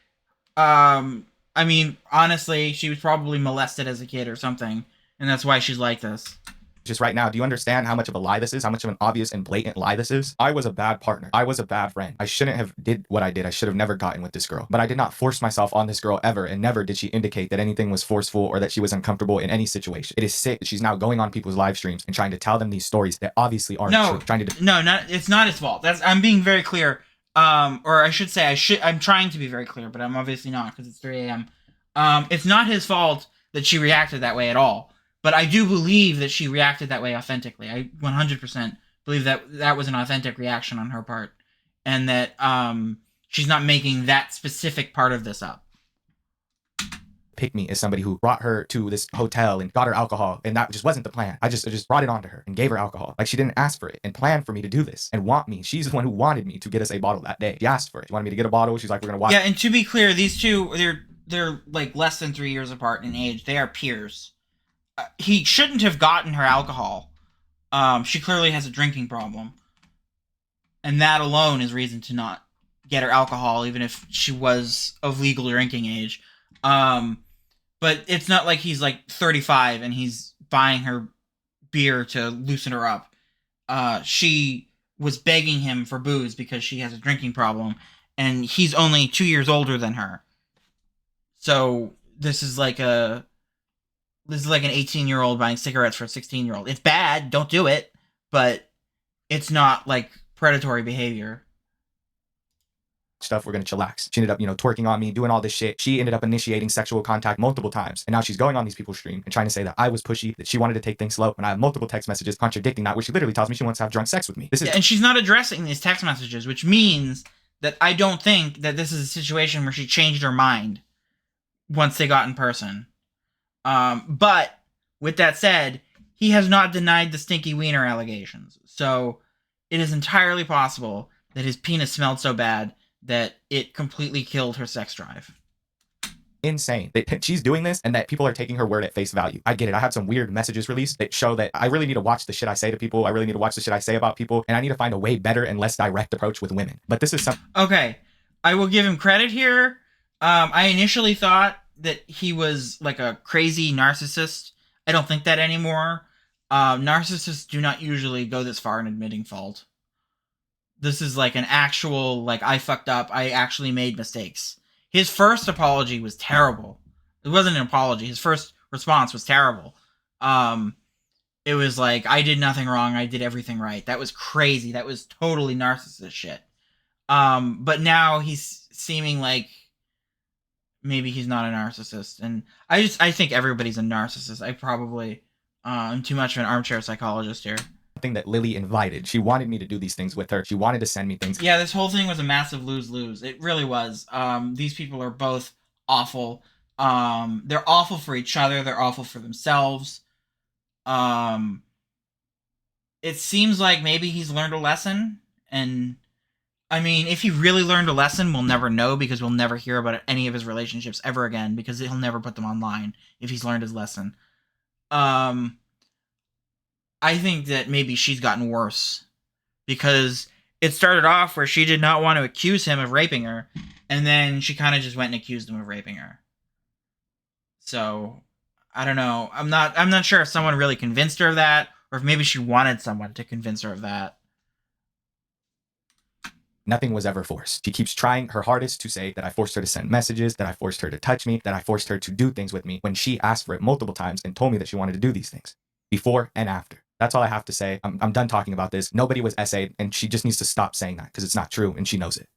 I mean, honestly, she was probably molested as a kid or something, and that's why she's like this. Just right now, do you understand how much of a lie this is? How much of an obvious and blatant lie this is? I was a bad partner. I was a bad friend. I shouldn't have did what I did. I should have never gotten with this girl. But I did not force myself on this girl ever, and never did she indicate that anything was forceful or that she was uncomfortable in any situation. It is sick that she's now going on people's live streams and trying to tell them these stories that obviously aren't true. It's not his fault. I'm being very clear. Or I should say I'm trying to be very clear, but I'm obviously not because it's 3 a.m. It's not his fault that she reacted that way at all. But I do believe that she reacted that way authentically. I 100% believe that was an authentic reaction on her part. And that she's not making that specific part of this up. Pick me as somebody who brought her to this hotel and got her alcohol, and that just wasn't the plan. I just brought it onto her and gave her alcohol. Like, she didn't ask for it and plan for me to do this and want me. She's the one who wanted me to get us a bottle that day. She asked for it. She wanted me to get a bottle. She's like, we're gonna watch. Yeah, and to be clear, these two they're like less than 3 years apart in age. They are peers. He shouldn't have gotten her alcohol. She clearly has a drinking problem. And that alone is reason to not get her alcohol, even if she was of legal drinking age. But it's not like he's like 35 and he's buying her beer to loosen her up. She was begging him for booze because she has a drinking problem. And he's only 2 years older than her. So this is like an 18-year-old buying cigarettes for a 16-year-old. It's bad. Don't do it. But it's not like predatory behavior. stuff, we're gonna chillax. She ended up, twerking on me, doing all this shit. She ended up initiating sexual contact multiple times. And now she's going on these people's stream and trying to say that I was pushy, that she wanted to take things slow. And I have multiple text messages contradicting that, where she literally tells me she wants to have drunk sex with me. This is And she's not addressing these text messages, which means that I don't think that this is a situation where she changed her mind once they got in person. But with that said, he has not denied the stinky wiener allegations. So it is entirely possible that his penis smelled so bad that it completely killed her sex drive. insane that she's doing this and that people are taking her word at face value. I get it. I had some weird messages released that show that I really need to watch the shit I say to people. I really need to watch the shit I say about people. And I need to find a way better and less direct approach with women. But this is something. Okay. I will give him credit here. I initially thought that he was like a crazy narcissist. I don't think that anymore. Narcissists do not usually go this far in admitting fault. This is like an actual, like, I fucked up. I actually made mistakes. His first apology was terrible. It wasn't an apology. His first response was terrible. It was like, I did nothing wrong. I did everything right. That was crazy. That was totally narcissist shit. But now he's seeming like maybe he's not a narcissist. And I think everybody's a narcissist. I probably am too much of an armchair psychologist here. Thing that Lily invited. She wanted me to do these things with her. She wanted to send me things. Yeah, this whole thing was a massive lose-lose. It really was. These people are both awful. They're awful for each other. They're awful for themselves. It seems like maybe he's learned a lesson. And, I mean, if he really learned a lesson, we'll never know because we'll never hear about any of his relationships ever again because he'll never put them online if he's learned his lesson. I think that maybe she's gotten worse because it started off where she did not want to accuse him of raping her, and then she kind of just went and accused him of raping her. So I don't know. I'm not sure if someone really convinced her of that, or if maybe she wanted someone to convince her of that. Nothing was ever forced. She keeps trying her hardest to say that I forced her to send messages, that I forced her to touch me, that I forced her to do things with me when she asked for it multiple times and told me that she wanted to do these things before and after. That's all I have to say. I'm done talking about this. Nobody was essayed, and she just needs to stop saying that because it's not true, and she knows it.